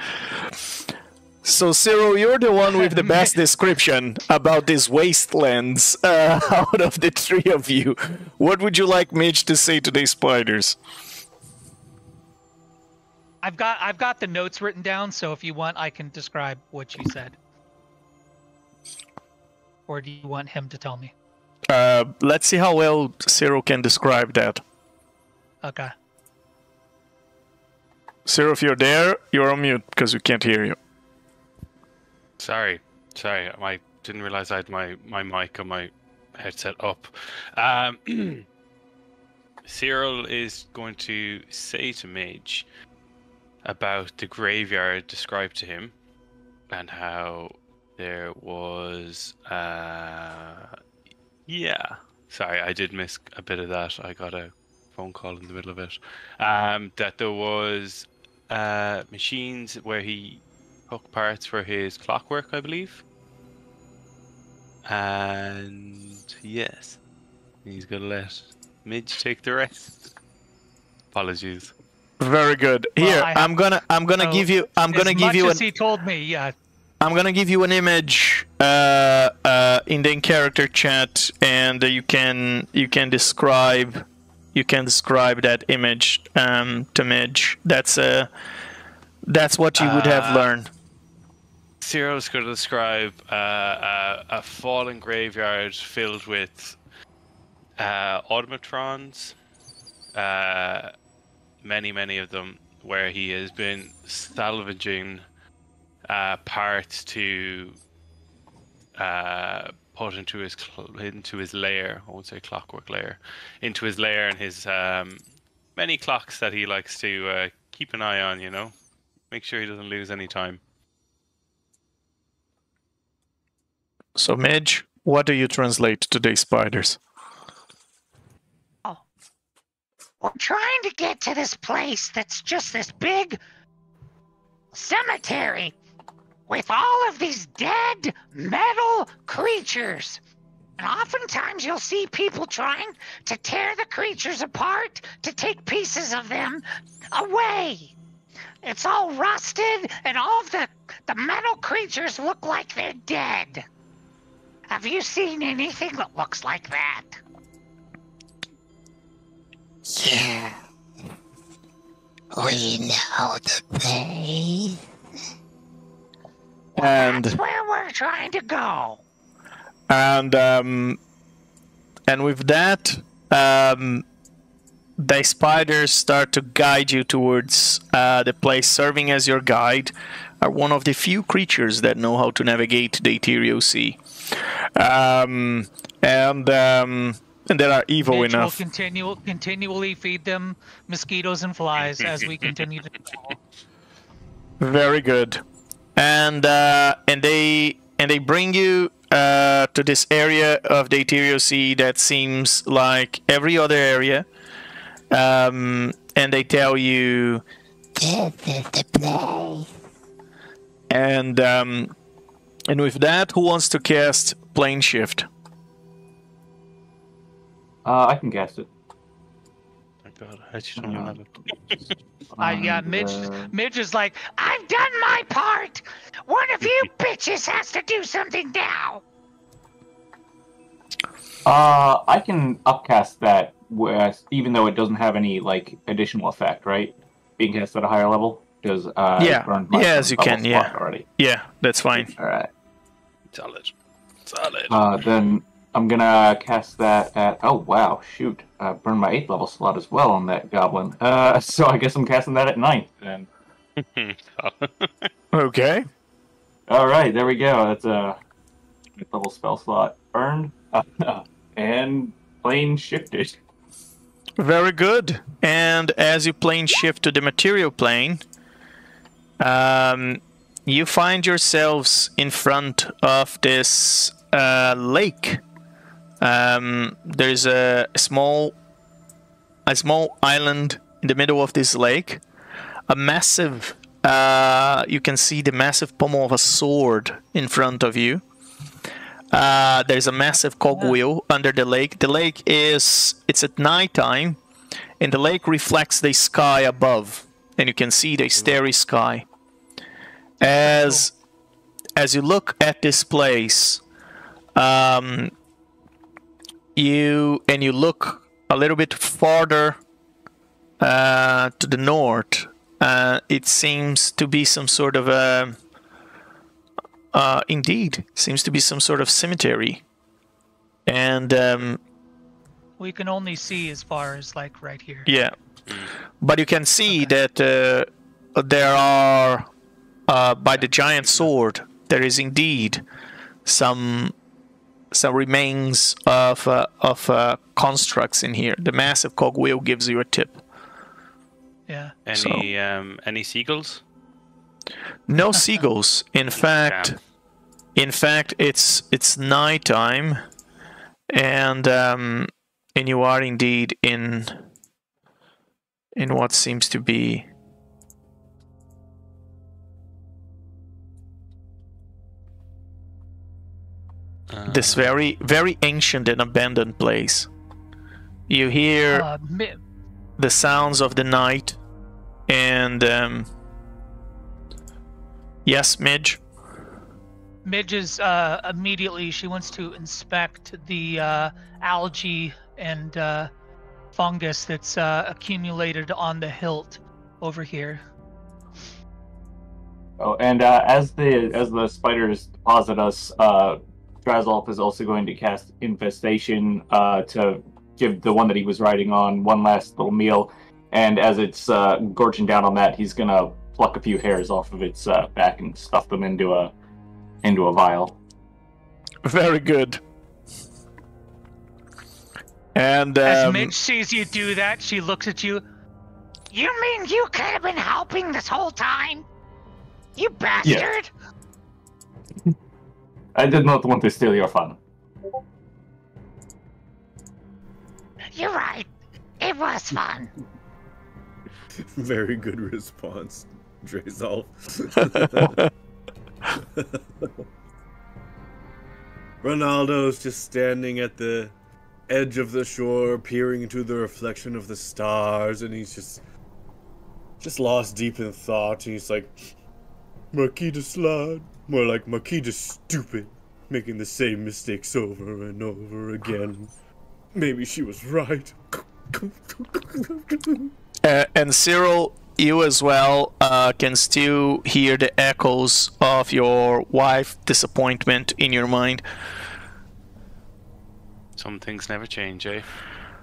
[SPEAKER 1] So, Cyril, you're the one with the best description about these wastelands out of the three of you. What would you like Midge to say to these spiders?
[SPEAKER 7] I've got the notes written down, so if you want, I can describe what you said. Or do you want him to tell me?
[SPEAKER 1] Let's see how well Cyril can describe that.
[SPEAKER 7] Okay.
[SPEAKER 1] Cyril, if you're there, you're on mute because we can't hear you.
[SPEAKER 5] Sorry, I didn't realize I had my mic on my headset up. Cyril is going to say to Midge about the graveyard described to him and how there was yeah, sorry, I did miss a bit of that. I got a phone call in the middle of it. That there was machines where he took parts for his clockwork, I believe. And yes, he's gonna let Midge take the rest. Apologies.
[SPEAKER 1] Very good. Here,
[SPEAKER 7] Well,
[SPEAKER 1] I'm gonna give you
[SPEAKER 7] as he told me, yeah.
[SPEAKER 1] I'm gonna give you an image in the in-character chat, and you can describe that image to Midge. That's what you would have learned.
[SPEAKER 5] Cyril's going to describe a fallen graveyard filled with automatrons, many of them, where he has been salvaging parts to put into his lair. I won't say clockwork lair, into his lair, and his many clocks that he likes to keep an eye on. You know, make sure he doesn't lose any time.
[SPEAKER 1] So, Midge, what do you translate to these spiders?
[SPEAKER 3] Oh, we're trying to get to this place that's just this big cemetery with all of these dead metal creatures. And oftentimes you'll see people trying to tear the creatures apart to take pieces of them away. It's all rusted, and all of the metal creatures look like they're dead. Have you seen anything that looks like that?
[SPEAKER 9] Yeah. We know the place.
[SPEAKER 1] And
[SPEAKER 3] That's where we're trying to go.
[SPEAKER 1] and with that, the spiders start to guide you towards the place. Serving as your guide are one of the few creatures that know how to navigate the Ethereal Sea. And that are evil
[SPEAKER 7] Mitch
[SPEAKER 1] enough.
[SPEAKER 7] will continually feed them mosquitoes and flies as we continue to travel.
[SPEAKER 1] Very good. And they bring you to this area of the Ethereal Sea that seems like every other area. And they tell you this is the place. And with that, who wants to cast Plane Shift?
[SPEAKER 6] I can cast it.
[SPEAKER 11] My God, I actually don't have it.
[SPEAKER 7] Yeah, Midge is like, I've done my part. One of you bitches has to do something now.
[SPEAKER 6] I can upcast that, even though it doesn't have any like additional effect, right? Being cast at a higher level, because
[SPEAKER 1] yes, you can. Yeah,
[SPEAKER 6] already.
[SPEAKER 1] Yeah, that's fine.
[SPEAKER 6] All right.
[SPEAKER 11] Solid. Solid.
[SPEAKER 6] Then I'm gonna cast that at. Oh wow, shoot! Burned my 8th level slot as well on that goblin. So I guess I'm casting that at 9th then.
[SPEAKER 1] Okay.
[SPEAKER 6] All right, there we go. That's a 8th level spell slot burned and plane shifted.
[SPEAKER 1] Very good. And as you plane shift to the material plane, you find yourselves in front of this lake. There's a small island in the middle of this lake. A massive, you can see the massive pommel of a sword in front of you. There's a massive cogwheel under the lake. The lake it's at nighttime, and the lake reflects the sky above, and you can see the starry sky. As you look at this place, you look a little bit farther to the north. It seems to be some sort of a indeed, seems to be some sort of cemetery. And
[SPEAKER 7] we can only see as far as like right here.
[SPEAKER 1] Yeah, but you can see that there are by the giant sword there is indeed some remains of constructs in here. The massive cogwheel gives you a tip.
[SPEAKER 7] Yeah.
[SPEAKER 11] Any seagulls?
[SPEAKER 1] No seagulls. In fact, it's nighttime, and you are indeed in what seems to be this very, very ancient and abandoned place. You hear the sounds of the night, and yes, Midge?
[SPEAKER 7] Midge is immediately, she wants to inspect the algae and fungus that's accumulated on the hilt over here.
[SPEAKER 6] Oh, and as the spiders deposit us, Drazolf is also going to cast Infestation to give the one that he was riding on one last little meal. And as it's gorging down on that, he's gonna pluck a few hairs off of its back and stuff them into a vial.
[SPEAKER 1] Very good. And
[SPEAKER 7] as Midge sees you do that, she looks at you.
[SPEAKER 3] You mean you could have been helping this whole time? You bastard!
[SPEAKER 6] Yeah. I did not want to steal your fun.
[SPEAKER 3] You're right. It was fun.
[SPEAKER 4] Very good response, Drazolf. Ronaldo's just standing at the edge of the shore, peering into the reflection of the stars, and he's just lost deep in thought. And he's like, Marquita Slide, more like Marquita Stupid, making the same mistakes over and over again. Maybe she was right.
[SPEAKER 1] And Cyril, you as well can still hear the echoes of your wife's disappointment in your mind.
[SPEAKER 11] Some things never change, eh?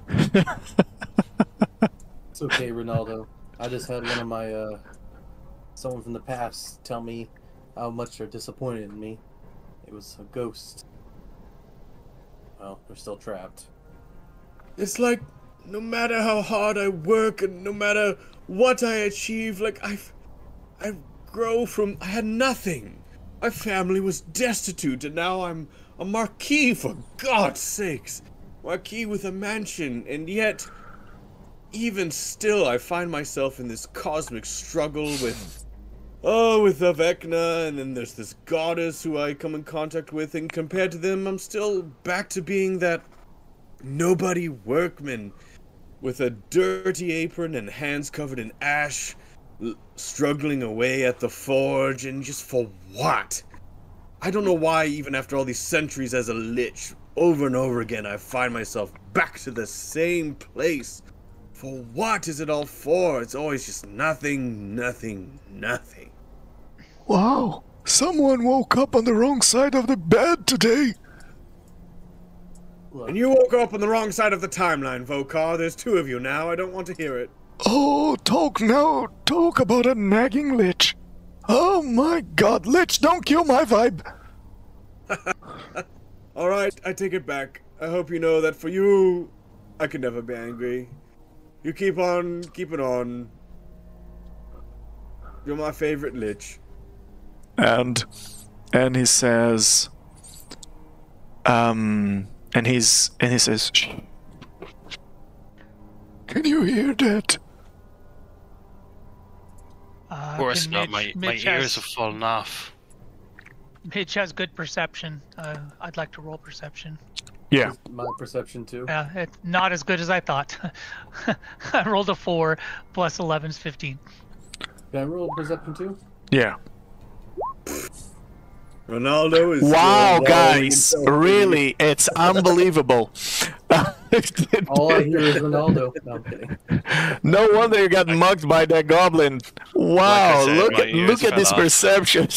[SPEAKER 2] It's okay, Ronaldo. I just had one of my, someone from the past tell me how much they're disappointed in me. It was a ghost. Well, they're still trapped.
[SPEAKER 4] It's like, no matter how hard I work and no matter what I achieve, like, I had nothing. My family was destitute, and now I'm a marquis, for God's sakes. Marquis with a mansion, and yet, even still, I find myself in this cosmic struggle with the Vecna, and then there's this goddess who I come in contact with, and compared to them, I'm still back to being that nobody workman with a dirty apron and hands covered in ash, struggling away at the forge, and just for what? I don't know why, even after all these centuries as a lich, over and over again, I find myself back to the same place. For what is it all for? It's always just nothing, nothing, nothing.
[SPEAKER 1] Wow, someone woke up on the wrong side of the bed today.
[SPEAKER 4] And you woke up on the wrong side of the timeline, Vokar. There's two of you now. I don't want to hear it.
[SPEAKER 1] Oh, talk now. Talk about a nagging lich. Oh my god, lich, don't kill my vibe.
[SPEAKER 4] Alright, I take it back. I hope you know that for you, I can never be angry. You keep on keeping on. You're my favorite lich.
[SPEAKER 1] And he says, and he says, "Shh. Can you hear that?
[SPEAKER 11] Of course not. My ears have fallen off.
[SPEAKER 7] Mitch has good perception. I'd like to roll perception.
[SPEAKER 1] Yeah.
[SPEAKER 2] My perception too.
[SPEAKER 7] Yeah, it's not as good as I thought. I rolled a 4 plus 11 is 15.
[SPEAKER 2] Can I roll perception too?
[SPEAKER 1] Yeah.
[SPEAKER 4] Ronaldo is
[SPEAKER 1] wow, guys, really, it's unbelievable.
[SPEAKER 2] All I hear is Ronaldo. No, I'm kidding.
[SPEAKER 1] No wonder you got mugged by that goblin. Wow,
[SPEAKER 11] said,
[SPEAKER 1] look at this perception,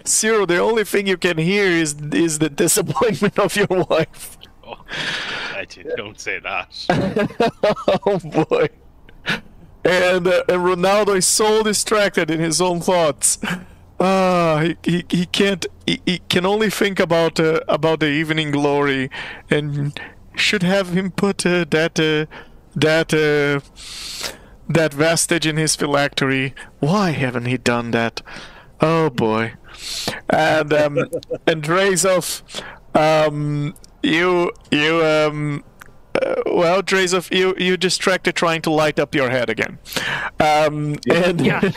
[SPEAKER 1] Cyril, the only thing you can hear is the disappointment of your wife.
[SPEAKER 11] Oh, don't say that.
[SPEAKER 1] Oh boy. And Ronaldo is so distracted in his own thoughts. He can't. He can only think about the evening glory, and should have him put that vestige in his phylactery. Why haven't he done that? Oh boy. And Drazov, well, Drazov, you distracted trying to light up your head again.
[SPEAKER 7] Yeah.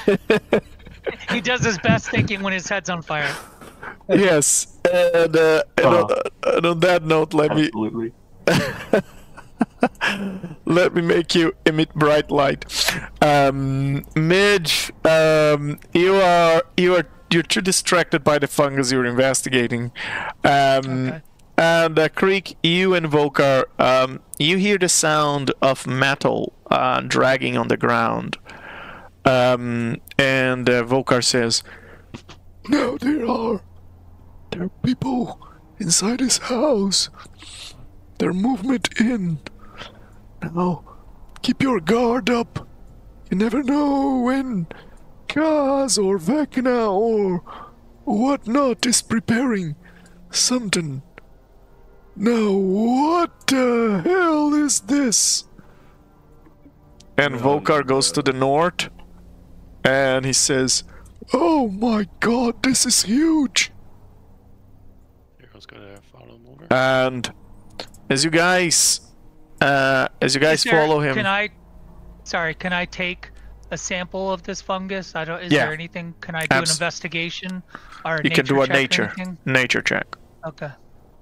[SPEAKER 7] He does his best thinking when his head's on fire.
[SPEAKER 1] Yes, and on that note, let me make you emit bright light. Midge, you're too distracted by the fungus you're investigating. Okay. And Creek, you and Vokar, you hear the sound of metal dragging on the ground. And Vokar says, "Now there are people inside his house. Their movement in. Now, keep your guard up. You never know when Kaz or Vecna or whatnot is preparing something. Now, what the hell is this?" And Vokar goes to the north, and he says, "Oh my god, this is huge!"
[SPEAKER 11] Hero's gonna follow him over.
[SPEAKER 1] And as you guys follow him,
[SPEAKER 7] can I take a sample of this fungus? Is
[SPEAKER 1] Yeah.
[SPEAKER 7] there anything? Can I do an investigation or
[SPEAKER 1] you can do a
[SPEAKER 7] check or anything?
[SPEAKER 1] nature check.
[SPEAKER 7] Okay,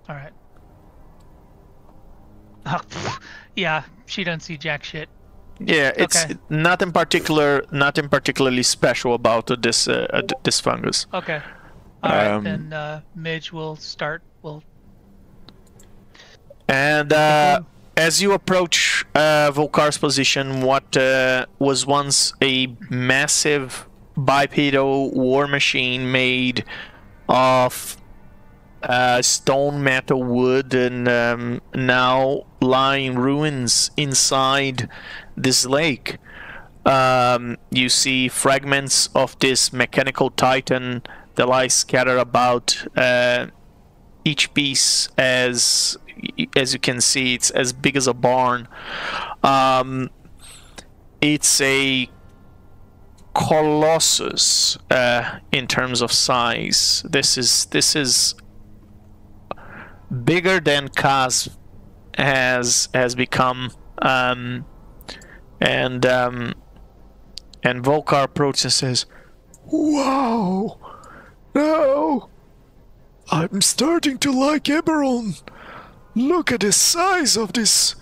[SPEAKER 7] all right. Oh, yeah, she doesn't see jack shit.
[SPEAKER 1] Yeah, it's
[SPEAKER 7] Okay.
[SPEAKER 1] nothing particularly special about this this fungus.
[SPEAKER 7] Okay. All right, then Midge will start.
[SPEAKER 1] And as you approach Volkar's position, what was once a massive bipedal war machine made of stone, metal, wood, and now lying ruins inside this lake. You see fragments of this mechanical titan that lie scattered about, each piece as as you can see, it's as big as a barn. It's a colossus in terms of size. This is bigger than Kaz has become, and Volkar approaches and says, "Wow, now I'm starting to like Eberron. Look at the size of this.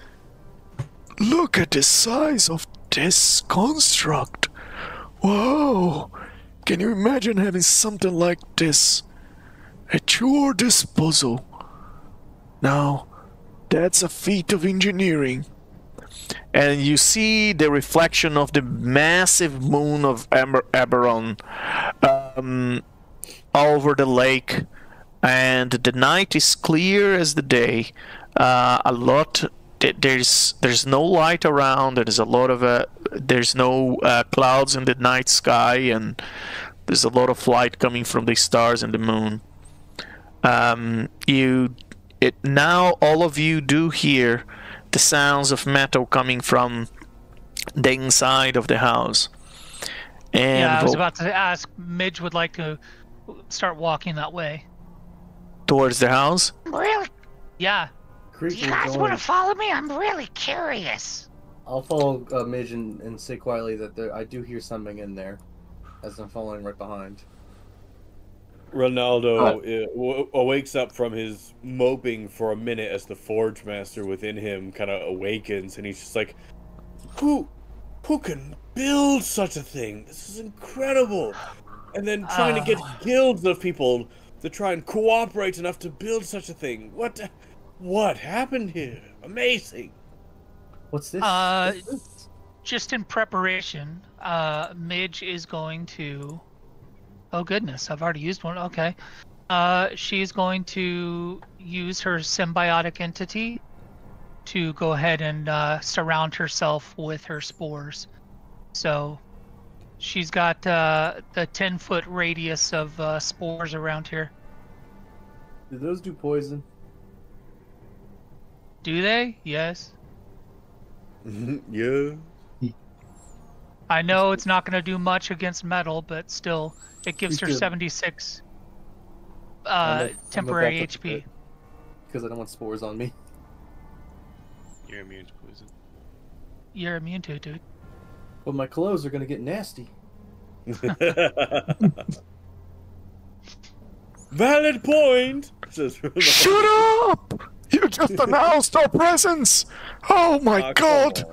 [SPEAKER 1] Look at the size of this construct. Wow, can you imagine having something like this at your disposal? Now, that's a feat of engineering." And you see the reflection of the massive moon of Eberron over the lake, and the night is clear as the day. There's no light around. There's a lot of there's no clouds in the night sky, and there's a lot of light coming from the stars and the moon. Now all of you do hear the sounds of metal coming from the inside of the house. And
[SPEAKER 7] yeah, I was about to ask. Midge would like to start walking that way.
[SPEAKER 1] Towards the house?
[SPEAKER 3] Really?
[SPEAKER 7] Yeah.
[SPEAKER 3] Do you guys want to follow me? I'm really curious.
[SPEAKER 2] I'll follow Midge and say quietly that I do hear something in there, as I'm following right behind.
[SPEAKER 4] Ronaldo wakes up from his moping for a minute as the Forge Master within him kind of awakens, and he's just like, Who can build such a thing? This is incredible! And then trying to get guilds of people to try and cooperate enough to build such a thing. What happened here? Amazing!
[SPEAKER 2] What's this?
[SPEAKER 7] Just in preparation, Midge is going to... Oh goodness, I've already used one. Okay. She's going to use her symbiotic entity to go ahead and surround herself with her spores. So she's got the 10-foot radius of spores around here.
[SPEAKER 2] Do those do poison?
[SPEAKER 7] Do they? Yes.
[SPEAKER 4] Yeah.
[SPEAKER 7] I know it's not going to do much against metal, but still, it gives her 76 temporary HP.
[SPEAKER 2] Because I don't want spores on me.
[SPEAKER 11] You're immune to poison.
[SPEAKER 7] You're immune to it, dude.
[SPEAKER 2] But my clothes are going to get nasty.
[SPEAKER 4] Valid point!
[SPEAKER 1] Shut up! You just announced our presence! Oh my god!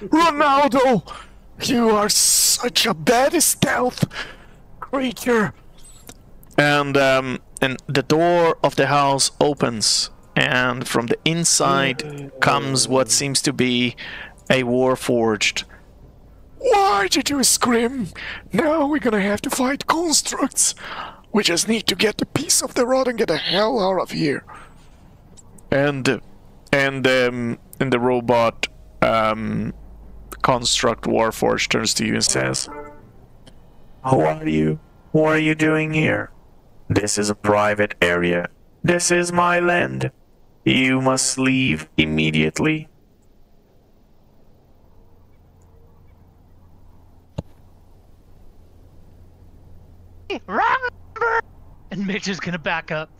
[SPEAKER 1] Ronaldo! You are such a bad stealth creature! And the door of the house opens, and from the inside comes what seems to be a warforged. Why did you scream? Now we're gonna have to fight constructs. We just need to get a piece of the rod and get the hell out of here. And the robot construct warforged turns to you and says, "Who are you? What are you doing here? This is a private area. This is my land. You must leave immediately."
[SPEAKER 7] Wrong number! And Mitch is gonna back up.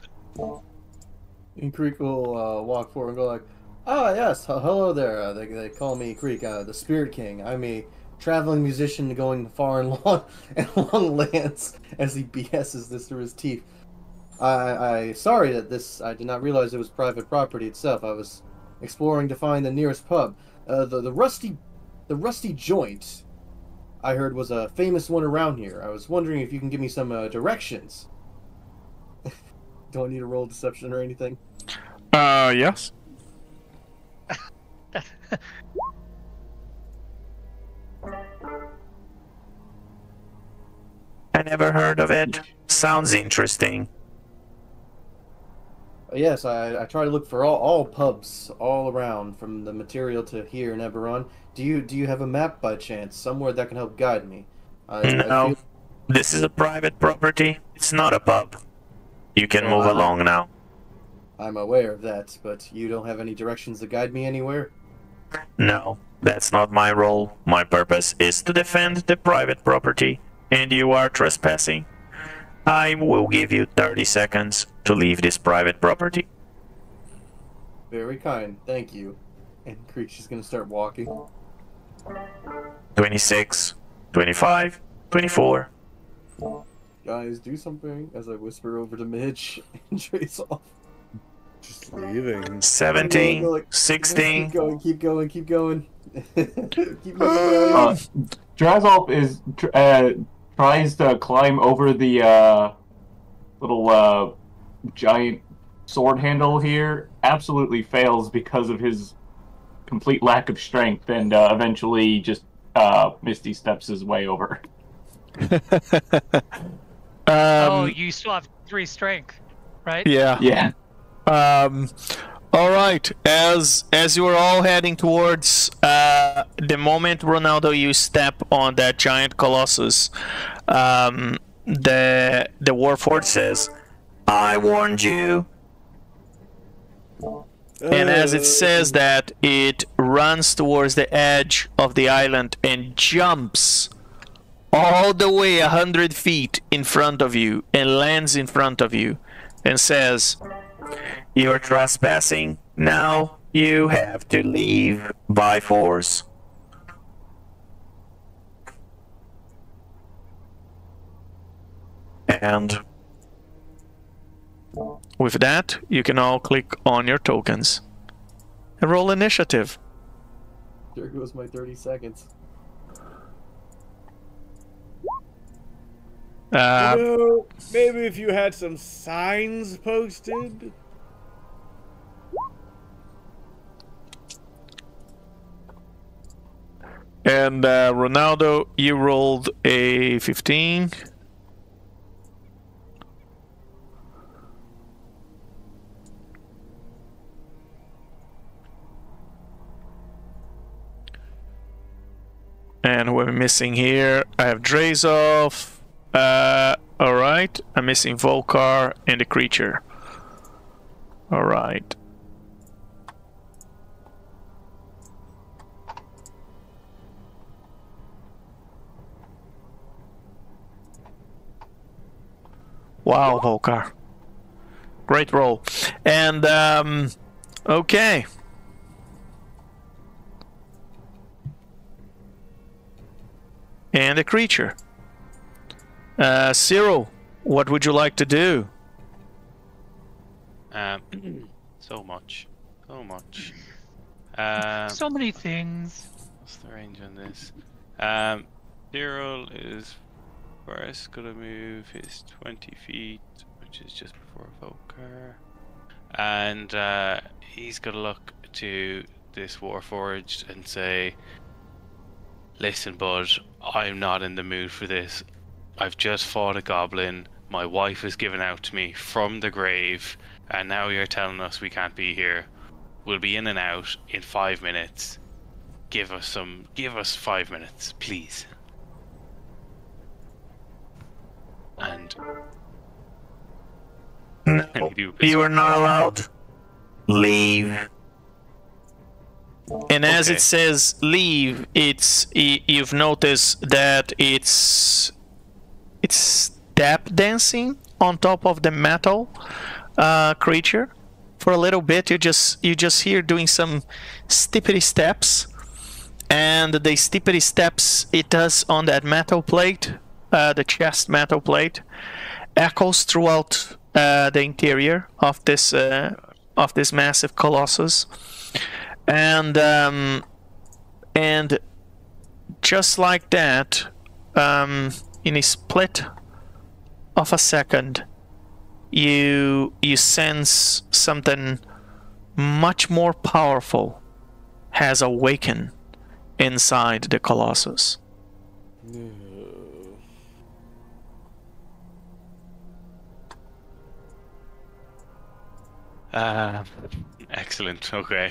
[SPEAKER 2] And Creek will walk forward and go like, "Ah, yes, hello there. They call me Creek, the Spirit King. I'm a traveling musician going far and long lands," as he BS's this through his teeth. Sorry that I did not realize it was private property itself. I was exploring to find the nearest pub. The Rusty Joint, I heard, was a famous one around here. I was wondering if you can give me some directions. Do I need to roll deception or anything?
[SPEAKER 1] Yes. I never heard of it. Sounds interesting.
[SPEAKER 2] Yes, I try to look for all pubs all around, from the material to here in Eberron. Do you have a map by chance, somewhere that can help guide me?
[SPEAKER 1] No, this is a private property. It's not a pub. You can move along now.
[SPEAKER 2] I'm aware of that, but you don't have any directions to guide me anywhere?
[SPEAKER 8] No, that's not my role. My purpose is to defend the private property, and you are trespassing. I will give you 30 seconds to leave this private property.
[SPEAKER 2] Very kind, thank you. And Creek's just gonna start walking.
[SPEAKER 8] 26, 25, 24.
[SPEAKER 2] Guys, do something, as I whisper over to Midge and trace off.
[SPEAKER 4] Just leaving.
[SPEAKER 8] 17, 16.
[SPEAKER 2] Keep going, keep going, keep going. Keep going.
[SPEAKER 6] Drazolf is tries to climb over the little giant sword handle here. Absolutely fails because of his complete lack of strength, and eventually just Misty steps his way over.
[SPEAKER 7] Oh, you still have 3 strength, right?
[SPEAKER 1] Yeah.
[SPEAKER 6] Yeah.
[SPEAKER 1] All right. As you are all heading towards the moment, Ronaldo, you step on that giant colossus, the Warforged says,
[SPEAKER 8] I warned you.
[SPEAKER 1] and as it says that, it runs towards the edge of the island and jumps all the way 100 feet in front of you and lands in front of you and says,
[SPEAKER 8] You're trespassing. Now you have to leave by force. And
[SPEAKER 1] with that, you can all click on your tokens and roll initiative.
[SPEAKER 2] There goes my 30 seconds.
[SPEAKER 4] Maybe if you had some signs posted.
[SPEAKER 1] And Ronaldo, you rolled a 15. And we're missing here. I have Drazov. Alright. I'm missing Volkar and the creature. Alright. Wow, Volkar. Great roll. And, okay. And a creature. Cyril, what would you like to do?
[SPEAKER 11] So much. So much.
[SPEAKER 7] So many things.
[SPEAKER 11] What's the range on this? Cyril is first gonna move his 20 feet, which is just before Volkar. And he's gonna look to this Warforged and say, Listen, bud, I'm not in the mood for this. I've just fought a goblin. My wife was given out to me from the grave, and now you're telling us we can't be here. We'll be in and out in 5 minutes. Give us 5 minutes, please. And
[SPEAKER 8] no, you are not allowed. Leave.
[SPEAKER 1] And as it says leave, you've noticed that it's tap dancing on top of the metal creature. For a little bit, you just hear doing some stippity steps, and the stippity steps it does on that metal plate, the chest metal plate, echoes throughout the interior of this massive colossus. And just like that, in a split of a second, you sense something much more powerful has awakened inside the Colossus.
[SPEAKER 11] Excellent. Okay.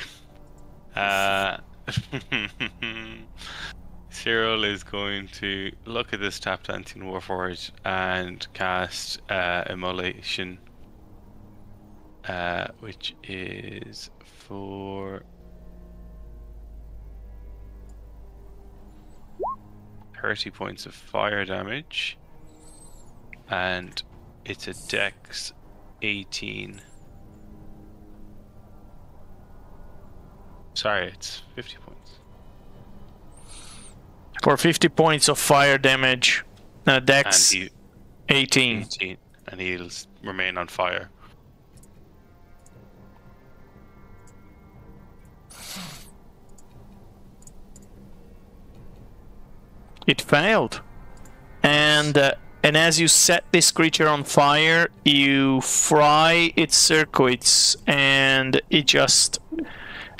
[SPEAKER 11] Cyril is going to look at this tap dancing Warforged and cast Immolation which is for 30 points of fire damage, and it's a dex 18. Sorry, it's 50 points.
[SPEAKER 1] For 50 points of fire damage, dex 18.
[SPEAKER 11] 18, and he'll remain on fire.
[SPEAKER 1] It failed. And as you set this creature on fire, you fry its circuits, and you just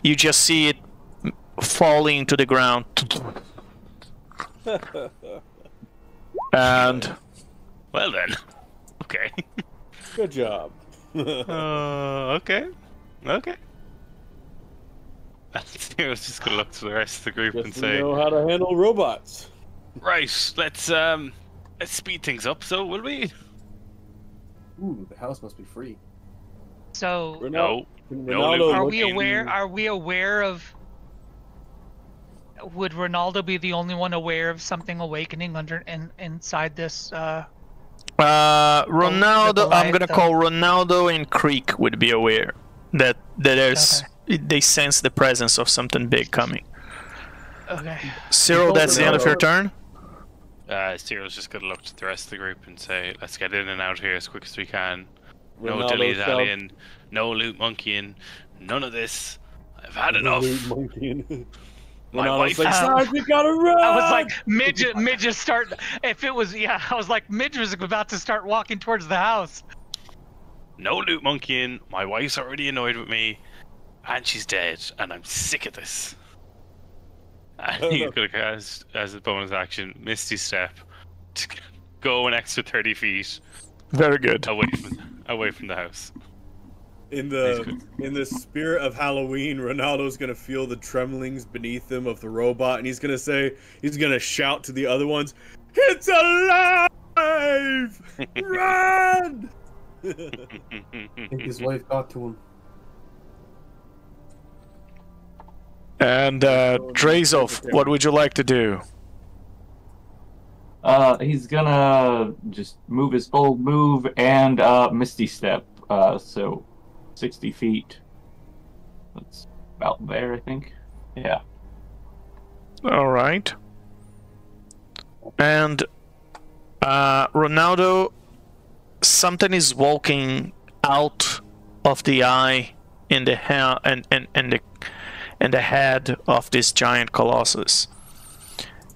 [SPEAKER 1] see it falling to the ground. And
[SPEAKER 11] well then, okay.
[SPEAKER 4] Good job.
[SPEAKER 11] Okay. Cyril's just gonna look to the rest of the group and
[SPEAKER 4] Just
[SPEAKER 11] say,
[SPEAKER 4] know how to handle robots.
[SPEAKER 11] right, let's speed things up. So will we?
[SPEAKER 2] Ooh, the house must be free.
[SPEAKER 7] So
[SPEAKER 11] No.
[SPEAKER 4] Ronaldo
[SPEAKER 7] are
[SPEAKER 11] loot.
[SPEAKER 7] we aware? Are we aware of? Would Ronaldo be the only one aware of something awakening inside this?
[SPEAKER 1] Ronaldo, I'm gonna
[SPEAKER 7] Goliath,
[SPEAKER 1] call Ronaldo and Creek would be aware that there's they sense the presence of something big coming.
[SPEAKER 7] Okay.
[SPEAKER 1] Cyril, that's the end of your turn.
[SPEAKER 11] Cyril's just gonna look to the rest of the group and say, let's get in and out here as quick as we can. No
[SPEAKER 4] Ronaldo
[SPEAKER 11] dilly-dallying, no loot monkeying, none of this. I've had enough. My
[SPEAKER 4] Ronaldo's
[SPEAKER 11] wife
[SPEAKER 4] like,
[SPEAKER 11] is-
[SPEAKER 4] "Sarge, we gotta run!"
[SPEAKER 7] I was like, Midge start. If it was, yeah, I was like, Midge was about to start walking towards the house.
[SPEAKER 11] No loot monkeying. My wife's already annoyed with me, and she's dead, and I'm sick of this. And he's gonna cast as a bonus action, Misty Step, to go an extra 30 feet
[SPEAKER 1] Very good.
[SPEAKER 11] away from the house.
[SPEAKER 4] In the spirit of Halloween, Ronaldo's gonna feel the tremblings beneath him of the robot, and he's gonna shout to the other ones, "It's alive! Run!"
[SPEAKER 2] I think his wife got to him.
[SPEAKER 1] And Drazov, what would you like to do?
[SPEAKER 6] He's gonna just move his full move and Misty Step, so 60 feet. That's about there, I think. Yeah.
[SPEAKER 1] All right. And Ronaldo, something is walking out of the eye in the the head of this giant colossus.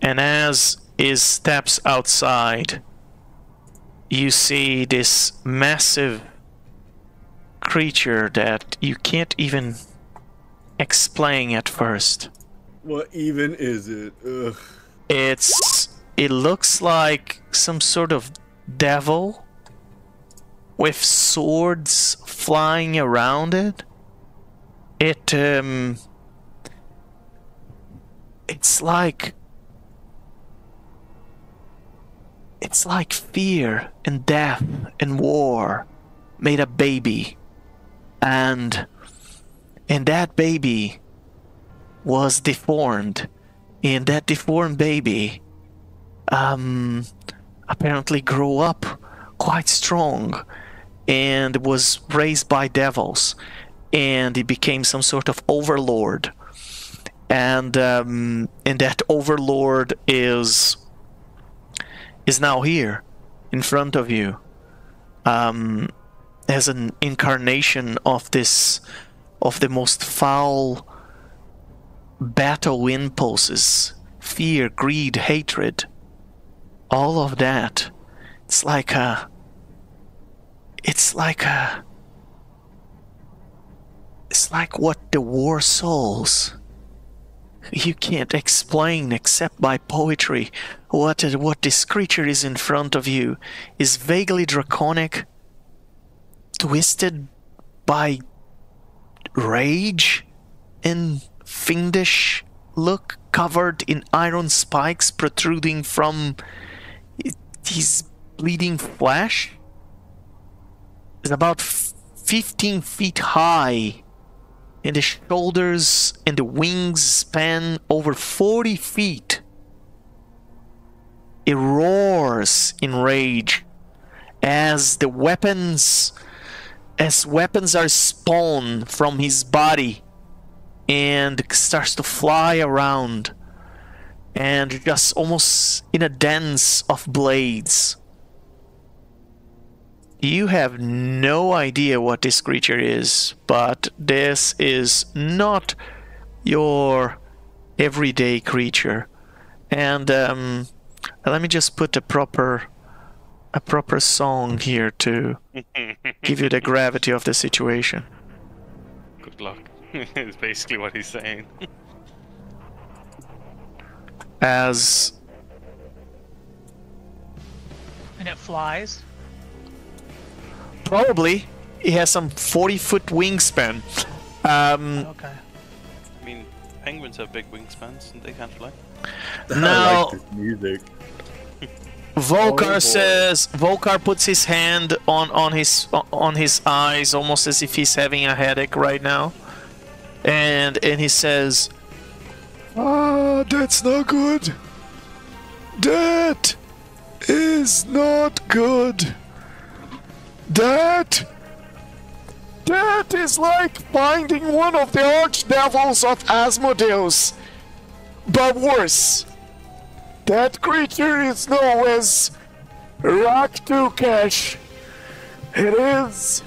[SPEAKER 1] And as he steps outside, you see this massive creature that you can't even explain at first.
[SPEAKER 4] What even is it? Ugh.
[SPEAKER 1] It looks like some sort of devil with swords flying around it. It's like fear and death and war made a baby, and that baby was deformed, and that deformed baby apparently grew up quite strong and was raised by devils, and he became some sort of overlord, and that overlord is now here in front of you, as an incarnation of the most foul battle impulses, fear, greed, hatred, all of that. It's like what the war souls. You can't explain except by poetry what this creature is in front of you is vaguely draconic, twisted by rage and fiendish look, covered in iron spikes protruding from his bleeding flesh. It's about 15 feet high, and the shoulders and the wings span over 40 feet. It roars in rage as weapons are spawned from his body and starts to fly around, and just almost in a dance of blades. You have no idea what this creature is, but this is not your everyday creature. And let me just put a proper song here to give you the gravity of the situation.
[SPEAKER 11] Good luck. Is basically what he's saying.
[SPEAKER 1] And
[SPEAKER 7] it flies.
[SPEAKER 1] Probably. It has some 40-foot wingspan.
[SPEAKER 7] Okay.
[SPEAKER 11] I mean, penguins have big wingspans and they can't fly.
[SPEAKER 4] I like this music.
[SPEAKER 1] Volcar puts his hand on his eyes, almost as if he's having a headache right now, and he says, that's not good. That is not good. That is like finding one of the archdevils of Asmodeus, but worse. That creature is known as Raktukash. It is,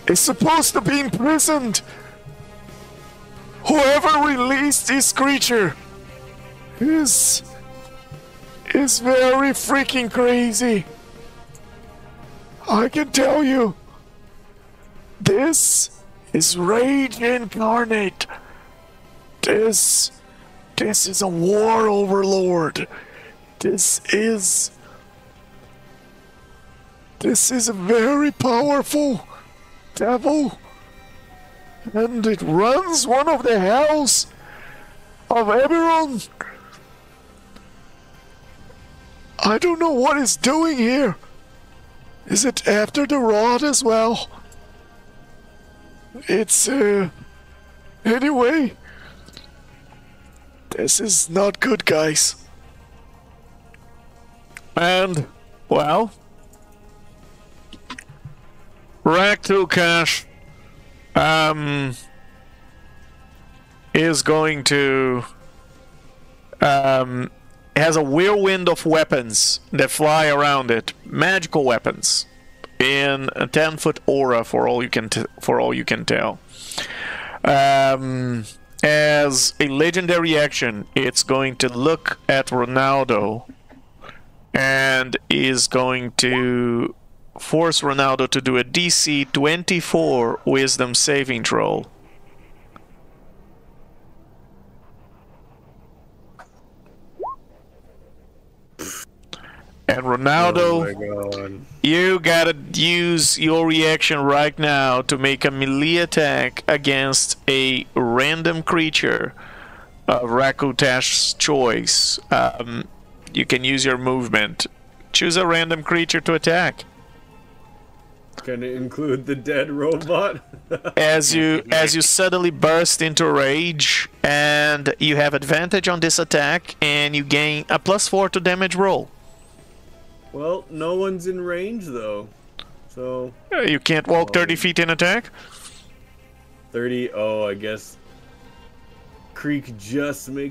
[SPEAKER 1] it's supposed to be imprisoned. Whoever released this creature is very freaking crazy. I can tell you, this is rage incarnate. This is a war overlord. This is a very powerful devil, and it runs one of the hells of Eberron. I don't know what it's doing here. Is it after the rod as well? It's anyway. This is not good, guys. And, well, Raktukash is going to has a whirlwind of weapons that fly around it, magical weapons, in a 10-foot aura for all you can tell. As a legendary action, it's going to look at Ronaldo and is going to force Ronaldo to do a DC 24 Wisdom saving throw. And Ronaldo, you gotta use your reaction right now to make a melee attack against a random creature of Rakutash's choice. You can use your movement. Choose a random creature to attack.
[SPEAKER 4] Can it include the dead robot?
[SPEAKER 1] As you suddenly burst into rage, and you have advantage on this attack, and you gain a +4 to damage roll.
[SPEAKER 4] Well, no one's in range though, so
[SPEAKER 1] you can't walk 30 feet in attack.
[SPEAKER 4] 30. Oh, I guess Creek and Cyril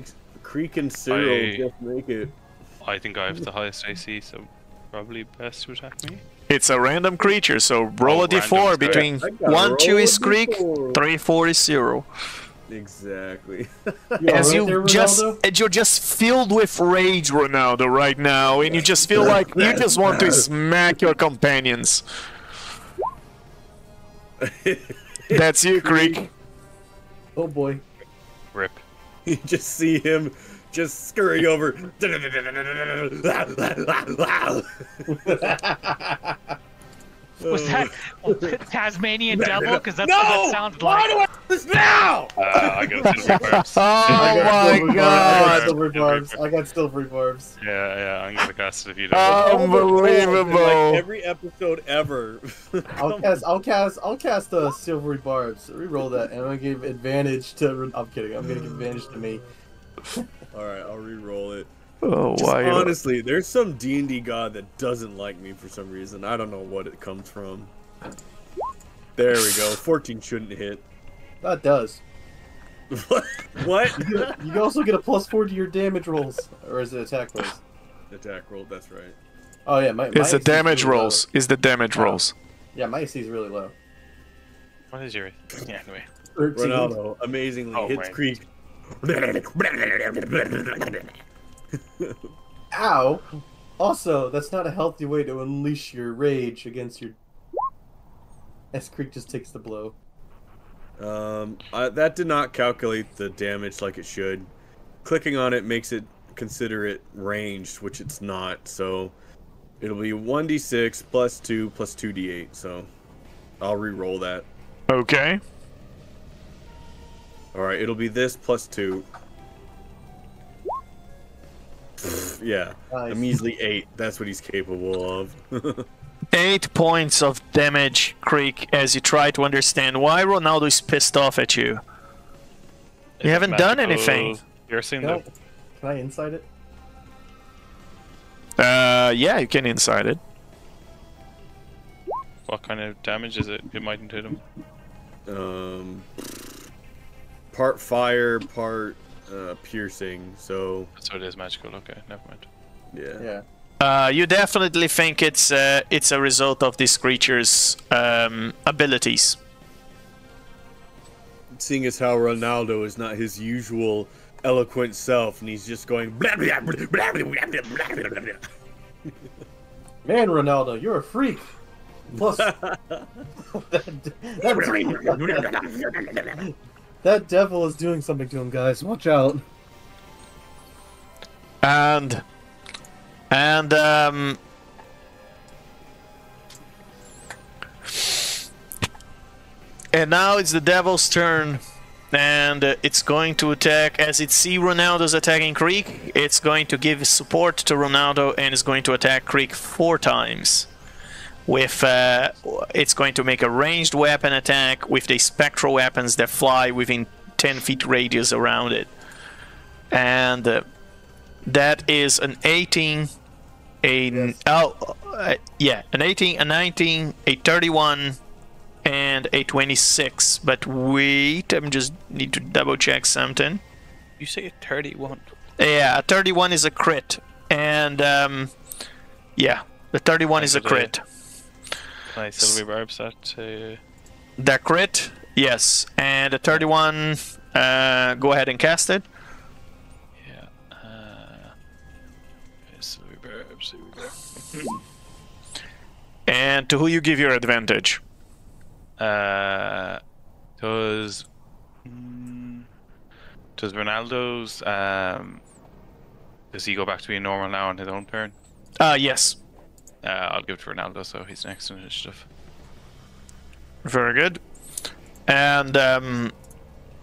[SPEAKER 4] just make it.
[SPEAKER 11] I think I have the highest AC, so probably best to attack me.
[SPEAKER 1] It's a random creature, so roll a d4 between 1, 2 is Creek, 3, 4 is Cyril.
[SPEAKER 4] Exactly.
[SPEAKER 1] As you're just filled with rage, Ronaldo, right now, and you just feel like you just want to smack your companions. That's you, Creek.
[SPEAKER 2] Oh boy.
[SPEAKER 11] Rip.
[SPEAKER 4] You just see him just scurry over.
[SPEAKER 7] Was that Tasmanian devil? Because that's
[SPEAKER 4] no!
[SPEAKER 7] what it sounds like.
[SPEAKER 4] Why do I have to barbs now!
[SPEAKER 5] I got silver barbs.
[SPEAKER 1] Oh my god!
[SPEAKER 2] I got silver barbs.
[SPEAKER 5] Yeah, I'm gonna cast it if you don't.
[SPEAKER 1] Unbelievable!
[SPEAKER 4] Like every episode ever.
[SPEAKER 2] I'll cast the silvery barbs. Reroll that, and I'm gonna give advantage to. I'm kidding. I'm gonna give advantage to me.
[SPEAKER 4] All right, I'll re-roll it.
[SPEAKER 1] Oh,
[SPEAKER 4] Just
[SPEAKER 1] why?
[SPEAKER 4] honestly, there's some D&D god that doesn't like me for some reason. I don't know what it comes from. There we go. 14 shouldn't hit.
[SPEAKER 2] That does.
[SPEAKER 4] What?
[SPEAKER 2] You also get a +4 to your damage rolls, or is it attack rolls?
[SPEAKER 4] Attack roll. That's right.
[SPEAKER 2] Oh yeah, my
[SPEAKER 1] It's the
[SPEAKER 2] AC is
[SPEAKER 1] damage
[SPEAKER 2] really
[SPEAKER 1] rolls. Is the damage rolls.
[SPEAKER 2] low. Yeah, my AC is really low.
[SPEAKER 5] What is your? Yeah, anyway.
[SPEAKER 2] 13.
[SPEAKER 4] Ronaldo amazingly
[SPEAKER 5] Oh,
[SPEAKER 4] hits
[SPEAKER 5] wait.
[SPEAKER 4] Creek.
[SPEAKER 2] Ow! Also, that's not a healthy way to unleash your rage against your. As Creek just takes the blow.
[SPEAKER 4] That did not calculate the damage like it should. Clicking on it makes it consider it ranged, which it's not. So it'll be 1d6 plus 2 plus 2d8. So I'll re-roll that.
[SPEAKER 1] Okay.
[SPEAKER 4] All right, it'll be this plus 2. Yeah,
[SPEAKER 2] Nice.
[SPEAKER 4] a measly 8. That's what he's capable of.
[SPEAKER 1] 8 points of damage, Creek, as you try to understand why Ronaldo is pissed off at you. You haven't done anything.
[SPEAKER 5] You're seeing
[SPEAKER 2] Can I,
[SPEAKER 5] the.
[SPEAKER 2] can I insight it?
[SPEAKER 1] Yeah, you can inside it.
[SPEAKER 5] What kind of damage is it? It mightn't hit him.
[SPEAKER 4] Part fire, part piercing. So
[SPEAKER 5] So it is magical. Okay, never mind.
[SPEAKER 4] yeah.
[SPEAKER 2] Yeah.
[SPEAKER 1] You definitely think it's a result of this creature's abilities.
[SPEAKER 4] Seeing as how Ronaldo is not his usual eloquent self, and he's just going blah, blah, blah, blah, blah, blah, blah, blah, blah, blah.
[SPEAKER 2] Man, Ronaldo, you're a freak. Plus, that devil is doing something to him, guys. Watch out.
[SPEAKER 1] And now it's the devil's turn, and it's going to attack. As it see Ronaldo's attacking Creek, it's going to give support to Ronaldo and is going to attack Creek 4 times. With it's going to make a ranged weapon attack with the spectral weapons that fly within 10 feet radius around it, and that is an 18. An 18, a 19, a 31, and a 26. But wait, I'm just need to double check something.
[SPEAKER 5] You say a 31.
[SPEAKER 1] Yeah, a 31 is a crit, and yeah, the 31 is a crit.
[SPEAKER 5] Can I silver barbs that?
[SPEAKER 1] The crit, yes, and the 31. Go ahead and cast it.
[SPEAKER 5] Yeah. Silver barbs. Here we go.
[SPEAKER 1] And to who you give your advantage?
[SPEAKER 5] Does Ronaldo's does he go back to being normal now on his own turn?
[SPEAKER 1] Yes.
[SPEAKER 5] I'll give it to Ronaldo, so he's next in initiative.
[SPEAKER 1] Very good. And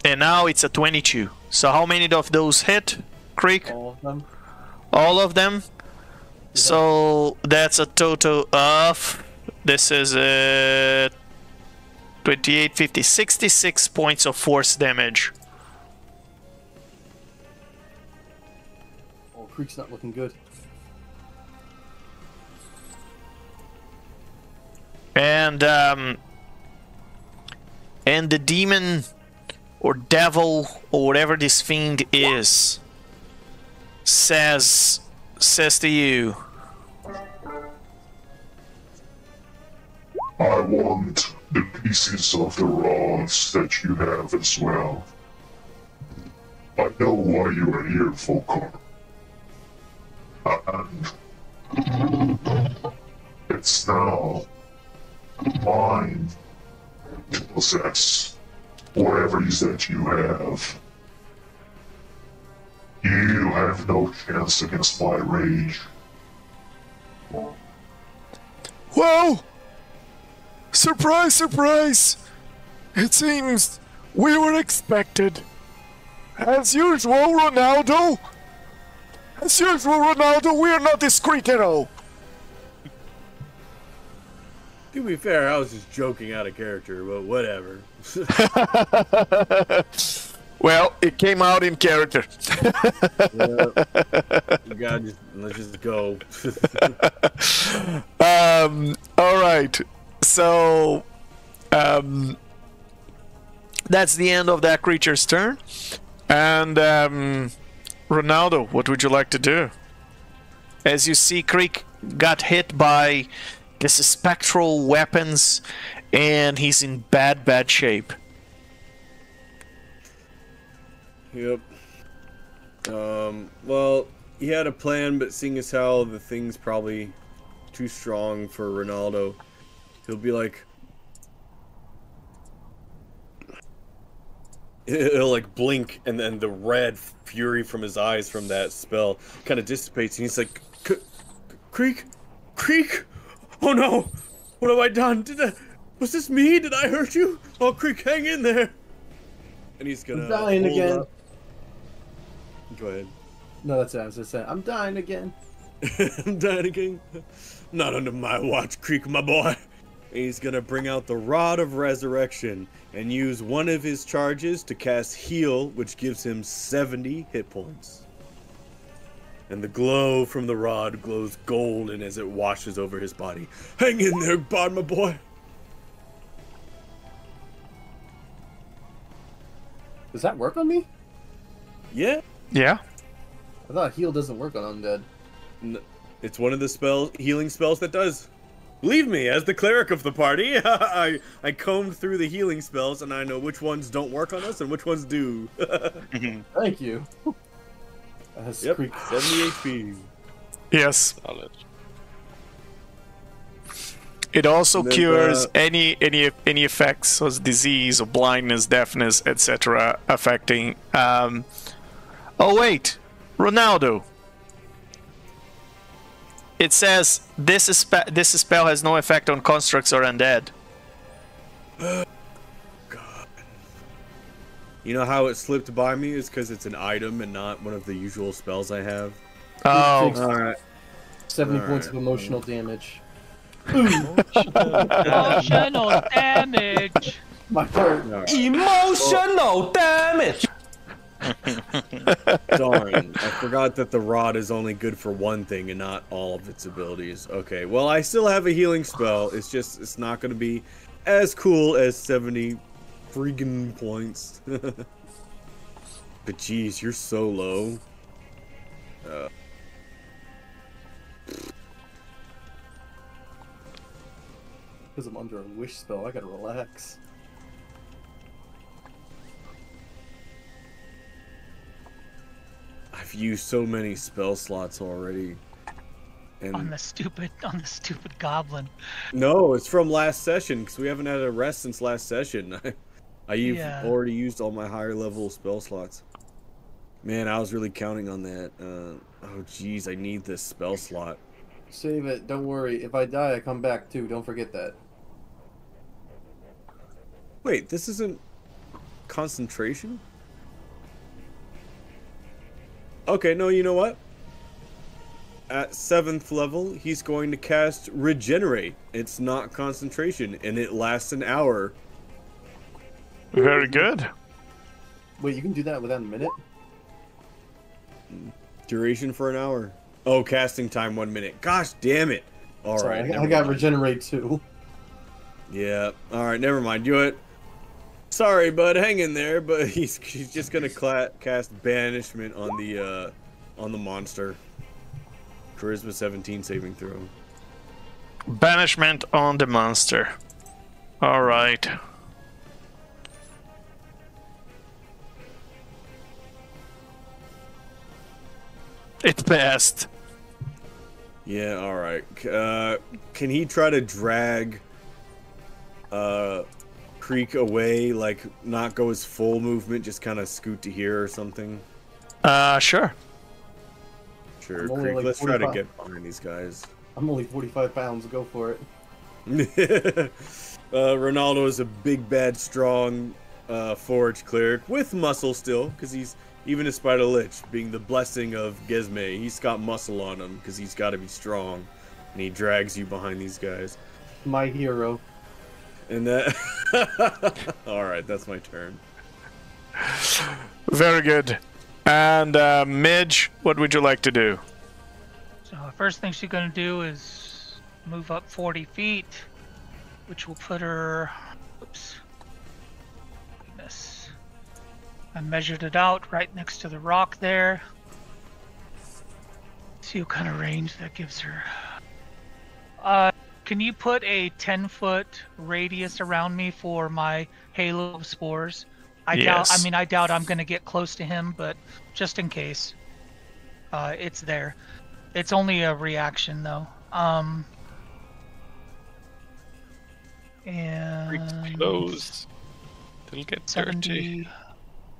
[SPEAKER 1] now it's a 22. So how many of those hit, Creek?
[SPEAKER 2] All of them.
[SPEAKER 1] All of them. So that's a total of, this is 28, 50, 66 points of force damage.
[SPEAKER 2] Oh, Creek's not looking good.
[SPEAKER 1] And the demon or devil or whatever this fiend is says to you,
[SPEAKER 12] I want the pieces of the rods that you have as well. I know why you are here, Volkar. And it's now mine to possess whatever it is that you have. You have no chance against my rage.
[SPEAKER 1] whoa! Surprise, surprise! It seems We were expected. As usual, Ronaldo. As usual, Ronaldo, we are not discreet at all.
[SPEAKER 4] To be fair, I was just joking out of character, but whatever.
[SPEAKER 1] Well, it came out in character.
[SPEAKER 4] Let's just go.
[SPEAKER 1] All right. So, that's the end of that creature's turn. And, Ronaldo, what would you like to do? As you see, Creek got hit by these spectral weapons, and he's in bad shape.
[SPEAKER 4] Yep. Well, he had a plan, but seeing as how the thing's probably too strong for Ronaldo, he'll be like... He'll like blink, and then the red fury from his eyes from that spell kind of dissipates, and he's like, Creek? Oh no! What have I done? Was this me? Did I hurt you? Oh, Creek, hang in there! And he's gonna...
[SPEAKER 2] I'm dying again.
[SPEAKER 4] Up. Go ahead.
[SPEAKER 2] No, that's what I was just saying. I'm dying again.
[SPEAKER 4] I'm dying again. Not under my watch, Creek, my boy. He's gonna bring out the Rod of Resurrection and use one of his charges to cast Heal, which gives him 70 hit points. And the glow from the rod glows golden as it washes over his body. Hang in there, Bard, my boy.
[SPEAKER 2] Does that work on me?
[SPEAKER 4] Yeah.
[SPEAKER 1] Yeah.
[SPEAKER 2] I thought heal doesn't work on undead.
[SPEAKER 4] It's one of the healing spells that does. Believe me, as the cleric of the party, I combed through the healing spells and I know which ones don't work on us and which ones do.
[SPEAKER 2] Thank you.
[SPEAKER 4] Yep, 70 HP.
[SPEAKER 1] Yes.
[SPEAKER 11] Solid.
[SPEAKER 1] It also cures any effects, so disease or blindness, deafness, etc. affecting. Oh wait, Ronaldo. It says this spell has no effect on constructs or undead.
[SPEAKER 4] God. You know how it slipped by me is because it's an item and not one of the usual spells I have.
[SPEAKER 1] Oh,
[SPEAKER 4] alright.
[SPEAKER 2] 70 points of emotional damage.
[SPEAKER 7] Emotional damage.
[SPEAKER 2] My part.
[SPEAKER 10] Emotional damage.
[SPEAKER 4] Darn, I forgot that the rod is only good for one thing and not all of its abilities. Okay, well I still have a healing spell. It's not going to be as cool as 70 freaking points. But geez, you're so low.
[SPEAKER 2] Because I'm under a wish spell, I gotta relax.
[SPEAKER 4] I've used so many spell slots already. And
[SPEAKER 7] on the stupid goblin.
[SPEAKER 4] no, it's from last session because we haven't had a rest since last session. I've already used all my higher level spell slots. Man, I was really counting on that. Oh geez, I need this spell slot.
[SPEAKER 2] Save it, don't worry. If I die, I come back too. Don't forget that.
[SPEAKER 4] Wait, this isn't concentration? Okay, no, you know what? At 7th level, he's going to cast Regenerate. It's not concentration, and it lasts an hour.
[SPEAKER 1] Very good.
[SPEAKER 2] Wait, you can do that within a minute?
[SPEAKER 4] Duration for an hour. Oh, casting time 1 minute. Gosh damn it. Alright.
[SPEAKER 2] I got Regenerate too.
[SPEAKER 4] Yeah. Alright, never mind. Do it. Sorry, bud. Hang in there. But he's just gonna cast Banishment on the monster. Charisma 17 saving throw.
[SPEAKER 1] Banishment on the monster. All right. It passed.
[SPEAKER 4] Yeah, alright. Can he try to drag Creek away, like not go his full movement, just kind of scoot to here or something?
[SPEAKER 1] Sure.
[SPEAKER 4] Sure, Creek,
[SPEAKER 2] like
[SPEAKER 4] let's try to
[SPEAKER 2] 45.
[SPEAKER 4] get behind these guys.
[SPEAKER 2] I'm only 45 pounds, go for it.
[SPEAKER 4] Ronaldo is a big, bad, strong forge cleric with muscle still, because he's, even despite a lich being the blessing of Gesme, he's got muscle on him because he's got to be strong, and he drags you behind these guys.
[SPEAKER 2] My hero.
[SPEAKER 4] And that. All right, that's my turn.
[SPEAKER 1] Very good. And Midge, what would you like to do?
[SPEAKER 7] So first thing she's gonna do is move up 40 feet, which will put her. Oops. Goodness. I measured it out right next to the rock there. See what kind of range that gives her. Can you put a 10-foot radius around me for my halo of spores? I doubt I'm gonna get close to him, but just in case, it's there. It's only a reaction though. And
[SPEAKER 11] Pretty close. It'll get
[SPEAKER 7] 70,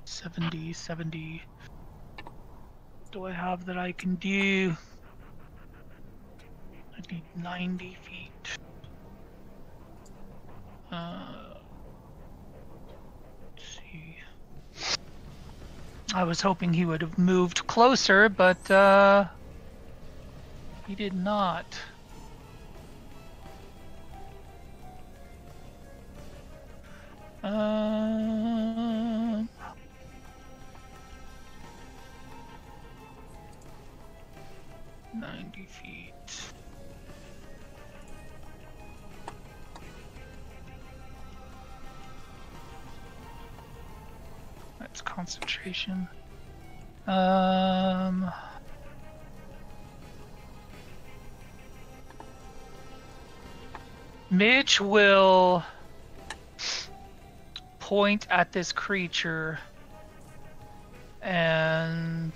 [SPEAKER 7] 70. Do I have that I can do? I need 90 feet. Let's see. I was hoping he would have moved closer, but he did not. Um, 90 feet. That's concentration. Mitch will point at this creature and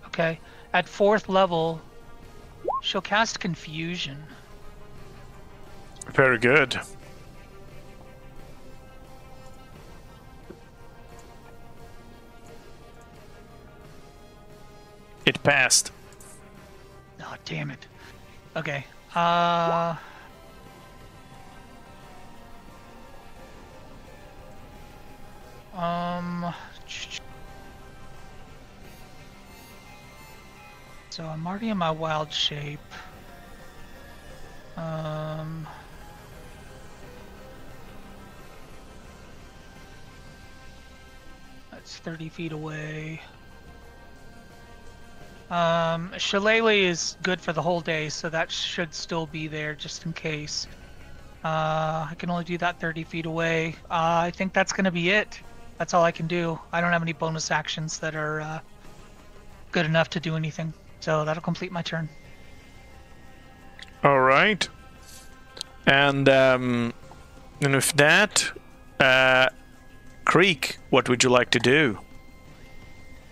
[SPEAKER 7] okay. At 4th level, she'll cast Confusion.
[SPEAKER 1] Very good. It passed.
[SPEAKER 7] Oh, damn it. Okay. So I'm already in my wild shape. That's 30 feet away. Shillelagh is good for the whole day, so that should still be there just in case. I can only do that 30 feet away. I think that's going to be it. That's all I can do. I don't have any bonus actions that are good enough to do anything, so that'll complete my turn.
[SPEAKER 1] All right. And with that, Creek, what would you like to do?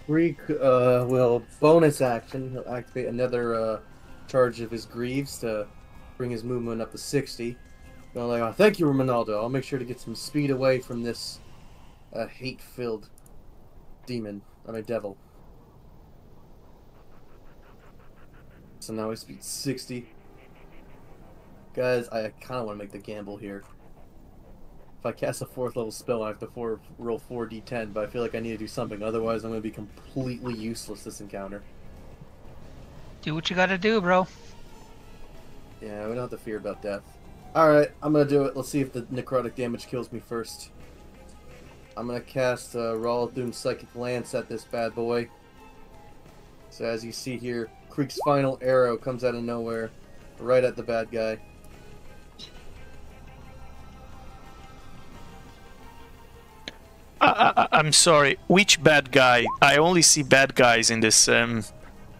[SPEAKER 2] Creek will bonus action. He'll activate another charge of his greaves to bring his movement up to 60. Going like, oh, thank you, Ronaldo. I'll make sure to get some speed away from this hate-filled devil. So now his speed's 60. Guys, I kind of want to make the gamble here. If I cast a 4th level spell, I have to roll 4d10, but I feel like I need to do something, otherwise I'm going to be completely useless this encounter.
[SPEAKER 7] Do what you gotta do, bro.
[SPEAKER 2] Yeah, we don't have to fear about death. Alright, I'm going to do it. Let's see if the necrotic damage kills me first. I'm going to cast Ralathun Psychic Lance at this bad boy. So as you see here, Creek's final arrow comes out of nowhere, right at the bad guy.
[SPEAKER 1] I'm sorry, which bad guy? I only see bad guys in this.
[SPEAKER 2] Right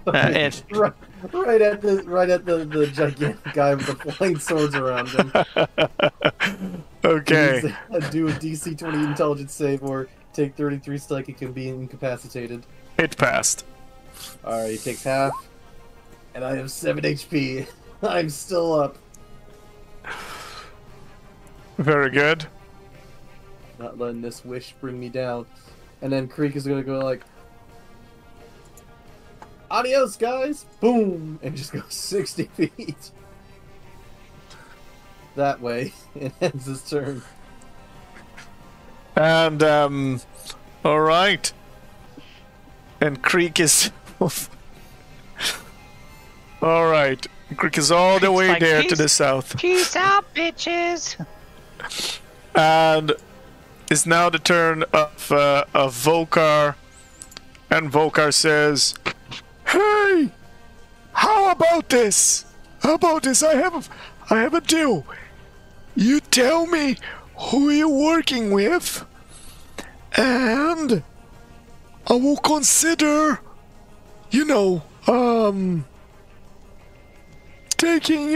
[SPEAKER 2] at the gigantic guy with the flying swords around him.
[SPEAKER 1] Okay.
[SPEAKER 2] Do a DC 20 intelligence save or take 33 psychic and be incapacitated.
[SPEAKER 1] It passed.
[SPEAKER 2] Alright, he takes half. And I have 7 HP. I'm still up.
[SPEAKER 1] Very good.
[SPEAKER 2] Not letting this wish bring me down. And then Creek is gonna go like, adios, guys! Boom! And just go 60 feet. That way, it ends his turn.
[SPEAKER 1] And all right. And Creek is all right. Creek is all the way
[SPEAKER 7] like,
[SPEAKER 1] there to
[SPEAKER 7] "Peace-
[SPEAKER 1] the south.
[SPEAKER 7] Peace out, bitches.
[SPEAKER 1] And it's now the turn of Volkar. And Volkar says, "Hey, how about this? How about this? I have a deal. You tell me who you're working with, and I will consider, you know, taking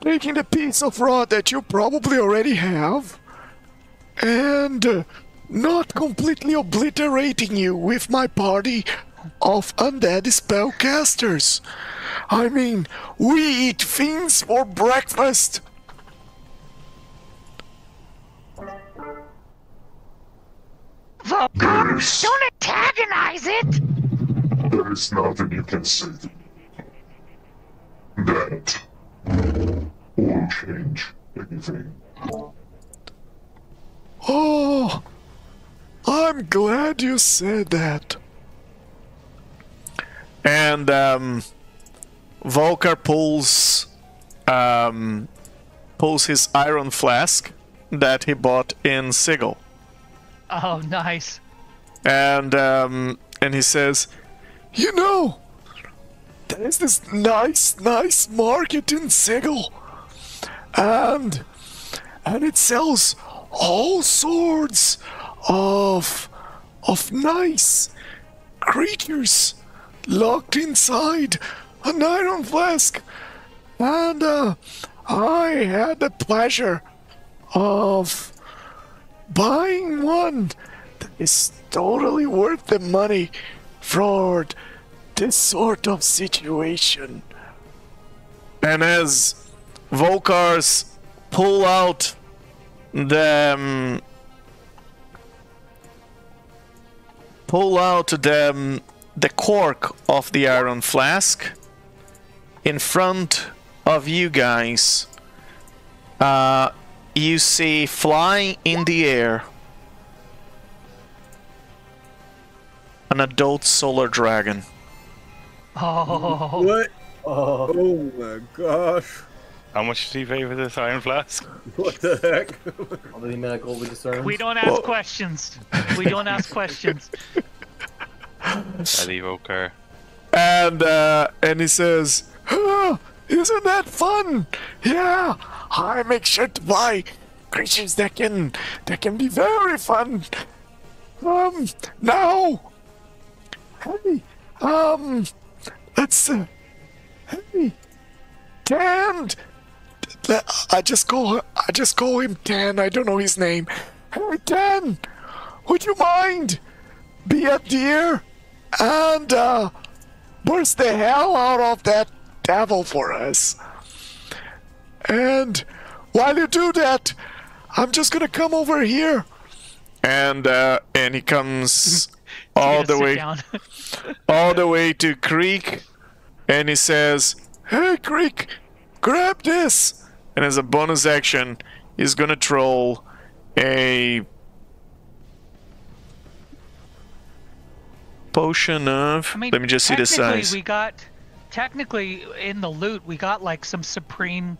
[SPEAKER 1] taking the piece of rod that you probably already have, and not completely obliterating you with my party of undead spellcasters. I mean, we eat fiends for breakfast."
[SPEAKER 3] Volkar, don't antagonize it!
[SPEAKER 12] There is nothing you can say to me that will change anything.
[SPEAKER 1] Oh, I'm glad you said that. And Volkar pulls his iron flask that he bought in Sigil.
[SPEAKER 7] Oh, nice.
[SPEAKER 1] And he says, "You know, there's this nice market in Sigil, and it sells all sorts of nice creatures locked inside an iron flask, and I had the pleasure of buying one that is totally worth the money for this sort of situation." And as Volkars pull out the cork of the iron flask in front of you guys, you see flying in the air an adult solar dragon.
[SPEAKER 7] Oh.
[SPEAKER 4] What? Oh my gosh.
[SPEAKER 5] How much did he pay for this iron flask?
[SPEAKER 4] What the heck?
[SPEAKER 2] Although medical we discern.
[SPEAKER 7] We don't ask questions. We don't ask questions.
[SPEAKER 5] I leave Volkar.
[SPEAKER 1] And he says, "Oh, isn't that fun? Yeah, I make sure to buy creatures that can be very fun. Now, hey, let's hey, Dan. I just call him Dan. I don't know his name. Hey, Dan, would you mind be a deer and burst the hell out of that devil for us? And while you do that, I'm just gonna come over here." And he comes all the way all the way to Creek, and he says, "Hey Creek, grab this." And as a bonus action, he's gonna troll a potion of.
[SPEAKER 7] I mean,
[SPEAKER 1] let me just see the size.
[SPEAKER 7] Technically, in the loot, we got like some supreme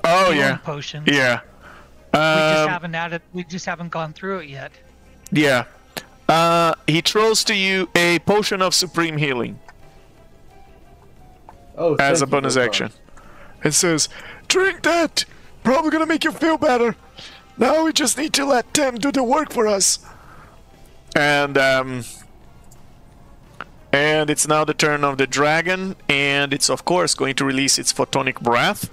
[SPEAKER 1] Oh
[SPEAKER 7] healing
[SPEAKER 1] yeah,
[SPEAKER 7] potions.
[SPEAKER 1] yeah.
[SPEAKER 7] We just haven't gone through it yet.
[SPEAKER 1] Yeah. He throws to you a potion of supreme healing.
[SPEAKER 2] Oh,
[SPEAKER 1] as a
[SPEAKER 2] thank you,
[SPEAKER 1] bonus
[SPEAKER 2] Volkar.
[SPEAKER 1] action. It says, "Drink that. Probably gonna make you feel better. Now we just need to let Tem do the work for us." And it's now the turn of the dragon, and it's of course going to release its photonic breath.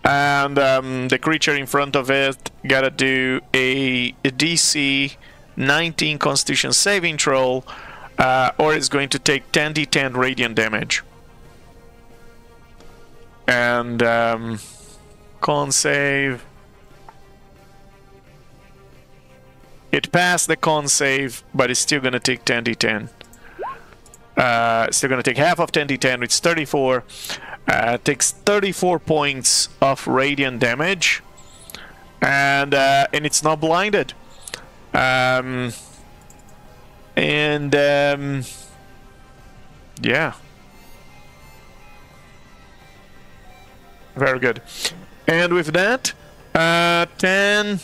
[SPEAKER 1] And the creature in front of it gotta do a DC 19 Constitution saving throw, or it's going to take 10d10 radiant damage. And con save. It passed the con save, but it's still gonna take 10d10. Still gonna take half of 10d10, which is 34. Takes 34 points of radiant damage. and it's not blinded. Yeah. Very good. And with that, 10...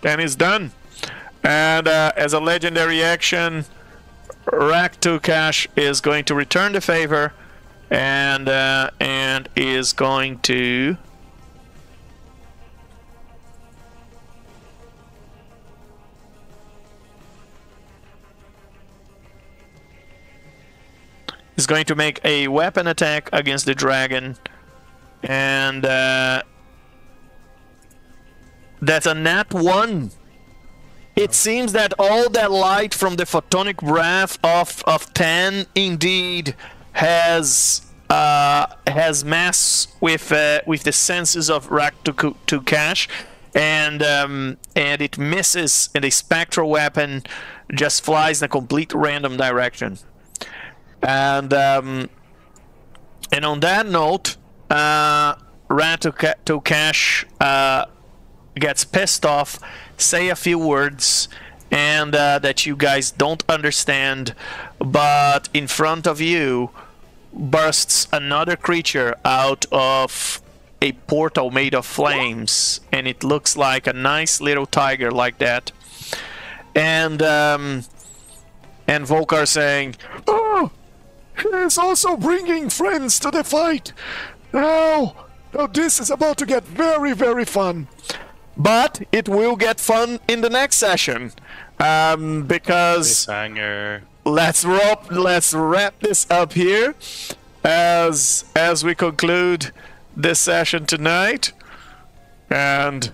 [SPEAKER 1] 10 is done. And as a legendary action, Raktukash is going to return the favor and is going to... is going to make a weapon attack against the dragon, and that's a nat 1. It seems that all that light from the photonic breath of 10 indeed has mass with the senses of Raktukash, and it misses, and the spectral weapon just flies in a complete random direction. And on that note, Raktukash gets pissed off, say a few words, and that you guys don't understand, but in front of you bursts another creature out of a portal made of flames, and it looks like a nice little tiger like that. And Volkar saying, "Oh, he's also bringing friends to the fight. Now this is about to get very, very fun." But it will get fun in the next session, because let's wrap this up here as we conclude this session tonight, and